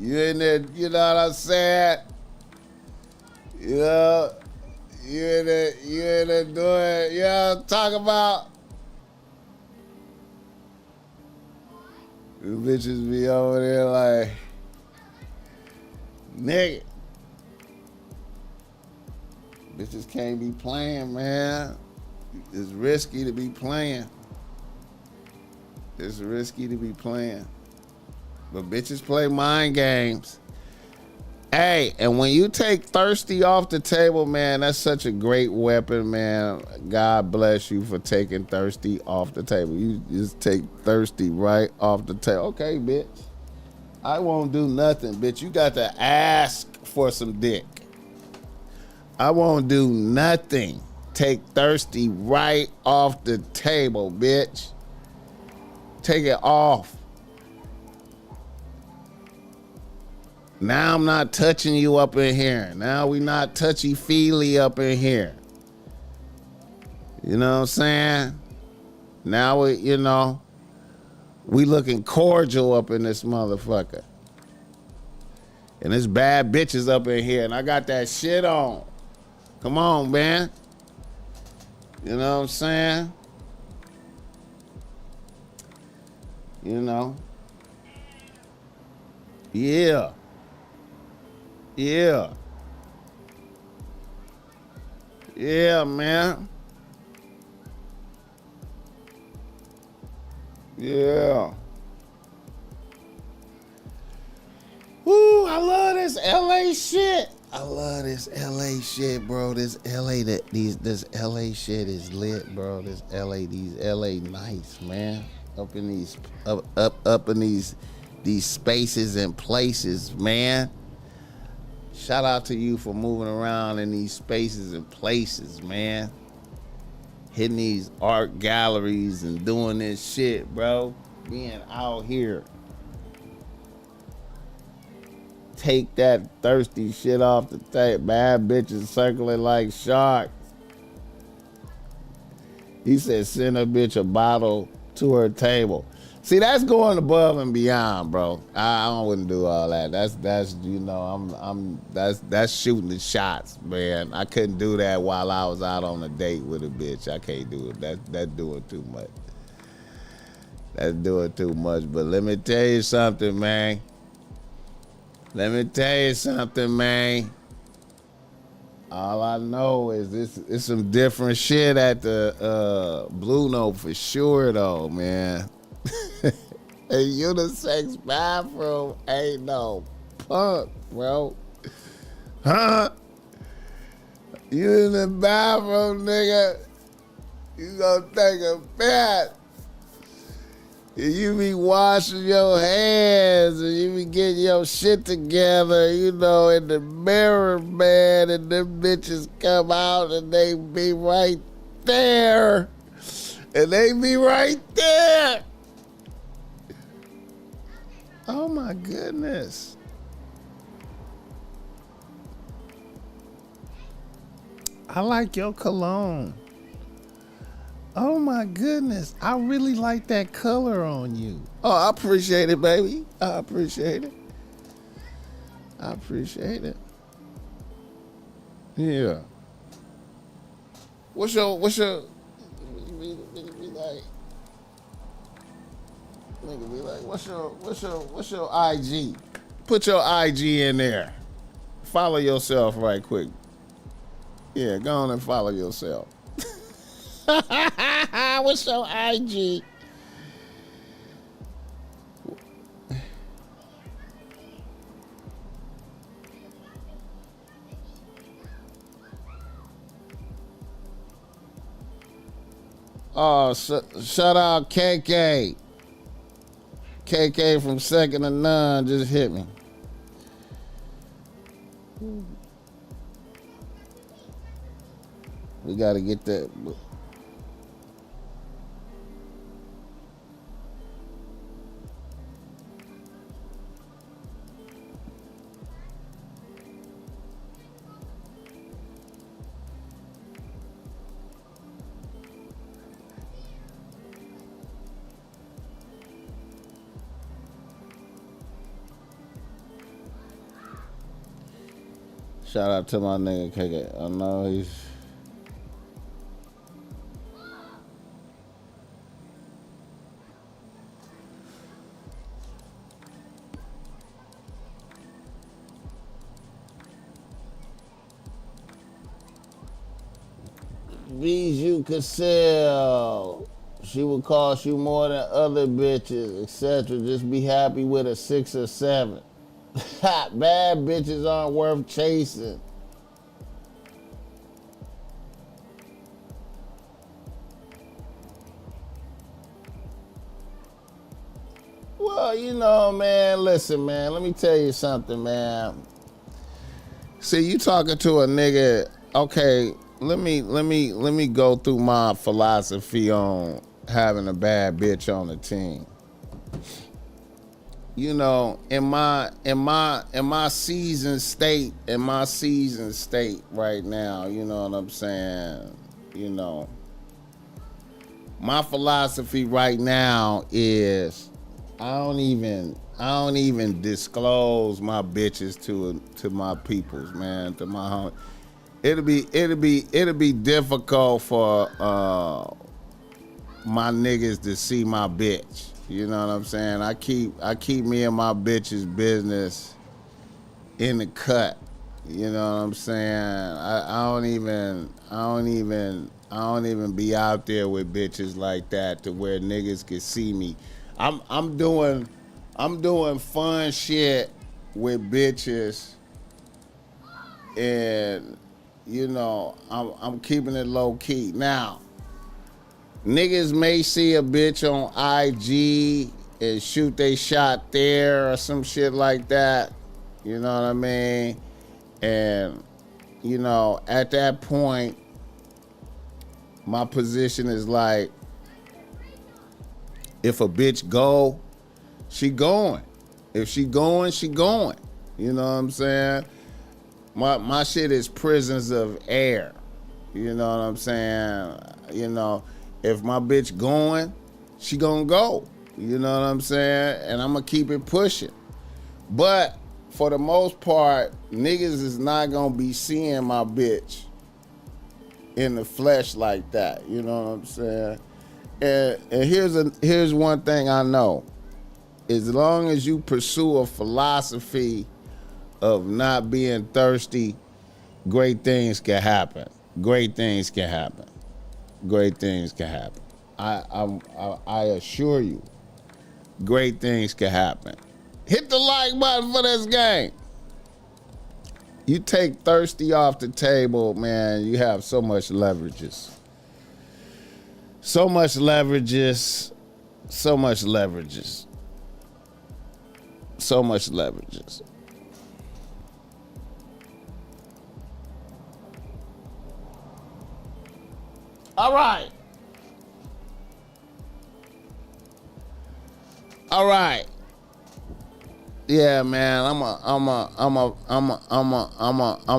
You in there, you know what I'm saying? You know, you in there doing, you know what I'm talking about? The bitches be over there like, nigga. Bitches can't be playing, man. It's risky to be playing. It's risky to be playing. But bitches play mind games. Hey, and when you take thirsty off the table, man, that's such a great weapon, man. God bless you for taking thirsty off the table. You just take thirsty right off the table. Okay, bitch. I won't do nothing, bitch. You got to ask for some dick. I won't do nothing. Take thirsty right off the table, bitch. Take it off. Now I'm not touching you up in here. Now we not touchy-feely up in here. You know what I'm saying? Now we, you know, we looking cordial up in this motherfucker. And there's bad bitches up in here, and I got that shit on. Come on, man. You know what I'm saying? You know? Yeah. Yeah. Yeah, man. Yeah. Woo, I love this LA shit. I love this LA shit, bro. This LA this LA shit is lit, bro. These LA nights, man. Up in these up in these spaces and places, man. Shout out to you for moving around in these spaces and places, man. Hitting these art galleries and doing this shit, bro. Being out here. Take that thirsty shit off the tape. Bad bitches circling like sharks. He said send a bitch a bottle to her table. See, that's going above and beyond, bro. I wouldn't do all that. That's you know, that's shooting the shots, man. I couldn't do that while I was out on a date with a bitch. I can't do it. That's doing too much. That's doing too much. But let me tell you something, man. Let me tell you something, man. All I know is it's some different shit at the Blue Note for sure, though, man. A unisex bathroom ain't no punk, bro. Huh? You in the bathroom, nigga. You gonna take a bath. And you be washing your hands and you be getting your shit together, you know, in the mirror, man, and them bitches come out and they be right there. And they be right there. Oh my goodness. I like your cologne. Oh my goodness. I really like that color on you. Oh, I appreciate it, baby. I appreciate it. I appreciate it. Yeah. What's your nigga be like, what's your IG? Put your IG in there. Follow yourself right quick. Yeah, go on and follow yourself. What's your IG? Oh, shout out KK. KK from Second to None just hit me. We gotta get that. Shout out to my nigga KK. I know he's. Bijou Cassell. She would cost you more than other bitches, etc. Just be happy with a 6 or 7. Bad bitches aren't worth chasing. Well, you know, man, listen, man, let me tell you something, man. See, you talking to a nigga, okay, let me go through my philosophy on having a bad bitch on the team. you know, in my seasoned state, right now, you know what I'm saying? You know, my philosophy right now is I don't even disclose my bitches to my peoples, man, to my home. It'll be difficult for my niggas to see my bitch. You know what I'm saying? I keep me and my bitch's business in the cut. You know what I'm saying? I don't even be out there with bitches like that to where niggas can see me. I'm doing fun shit with bitches, and you know, I'm keeping it low key. Now, niggas may see a bitch on IG and shoot they shot there or some shit like that. You know what I mean? And, you know, at that point, my position is like, if a bitch go, she going. If she going, she going. You know what I'm saying? My shit is prisons of air. You know what I'm saying? You know, if my bitch going, she gonna go. You know what I'm saying? And I'm gonna keep it pushing. But for the most part, niggas is not gonna be seeing my bitch in the flesh like that. You know what I'm saying? And here's one thing I know. As long as you pursue a philosophy of not being thirsty, great things can happen. Great things can happen. Great things can happen. I assure you, great things can happen. Hit the like button for this game. You take thirsty off the table, man, you have so much leverages. So much leverages. So much leverages. So much leverages. All right. All right. Yeah, man, I'm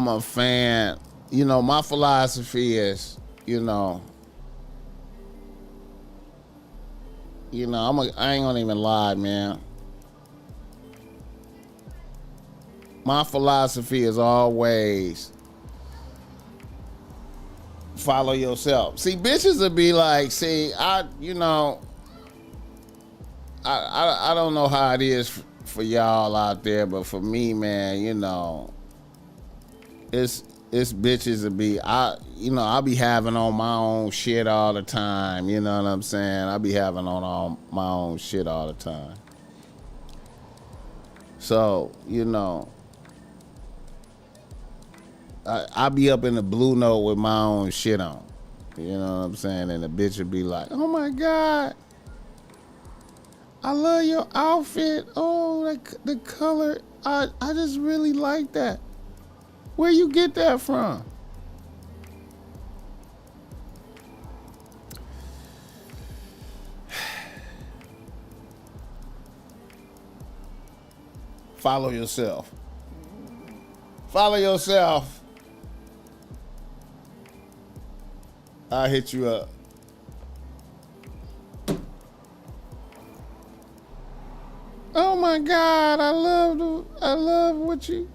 a fan. You know, my philosophy is, you know, I ain't gonna even lie, man. My philosophy is always follow yourself. See, bitches will be like, see, I don't know how it is for y'all out there, but for me, man, you know, it's bitches will be, I'll be having on my own shit all the time. You know what I'm saying? I'll be having on all my own shit all the time. So, you know, I be up in the Blue Note with my own shit on. You know what I'm saying? And the bitch would be like, oh my God, I love your outfit. Oh, the color, I just really like that. Where you get that from? Follow yourself. Follow yourself. I'll hit you up. Oh my God, I love what you.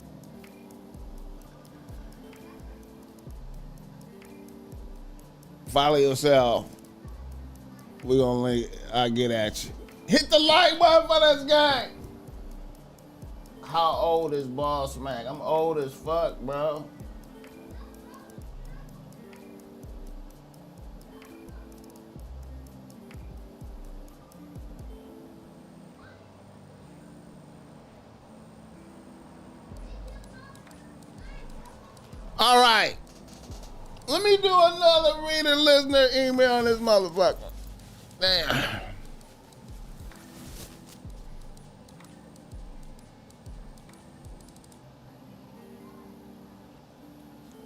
Follow yourself. We're gonna link, I'll get at you. Hit the like button for this guy. How old is BossMack? I'm old as fuck, bro. All right. Let me do another reader listener email on this motherfucker. Damn.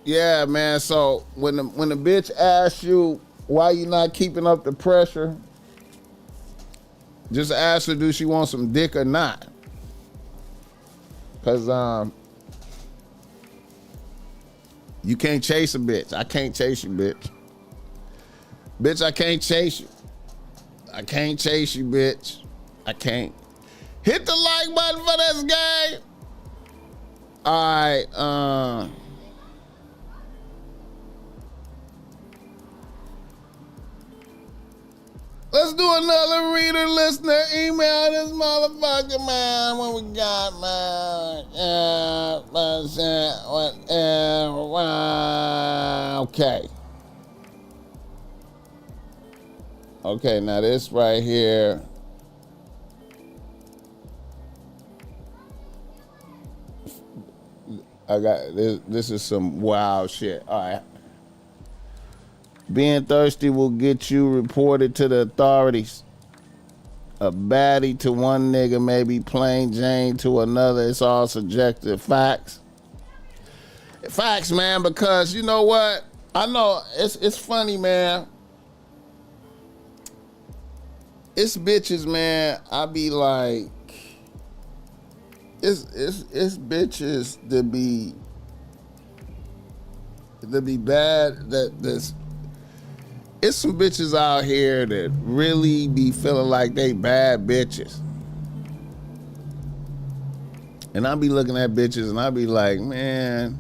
Yeah, man. So when the bitch asks you why you not keeping up the pressure, just ask her, do she want some dick or not? Cause you can't chase a bitch. I can't chase you, bitch. Bitch, I can't chase you. I can't chase you, bitch. I can't. Hit the like button for this game. All right, let's do another reader, listener, email this motherfucker, man. What we got, man? Okay. Okay, now this right here. I got this. This is some wild shit. All right. Being thirsty will get you reported to the authorities. A baddie to one nigga may be plain Jane to another. It's all subjective. Facts. Facts, man, because you know what? I know it's funny, man. It's bitches, man. I be like, it's bitches that be bad. It's some bitches out here that really be feeling like they bad bitches. And I be looking at bitches and I be like, man,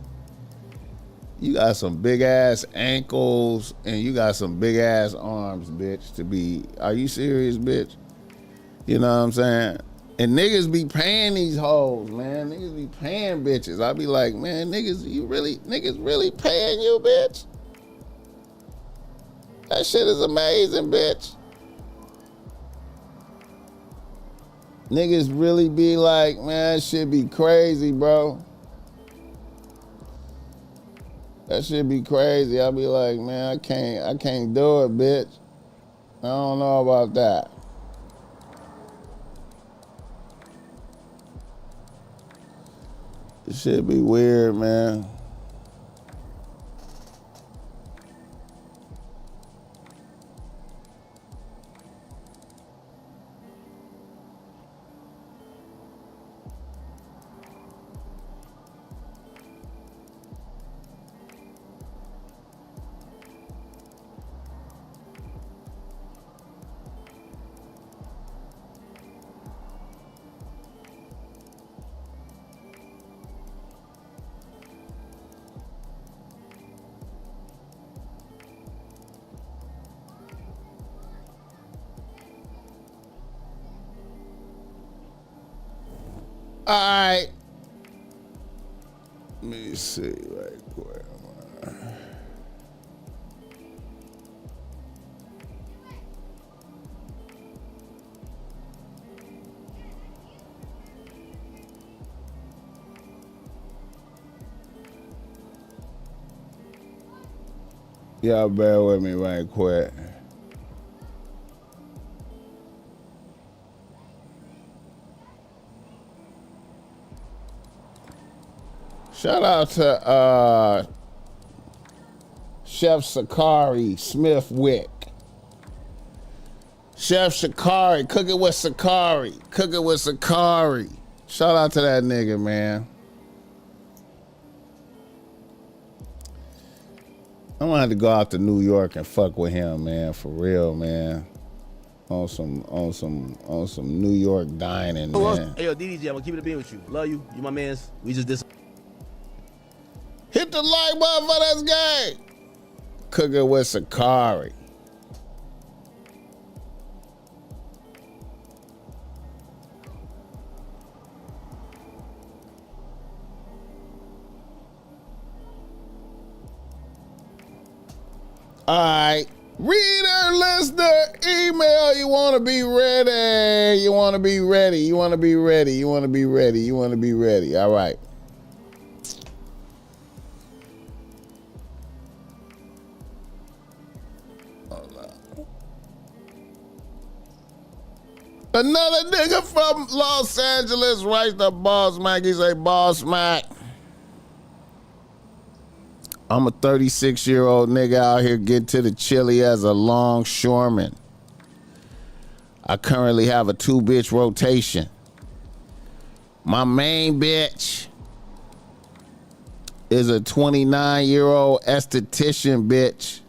you got some big ass ankles and you got some big ass arms, bitch, to be, are you serious, bitch? You know what I'm saying? And niggas be paying these hoes, man. Niggas be paying bitches. I be like, man, niggas really paying you, bitch? That shit is amazing, bitch. Niggas really be like, man, that shit be crazy, bro. That shit be crazy. I be like, man, I can't do it, bitch. I don't know about that. This shit be weird, man. All right. Let me see right quick. Y'all bear with me right quick. Shout out to Chef Sakari Smithwick. Chef Sakari, cook it with Sakari. Cook it with Sakari. Shout out to that nigga, man. I'm gonna have to go out to New York and fuck with him, man, for real, man. On some New York dining, man. Hey, yo, DDJ, I'm gonna keep it a bean with you. Love you. You my mans. We just did. Hit the like button for this game. Cook it with Sakari. All right. Reader, listener, email. You want to be ready. You want to be ready. You want to be ready. You want to be ready. You want to be ready. All right. Another nigga from Los Angeles writes to BossMack. He say, BossMack, I'm a 36-year-old nigga out here getting to the chili as a longshoreman. I currently have a 2-bitch rotation. My main bitch is a 29-year-old esthetician bitch.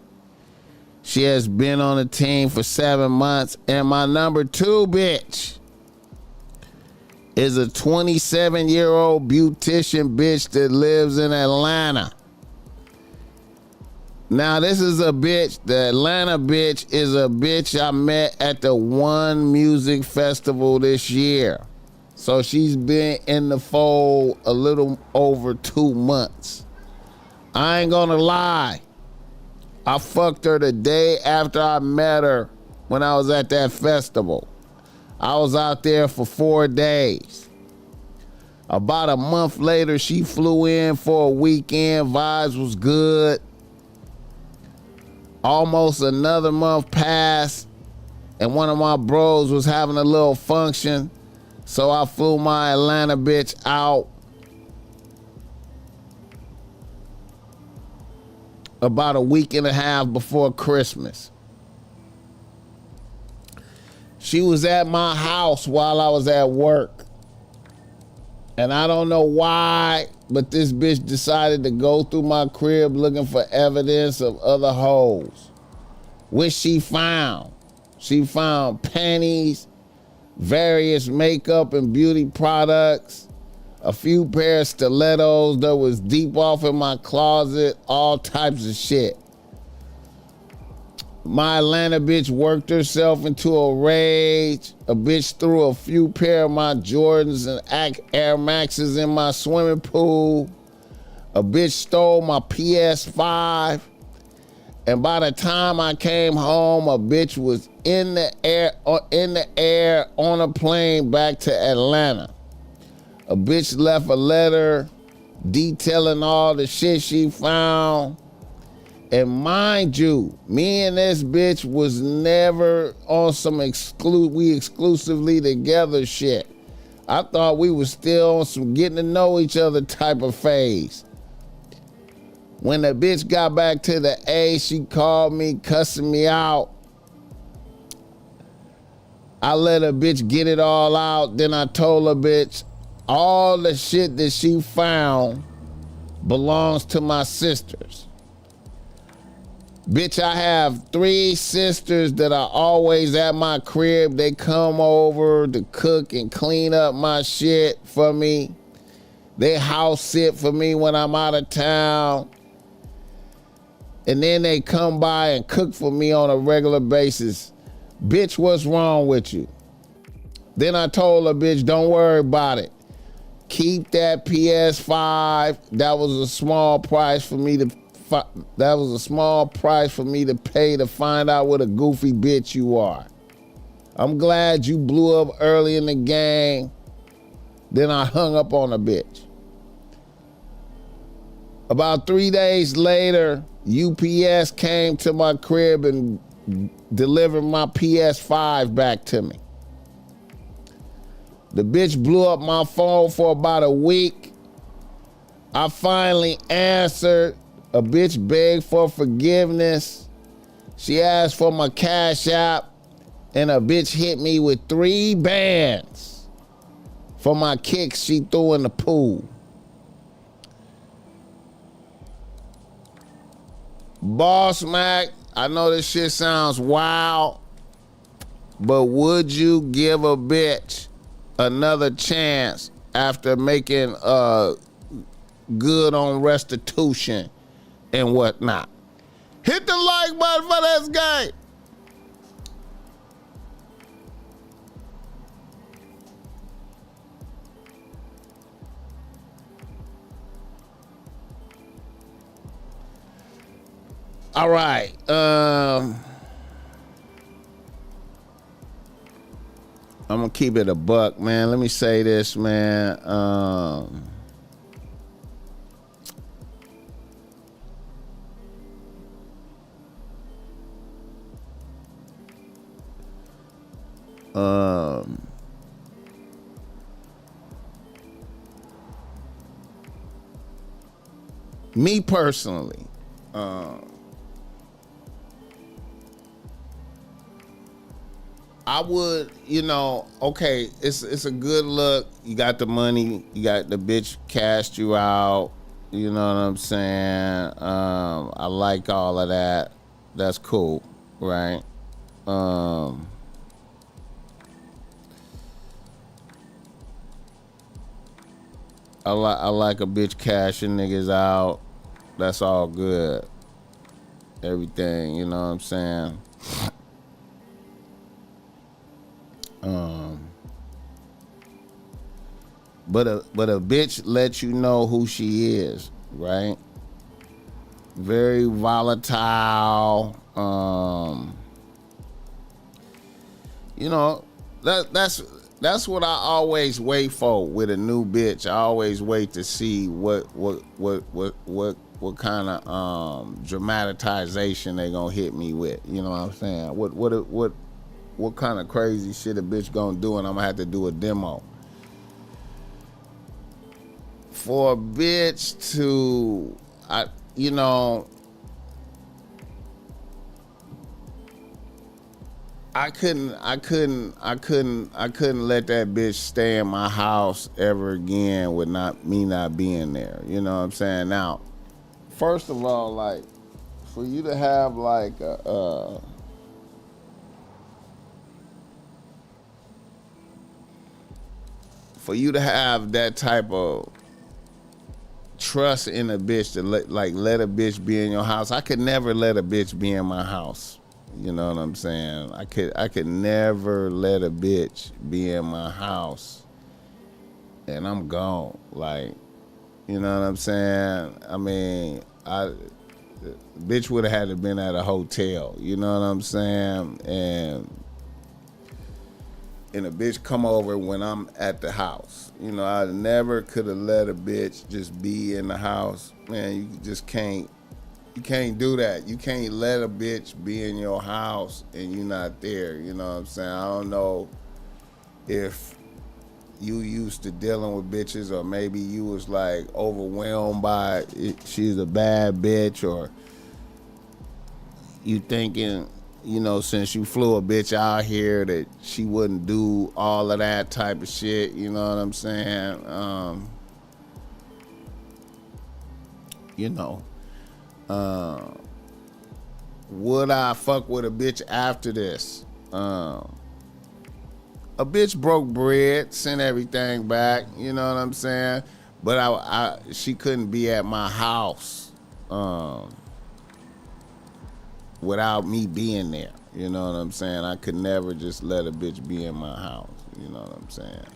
She has been on the team for 7 months. And my number 2 bitch is a 27-year-old beautician bitch that lives in Atlanta. Now, this is a bitch, the Atlanta bitch is a bitch I met at the One Music Festival this year. So she's been in the fold a little over 2 months. I ain't gonna lie. I fucked her the day after I met her when I was at that festival. I was out there for 4 days. About a month later, she flew in for a weekend. Vibes was good. Almost another month passed, and one of my bros was having a little function. So I flew my Atlanta bitch out about a week and a half before Christmas. She was at my house while I was at work. And I don't know why, but this bitch decided to go through my crib looking for evidence of other hoes, which she found. She found panties, various makeup and beauty products, a few pair of stilettos that was deep off in my closet, all types of shit. My Atlanta bitch worked herself into a rage. A bitch threw a few pair of my Jordans and Air Maxes in my swimming pool. A bitch stole my PS5. And by the time I came home, a bitch was in the air on a plane back to Atlanta. A bitch left a letter detailing all the shit she found. And mind you, me and this bitch was never on some we exclusively together shit. I thought we was still on some getting to know each other type of phase. When the bitch got back to the A, she called me, cussing me out. I let her bitch get it all out. Then I told her bitch, all the shit that she found belongs to my sisters. Bitch, I have 3 sisters that are always at my crib. They come over to cook and clean up my shit for me. They house sit for me when I'm out of town. And then they come by and cook for me on a regular basis. Bitch, what's wrong with you? Then I told her, bitch, don't worry about it. Keep that PS5. That was a small price for me to pay to find out what a goofy bitch you are. I'm glad you blew up early in the game. Then I hung up on a bitch. About 3 days later, UPS came to my crib and delivered my PS5 back to me. The bitch blew up my phone for about a week. I finally answered. A bitch begged for forgiveness. She asked for my Cash App, and a bitch hit me with 3 bands for my kicks she threw in the pool. BossMack, I know this shit sounds wild, but would you give a bitch another chance after making good on restitution and whatnot? Hit the like button for this guy. All right. I'm gonna keep it a buck, man. Let me say this, man. Me personally, I would, okay, it's a good look. You got the money, you got the bitch cashed you out. You know what I'm saying? I like all of that. That's cool, right? I like a bitch cashing niggas out. That's all good. Everything, you know what I'm saying? But a bitch lets you know who she is, right? Very volatile. That's what I always wait for with a new bitch. I always wait to see what kind of dramatization they gonna hit me with. You know what I'm saying? What kind of crazy shit a bitch gonna do, and I'm gonna have to do a demo. For a bitch to, I couldn't let that bitch stay in my house ever again with me not being there. You know what I'm saying? Now, first of all, like, for you to have like for you to have that type of trust in a bitch to let a bitch be in your house. I could never let a bitch be in my house. You know what I'm saying? I could never let a bitch be in my house and I'm gone. Like, you know what I'm saying? I mean, bitch would have had to been at a hotel. You know what I'm saying? And a bitch come over when I'm at the house. You know, I never could have let a bitch just be in the house. Man, you just can't. You can't do that. You can't let a bitch be in your house and you not there. You know what I'm saying? I don't know if you used to dealing with bitches or maybe you was like overwhelmed by it. She's a bad bitch, or you thinking, since you flew a bitch out here that she wouldn't do all of that type of shit. You know what I'm saying? Would I fuck with a bitch after this? A bitch broke bread, sent everything back. You know what I'm saying? But she couldn't be at my house without me being there. You know what I'm saying? I could never just let a bitch be in my house. You know what I'm saying?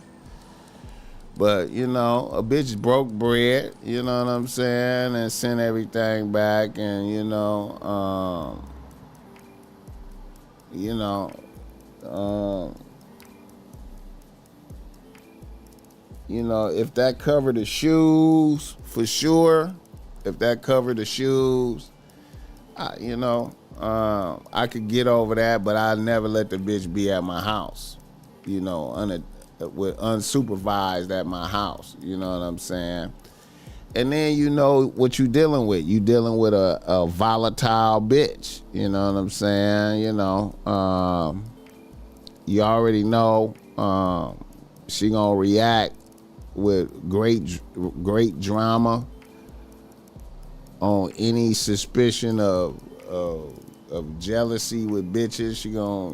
But, a bitch broke bread, you know what I'm saying, and sent everything back, and, if that covered the shoes, for sure, if that covered the shoes, I could get over that, but I'd never let the bitch be at my house, with unsupervised at my house. You know what I'm saying? And then you know what you dealing with. You dealing with a volatile bitch. You know what I'm saying? You already know she gonna react with great drama on any suspicion of jealousy with bitches. She gonna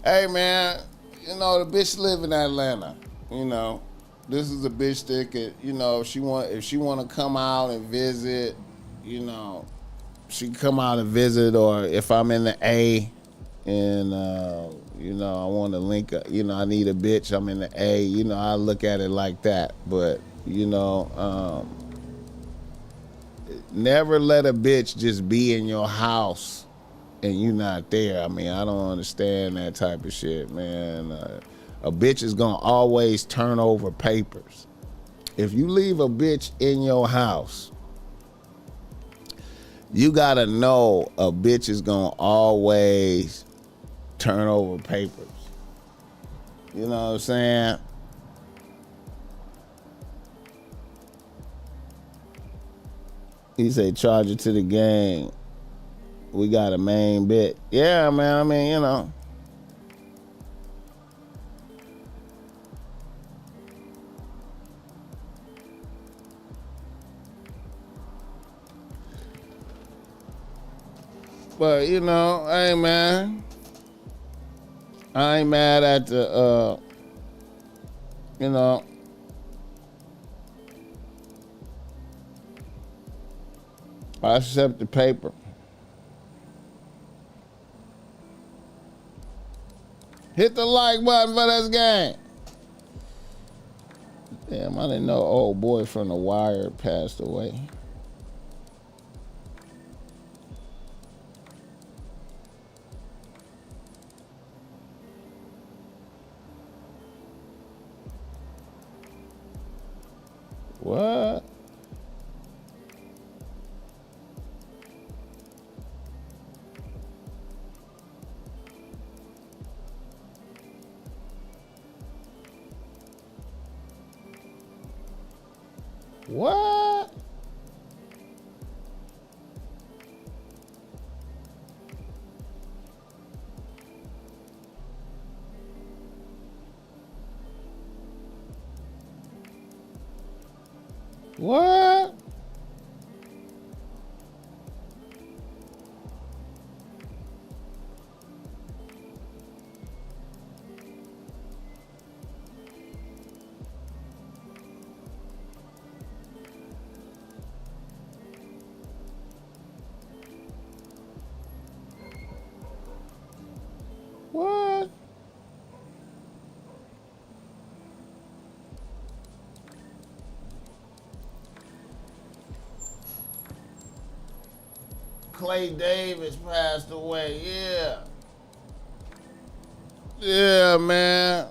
hey man, the bitch live in Atlanta. This is a bitch that could, if she want to come out and visit, she can come out and visit, or if I'm in the A and I want to link up, I need a bitch, I'm in the A, I look at it like that. But never let a bitch just be in your house and you not there. I mean, I don't understand that type of shit, man. A bitch is gonna always turn over papers. If you leave a bitch in your house, you gotta know a bitch is gonna always turn over papers. You know what I'm saying? He said, charge it to the gang. We got a main bit. Yeah, man. I mean, you know. But you know, hey man, I ain't mad at the you know, I accept the paper. Hit the like button for this game. Damn, I didn't know old boy from The Wire passed away. What? What? What? What? Clay Davis passed away. Yeah. Yeah, man.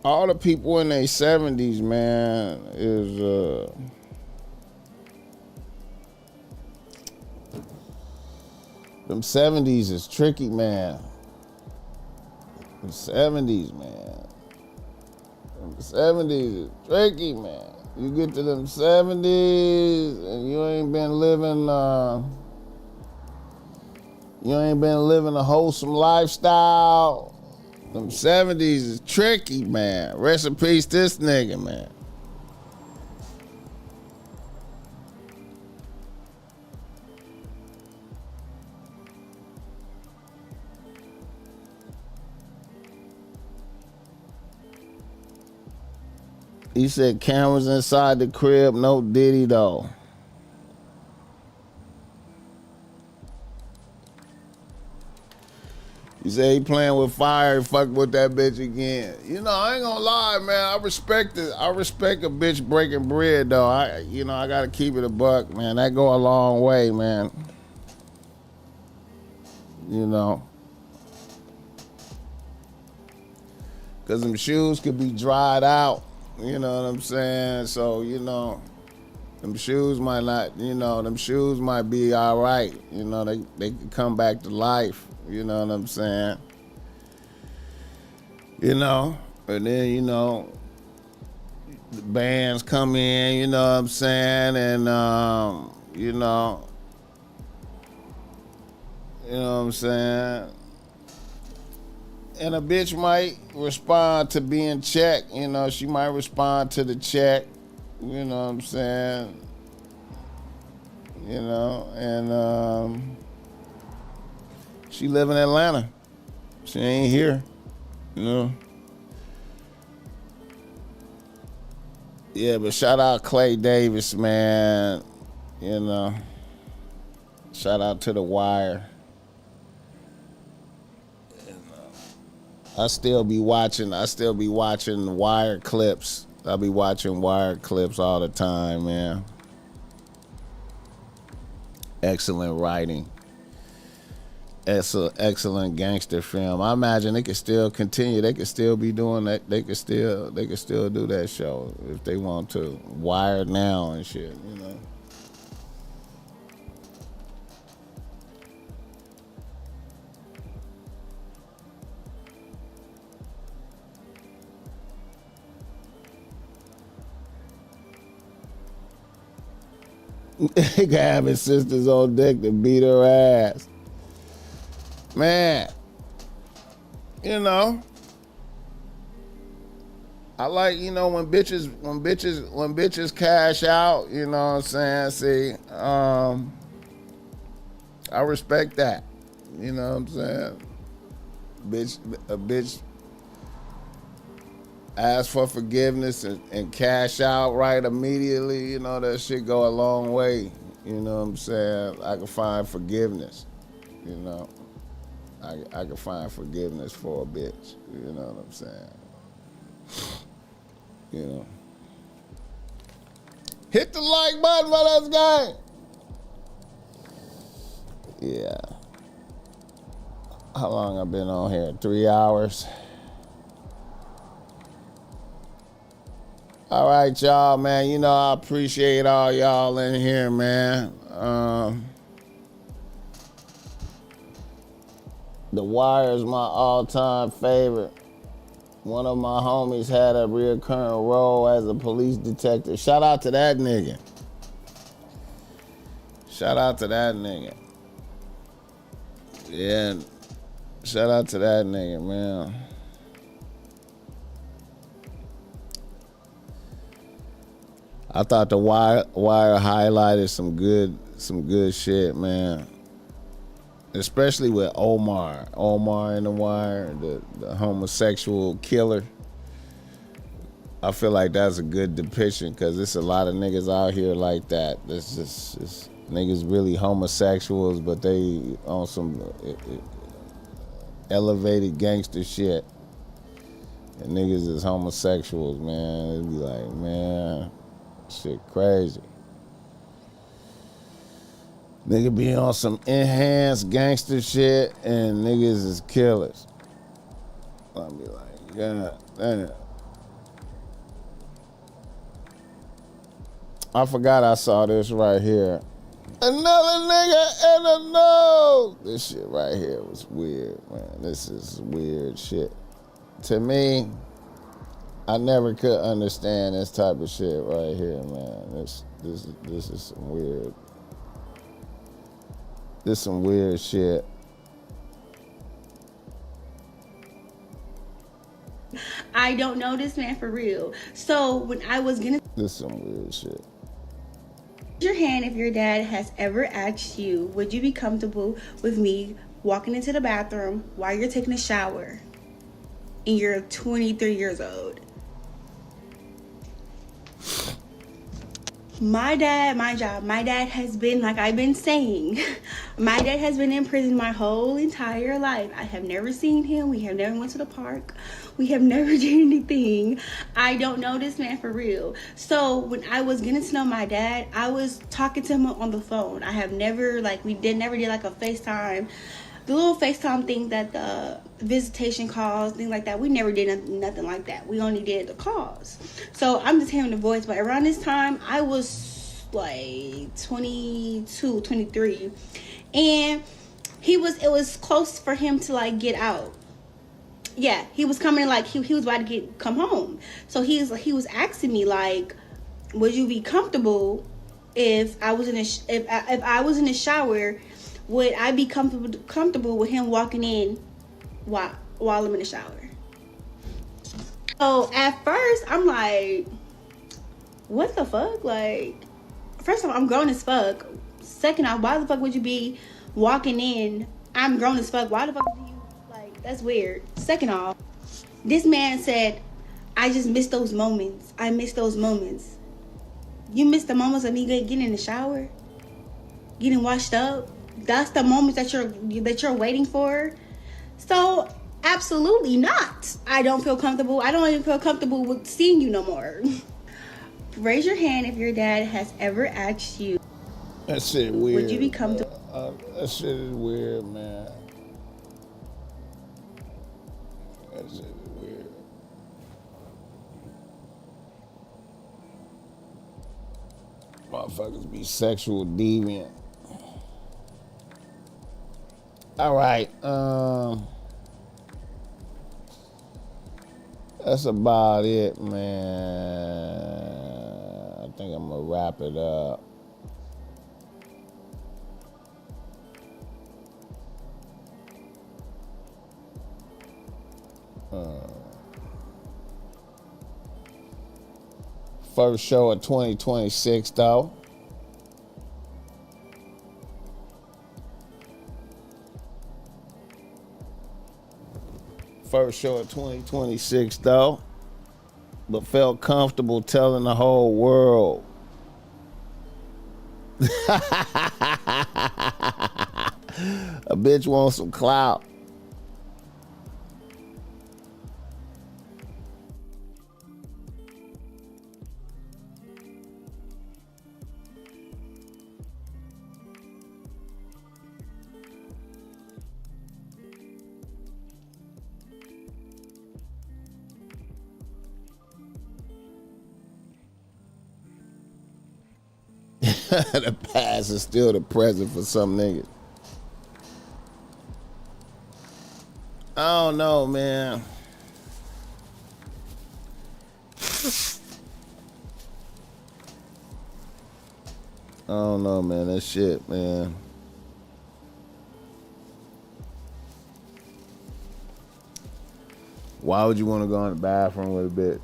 All the people in their 70s, man, is them 70s is tricky, man. The 70s, man. Them 70s is tricky, man. You get to them 70s and you ain't been living a wholesome lifestyle. Them 70s is tricky, man. Rest in peace, this nigga, man. He said cameras inside the crib, no Diddy though. He said he playing with fire, fuck with that bitch again. You know, I ain't gonna lie, man. I respect it. I respect a bitch breaking bread though. I gotta keep it a buck, man. That go a long way, man. You know. Cause them shoes could be dried out. You know what I'm saying? So, you know, them shoes might not, you know, them shoes might be all right. You know, they could come back to life. You know what I'm saying? You know, and then, you know, the bands come in, you know what I'm saying? And, you know what I'm saying? And a bitch might respond to being checked. You know, she might respond to the check. You know what I'm saying? You know, and she live in Atlanta. She ain't here. You know? Yeah, but shout out Clay Davis, man. You know. Shout out to The Wire. I still be watching Wire clips. I'll be watching Wire clips all the time, man. Excellent writing. Excellent gangster film. I imagine they could still continue. They could still be doing that. They could still do that show if they want to. Wired now and shit, you know. He can have his sisters on deck to beat her ass. Man, you know, I like, you know, when bitches cash out, you know what I'm saying? See, I respect that. You know what I'm saying? A bitch ask for forgiveness and cash out right immediately, you know, that shit go a long way. You know what I'm saying? I can find forgiveness, you know. I can find forgiveness for a bitch, you know what I'm saying? You know. Hit the like button for this game. Yeah. How long I been on here? 3 hours. All right, y'all, man. You know, I appreciate all y'all in here, man. The Wire is my all-time favorite. One of my homies had a recurring role as a police detective. Shout out to that nigga. Shout out to that nigga. Yeah. Shout out to that nigga, man. I thought the Wire highlighted some good shit, man. Especially with Omar in the Wire, the homosexual killer. I feel like that's a good depiction because there's a lot of niggas out here like that. This just niggas really homosexuals, but they on some elevated gangster shit. And niggas is homosexuals, man. It'd be like, man, shit crazy. Nigga be on some enhanced gangster shit and niggas is killers. I'll be like, God damn. I forgot I saw this right here. Another nigga in the nose. This shit right here was weird, man. This is weird shit. To me, I never could understand this type of shit right here, man. This is some weird. This some weird shit. I don't know this man for real. So when I was gonna... This some weird shit. Raise your hand if your dad has ever asked you, would you be comfortable with me walking into the bathroom while you're taking a shower and you're 23 years old? My dad has been, like I've been saying, my dad has been in prison my whole entire life. I have never seen him. We have never went to the park. We have never done anything. I don't know this man for real. So when I was getting to know my dad, I was talking to him on the phone. I have never, like, never did like a FaceTime. The little FaceTime thing that the visitation calls, things like that, we never did nothing like that. We only did the calls. So I'm just hearing the voice. But around this time, I was like 22, 23. And it was close for him to like get out. Yeah, he was coming, like he was about to come home. So he was asking me like, would you be comfortable if I was in if I was in the shower? Would I be comfortable with him walking in while I'm in the shower? So at first I'm like, what the fuck? Like, first of all, I'm grown as fuck. Second off, why the fuck would you be walking in? I'm grown as fuck. Why the fuck do you, like, that's weird. Second off, this man said, I just miss those moments. I miss those moments. You miss the moments of me getting in the shower? Getting washed up? That's the moments that you're waiting for. So absolutely not. I don't feel comfortable. I don't even feel comfortable with seeing you no more. Raise your hand if your dad has ever asked you. That shit weird. Would you be comfortable? That shit is weird, man. That shit is weird. Motherfuckers be sexual deviant. All right, that's about it, man. I think I'm gonna wrap it up. First show of 2026, though. First show of 2026, though. But felt comfortable telling the whole world. A bitch wants some clout. The past is still the present for some niggas. I don't know, man. I don't know, man. That shit, man. Why would you want to go in the bathroom with a bitch?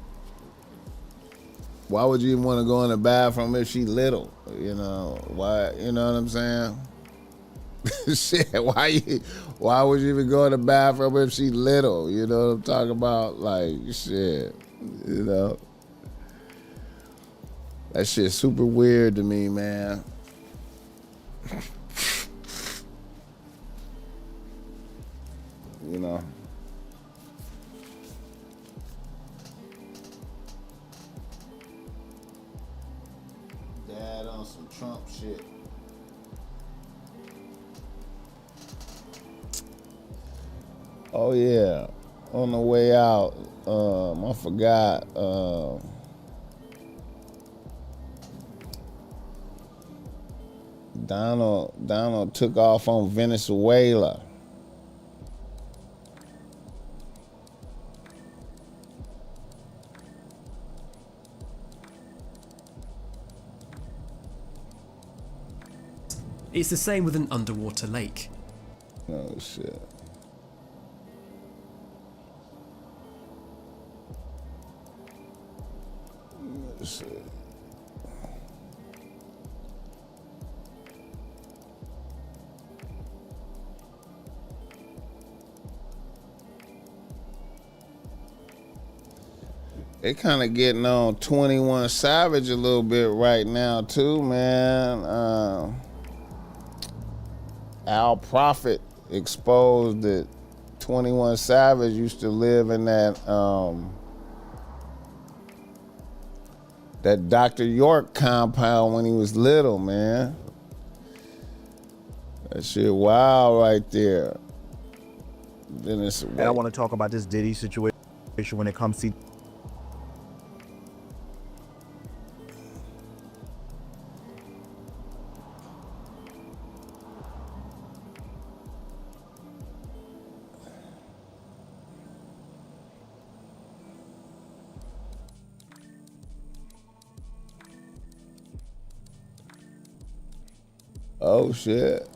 Why would you even want to go in the bathroom if she little? You know, why, you know what I'm saying? Shit, why would you even go in the bathroom if she little? You know what I'm talking about? Like, shit, you know? That shit's super weird to me, man. You know? Dad on some Trump shit. Oh yeah, on the way out, I forgot. Donald took off on Venezuela. It's the same with an underwater lake. Oh shit. They kind of getting on 21 Savage a little bit right now too, man. Al Prophet exposed that 21 Savage used to live in that Dr. York compound when he was little, man. That shit wild right there. Then it's and I want to talk about this Diddy situation when it comes to oh shit.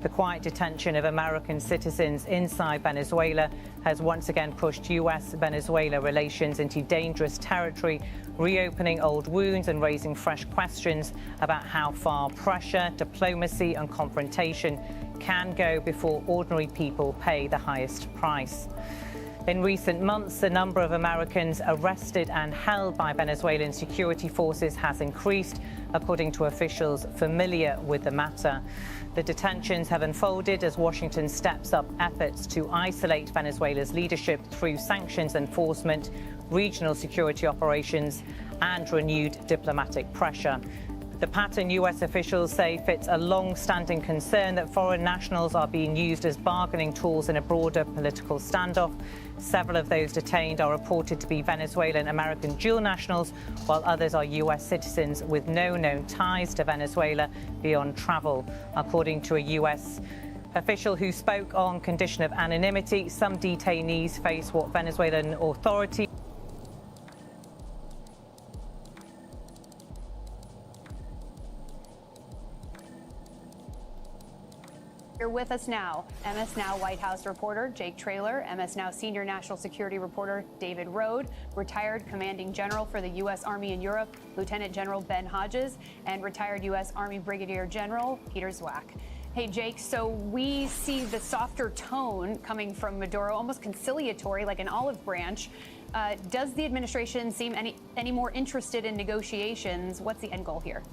The quiet detention of American citizens inside Venezuela has once again pushed U.S.-Venezuela relations into dangerous territory, reopening old wounds and raising fresh questions about how far pressure, diplomacy and confrontation can go before ordinary people pay the highest price. In recent months, the number of Americans arrested and held by Venezuelan security forces has increased, according to officials familiar with the matter. The detentions have unfolded as Washington steps up efforts to isolate Venezuela's leadership through sanctions enforcement, regional security operations, and renewed diplomatic pressure. The pattern U.S. officials say fits a long-standing concern that foreign nationals are being used as bargaining tools in a broader political standoff. Several of those detained are reported to be Venezuelan-American dual nationals, while others are U.S. citizens with no known ties to Venezuela beyond travel. According to a U.S. official who spoke on condition of anonymity, some detainees face what Venezuelan authorities with us now. MS Now White House reporter Jake Traylor, MS Now senior national security reporter David Rode, retired commanding general for the U.S. Army in Europe, Lieutenant General Ben Hodges, and retired U.S. Army Brigadier General Peter Zwack. Hey, Jake, so we see the softer tone coming from Maduro, almost conciliatory, like an olive branch. Does the administration seem any more interested in negotiations? What's the end goal here?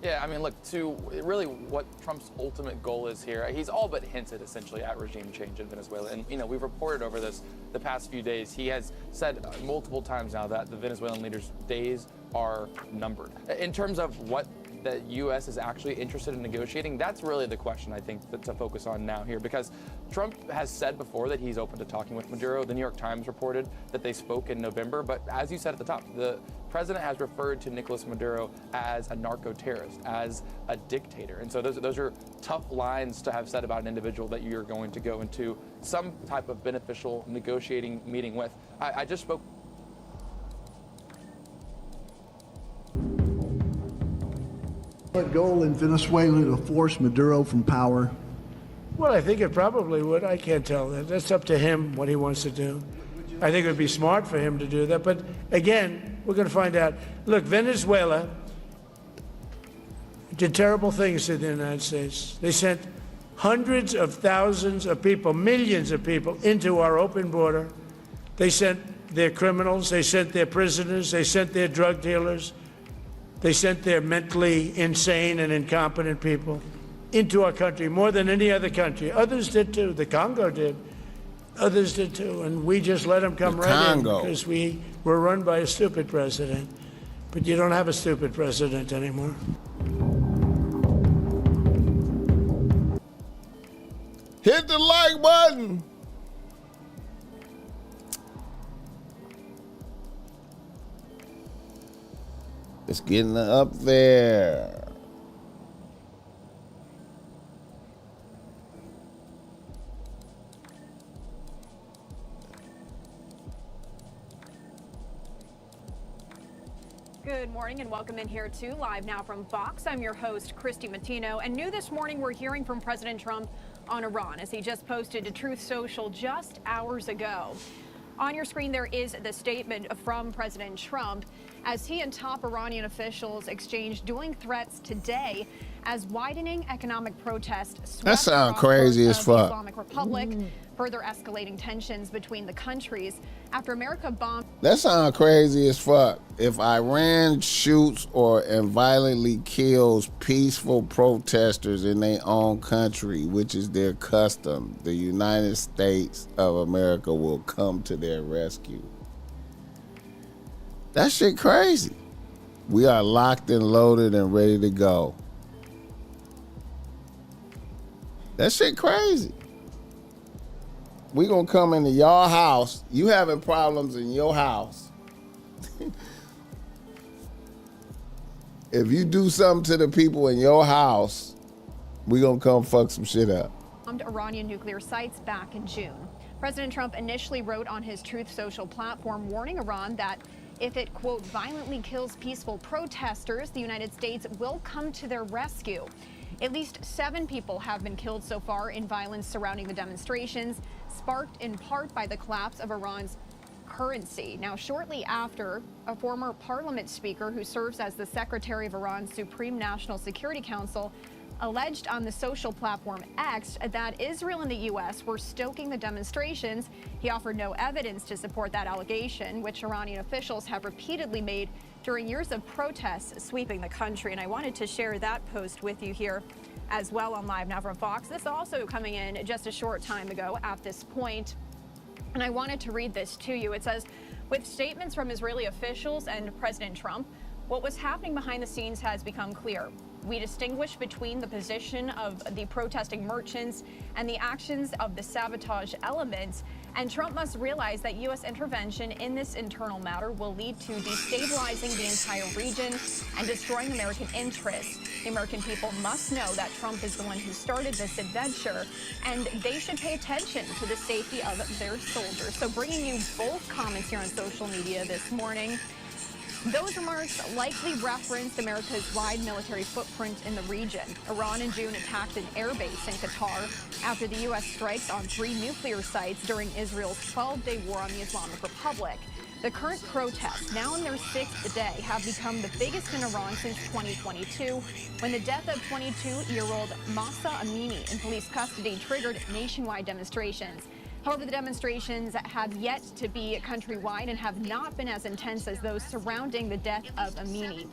Yeah, I mean, look, to really what Trump's ultimate goal is here, he's all but hinted essentially at regime change in Venezuela. And, you know, we've reported over this the past few days. He has said multiple times now that the Venezuelan leader's days are numbered. In terms of what the U.S. is actually interested in negotiating, that's really the question I think to focus on now here, because Trump has said before that he's open to talking with Maduro. The New York Times reported that they spoke in November, but as you said at the top, the president has referred to Nicolas Maduro as a narco-terrorist, as a dictator. And so those are tough lines to have said about an individual that you're going to go into some type of beneficial negotiating meeting with. I just spoke. Goal in Venezuela to force Maduro from power? Well, I think it probably would. I can't tell that. That's up to him, what he wants to do. I think it would be smart for him to do that. But again, we're going to find out. Look, Venezuela did terrible things to the United States. They sent hundreds of thousands of people, millions of people into our open border. They sent their criminals, they sent their prisoners, they sent their drug dealers. They sent their mentally insane and incompetent people into our country more than any other country. Others did too. The Congo did. Others did too. And we just let them come right in because we were run by a stupid president. But you don't have a stupid president anymore. Hit the like button. It's getting up there. Good morning and welcome in here to Live Now from Fox. I'm your host, Christy Matino. And new this morning, we're hearing from President Trump on Iran as he just posted to Truth Social just hours ago. On your screen, there is the statement from President Trump as he and top Iranian officials exchanged dueling threats today as widening economic protests That sounds crazy as fuck. The Islamic Republic, further escalating tensions between the countries after America bombed. That sounds crazy as fuck. If Iran shoots and violently kills peaceful protesters in their own country, which is their custom, the United States of America will come to their rescue. That shit crazy. We are locked and loaded and ready to go. That shit crazy. We gonna come into your house. You having problems in your house. If you do something to the people in your house, we gonna come fuck some shit up. Iranian nuclear sites back in June. President Trump initially wrote on his Truth Social platform warning Iran that if it, quote, violently kills peaceful protesters, the United States will come to their rescue. At least 7 people have been killed so far in violence surrounding the demonstrations, sparked in part by the collapse of Iran's currency. Now, shortly after, a former parliament speaker who serves as the secretary of Iran's Supreme National Security Council alleged on the social platform X that Israel and the U.S. were stoking the demonstrations. He offered no evidence to support that allegation, which Iranian officials have repeatedly made during years of protests sweeping the country. And I wanted to share that post with you here as well on Live Now from Fox. This also coming in just a short time ago at this point. And I wanted to read this to you. It says, with statements from Israeli officials and President Trump, what was happening behind the scenes has become clear. We distinguish between the position of the protesting merchants and the actions of the sabotage elements. And Trump must realize that U.S. intervention in this internal matter will lead to destabilizing the entire region and destroying American interests. The American people must know that Trump is the one who started this adventure, and they should pay attention to the safety of their soldiers. So bringing you both comments here on social media this morning. Those remarks likely referenced America's wide military footprint in the region. Iran in June attacked an airbase in Qatar after the U.S. strikes on 3 nuclear sites during Israel's 12-day war on the Islamic Republic. The current protests, now in their 6th day, have become the biggest in Iran since 2022, when the death of 22-year-old Mahsa Amini in police custody triggered nationwide demonstrations. However, the demonstrations have yet to be countrywide and have not been as intense as those surrounding the death of Amini.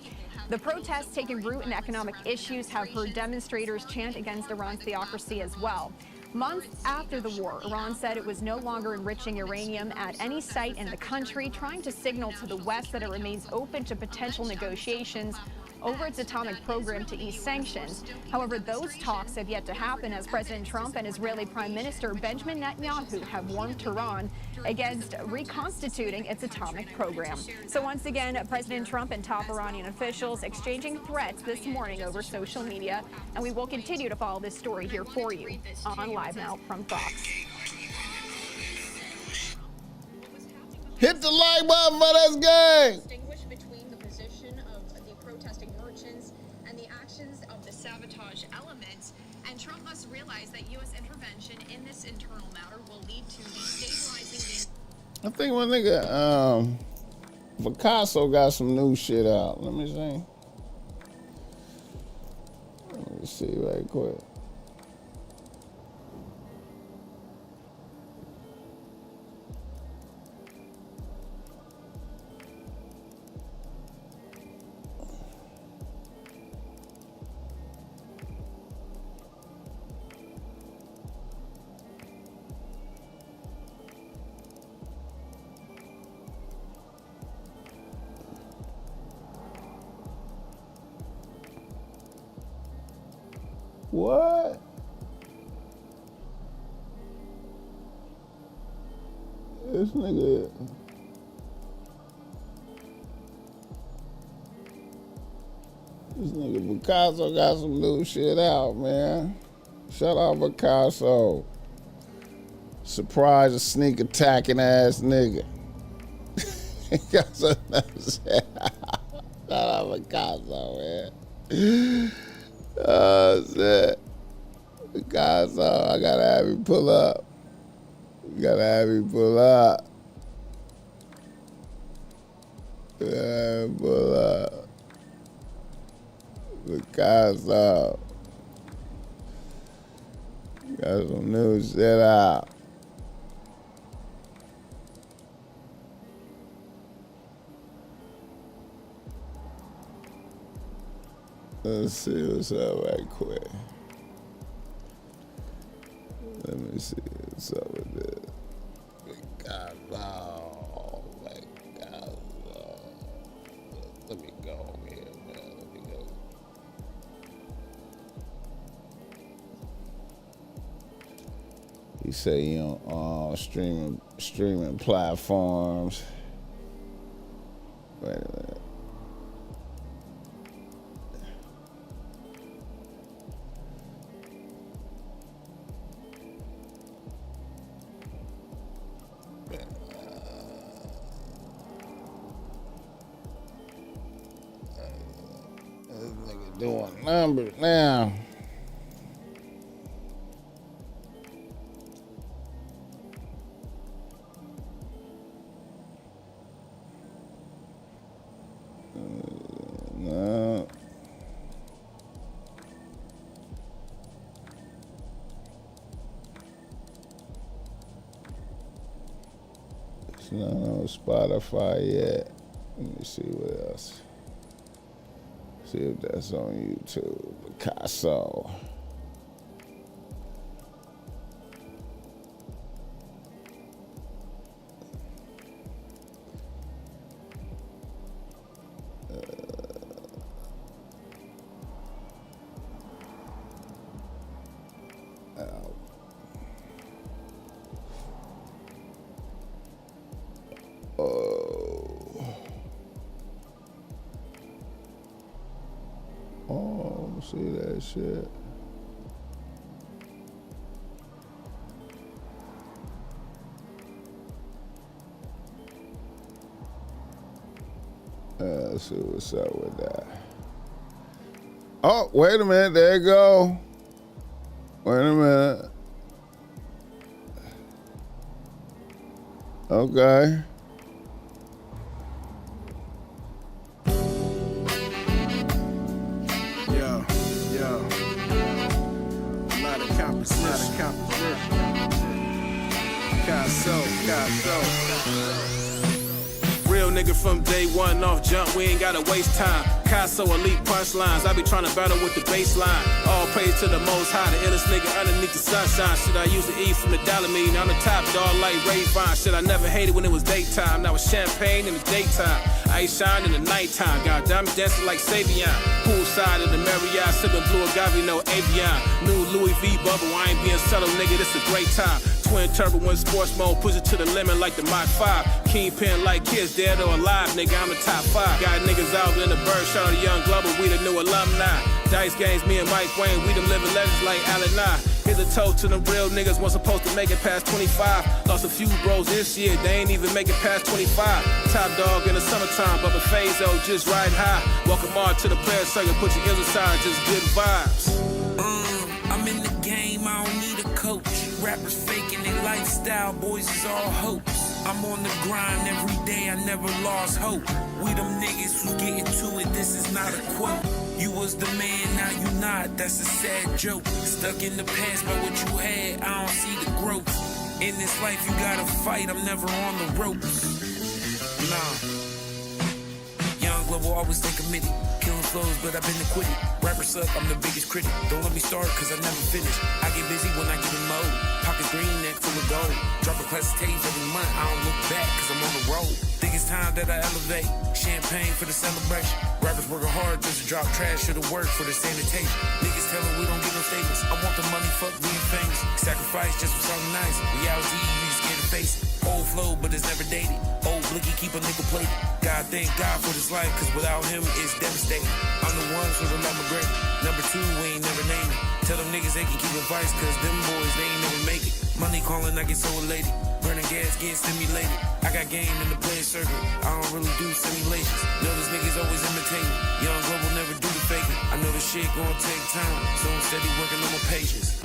The protests taking root in economic issues have heard demonstrators chant against Iran's theocracy as well. Months after the war, Iran said it was no longer enriching uranium at any site in the country, trying to signal to the West that it remains open to potential negotiations over its atomic program to ease sanctions. However, those talks have yet to happen as President Trump and Israeli Prime Minister Benjamin Netanyahu have warned Tehran against reconstituting its atomic program. So once again, President Trump and top Iranian officials exchanging threats this morning over social media, and we will continue to follow this story here for you on Live Now from Fox. Hit the like button for this game. Sabotage elements, and Trump must realize that U.S. intervention in this internal matter will lead to destabilizing I think my nigga Picasso got some new shit out. Let me see right quick. What? This nigga. This nigga Picasso got some new shit out, man. Shout out Picasso. Surprise a sneak attacking ass nigga. Got some new shit out. Shout out Picasso, man. Oh, shit. Picasso, I gotta have you pull up. Gotta have you pull up. Pull up. Picasso. Got some new shit out. Let's see what's up right quick. Let me see what's up with this. Picasso. Picasso. Let me go here, man. Let me go. He say he on streaming platforms. Wait a minute. Doing numbers now. No. It's not on Spotify yet. Let me see what else. See if that's on YouTube. Picasso. See that shit. Let's see what's up with that. Oh, wait a minute. There you go. Wait a minute. Okay. Yo. Not a composition. Real nigga from day one off jump, we ain't gotta waste time. Casso elite punchlines, I be trying to battle with the baseline. All praise to the most high, the illest nigga underneath the sunshine. Shit, I used to eat from the dollar mean, I'm the top dog like Ray Vine. Shit, I never hated when it was daytime, now it's champagne in the daytime. Ice shine in the nighttime, goddamn dancing like Savion. Poolside in the Marriott, sipping blue agave, no avion. New Louis V bubble, I ain't being subtle, nigga, this a great time. Twin turbo in sports mode, push it to the limit like the Mach 5. Kingpin like kids, dead or alive, nigga, I'm the top 5. Got niggas out in the bird, shout out to Young Glover, we the new alumni. Dice games, me and Mike Wayne, we them living legends like Allen Nye. Here's a toast to them real niggas, wasn't supposed to make it past 25. Lost a few bros this year, they ain't even make it past 25. Top dog in the summertime, but the Fazo just riding high. Welcome on to the player circuit, put your ears aside, just good vibes. I'm in the game, I don't need a coach. Rappers faking their lifestyle, boys is all hopes. I'm on the grind every day, I never lost hope. We them niggas who getting to it, this is not a quote. You was the man, now you not, that's a sad joke. Stuck in the past by what you had, I don't see the growth. In this life you gotta fight, I'm never on the ropes. Nah. Young Global always stay committed. Killing flows, but I've been acquitted. Rappers suck, I'm the biggest critic. Don't let me start, cause I never finish. I get busy when I get in mode. Pocket green, neck full of gold. Drop a classic tapes every month, I don't look back, cause I'm on the road. Think it's time that I elevate. Champagne for the celebration. Rappers working hard just to drop trash, should've worked for the sanitation. Niggas tell me we don't get no statements. I want the money, fuck being famous. Sacrifice just for something nice. Reality, you just can't face it. Old flow, but it's never dated. Old blicky, keep a nigga plated. God thank God for this life, cause without him, it's devastating. I'm the one for the love great. Number 2, we ain't never name it. Tell them niggas they can keep advice, cause them boys, they ain't never make it. Money calling, I get so elated. Burning gas, getting stimulated. I got game in the player circuit. I don't really do simulations. Know this niggas always imitating. Young Global never do the faking. I know this shit gonna take time, so I'm steady working on my patience.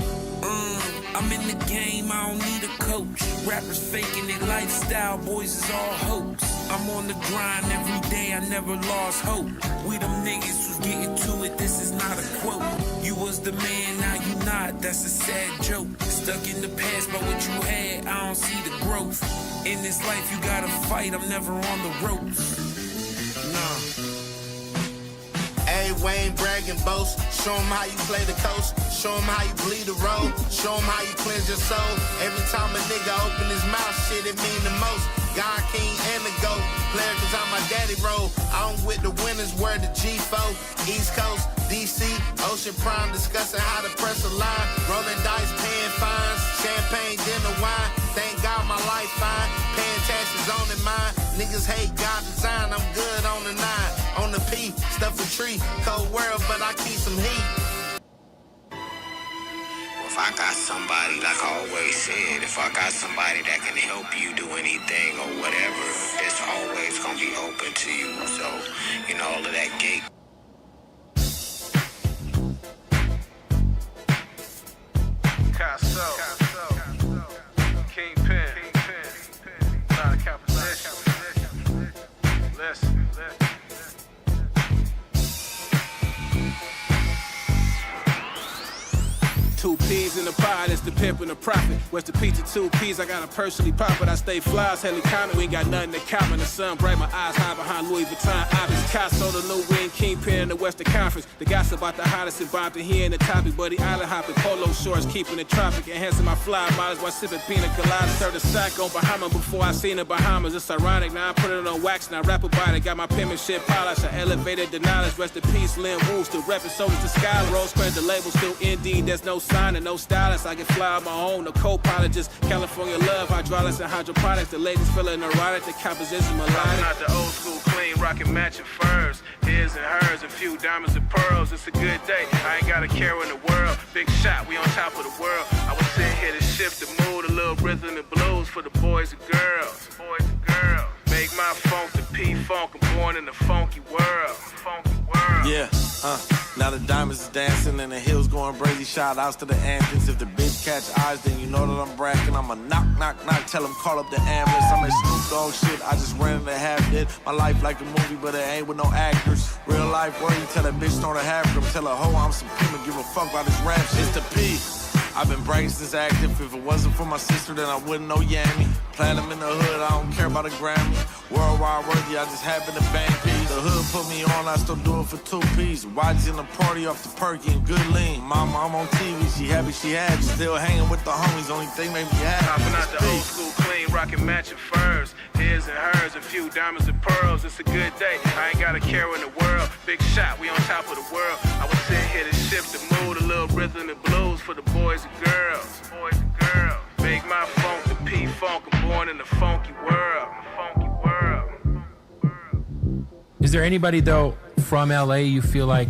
I'm in the game, I don't need a coach. Rappers faking their lifestyle, boys is all hoax. I'm on the grind every day, I never lost hope. We them niggas who's getting to it, this is not a quote. You was the man, now you not, that's a sad joke. Stuck in the past by what you had, I don't see the growth. In this life you gotta fight, I'm never on the ropes. Nah. Hey, Wayne, brag and boast. Show them how you play the coast. Show them how you bleed the road. Show them how you cleanse your soul. Every time a nigga open his mouth, shit, it mean the most. God, King, and the GOAT. Player, cause I'm my daddy roll. I'm with the winners, word the G4. East Coast, DC, Ocean Prime, discussing how to press a line. Rolling dice, paying fines. Champagne, dinner, wine. Thank God my life fine. Paying taxes on in mine. Niggas hate God design. I'm good on the 9. On the P, stuff a tree. Cold world, but I keep some heat. If I got somebody, like I always said, if I got somebody that can help you do anything or whatever, it's always gonna be open to you. So, you know, all of that gate. Casso, Kingpin, not a composition. Listen. 2 P's in the pot, it's the pimp and the profit. What's the pizza, 2 P's, I gotta personally pop it. I stay fly, Haley Common, we ain't got nothing to common. The sun bright, my eyes high behind Louis Vuitton obvious. Casso, the new win, Kingpin in the Western Conference. The gossip about the hottest involved in here in the topic. Buddy island hopping, polo shorts, keeping it tropic. Enhancing my fly miles while sipping pina colada. Stirred a sack on Bahama before I seen the Bahamas. It's ironic, now I put it on wax and I rap about it. Got my penmanship polish, I elevated the knowledge. Rest in peace, Lynn Wu, still repping soldiers to sky. Roll spread the label, still indeed, there's no sign and no stylist. I can fly on my own, no co-pilot, just California love, hydraulics and hydroponics. The ladies feeling neurotic, the composition melodic. Not the old school clean, rocking matching furs, his and hers, a few diamonds and pearls. It's a good day, I ain't got a care in the world. Big shot, we on top of the world. I was sitting here to shift the mood, a little rhythm and blues for the boys and girls. Make my funk to P-Funk. I'm born in a funky world. Yeah, now the diamonds is dancing and the hills going crazy. Shout outs to the ambulance. If the bitch catch eyes, then you know that I'm bragging. I'm a knock, knock, knock. Tell them call up the ambulance. I'm in Snoop Dogg shit. I just ran into half dead. My life like a movie, but it ain't with no actors. Real life word, you tell that bitch don't have them. Tell her, ho, I'm some pimp and give a fuck about this rap shit. It's the P. I've been bragging since active. If it wasn't for my sister, then I wouldn't know Yammy. Platinum in the hood, I don't care about a Grammy. Worldwide worthy, I just happen to bang peas. The hood put me on, I still do it for 2 P's. Watching in the party off the perky and good lean. Mama, I'm on TV, she happy she had you. Still hanging with the homies, only thing made me happy. Hopping out the old school clean, rocking matching furs. His and hers, a few diamonds and pearls. It's a good day, I ain't got a care in the world. Big shot, we on top of the world. I was sitting here to shift the mood, a little rhythm and blues for the boys and girls. Make my funk the P-Funk. I'm born in a funky world. Is there anybody though from LA you feel like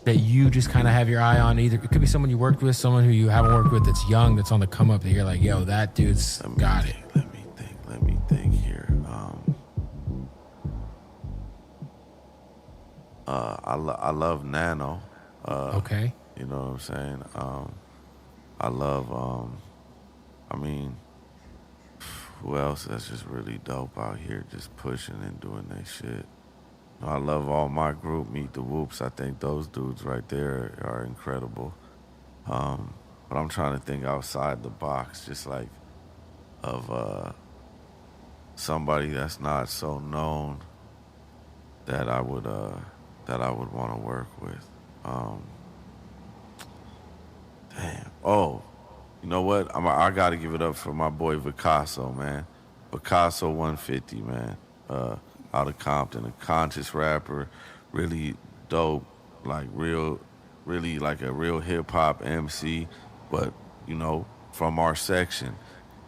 that you just kind of have your eye on? Either it could be someone you worked with, someone who you haven't worked with that's young, that's on the come up, that you're like, yo, that dude's got it. Let me think here. I love Nano. Okay. You know what I'm saying? I love, I mean, who else that's just really dope out here, just pushing and doing that shit. I love all my group, Meet the Whoops. I think those dudes right there are incredible. But I'm trying to think outside the box, just like of somebody that's not so known that I would want to work with. Damn. Oh, you know what? I got to give it up for my boy Picasso, man. Picasso 150, man. Out of Compton, a conscious rapper, really dope, like really like a real hip hop MC, but you know, from our section.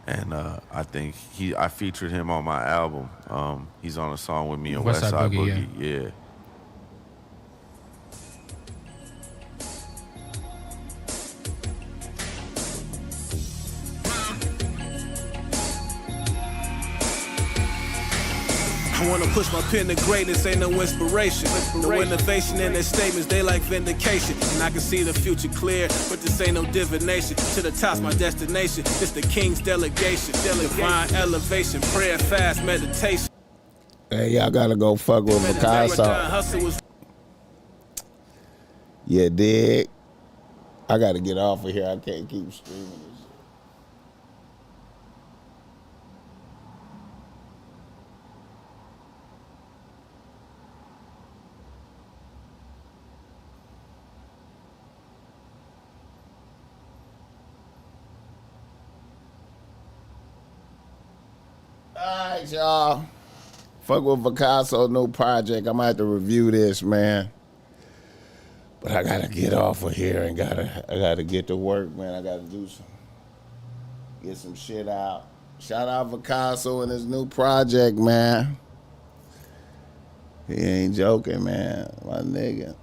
And I think I featured him on my album. He's on a song with me on West Side Boogie. Yeah. I wanna push my pen to greatness, ain't no inspiration. No innovation in their statements, they like vindication. And I can see the future clear, but this ain't no divination. To the top's my destination, it's the king's delegation. Divine elevation, prayer, fast, meditation. Hey, y'all gotta go fuck with Picasso. Yeah, dig. I gotta get off of here. I can't keep streaming this. Alright, y'all. Fuck with Picasso, new project. I'm gonna have to review this, man. But I gotta get off of here and I gotta get to work, man. I gotta get some shit out. Shout out Picasso and his new project, man. He ain't joking, man. My nigga.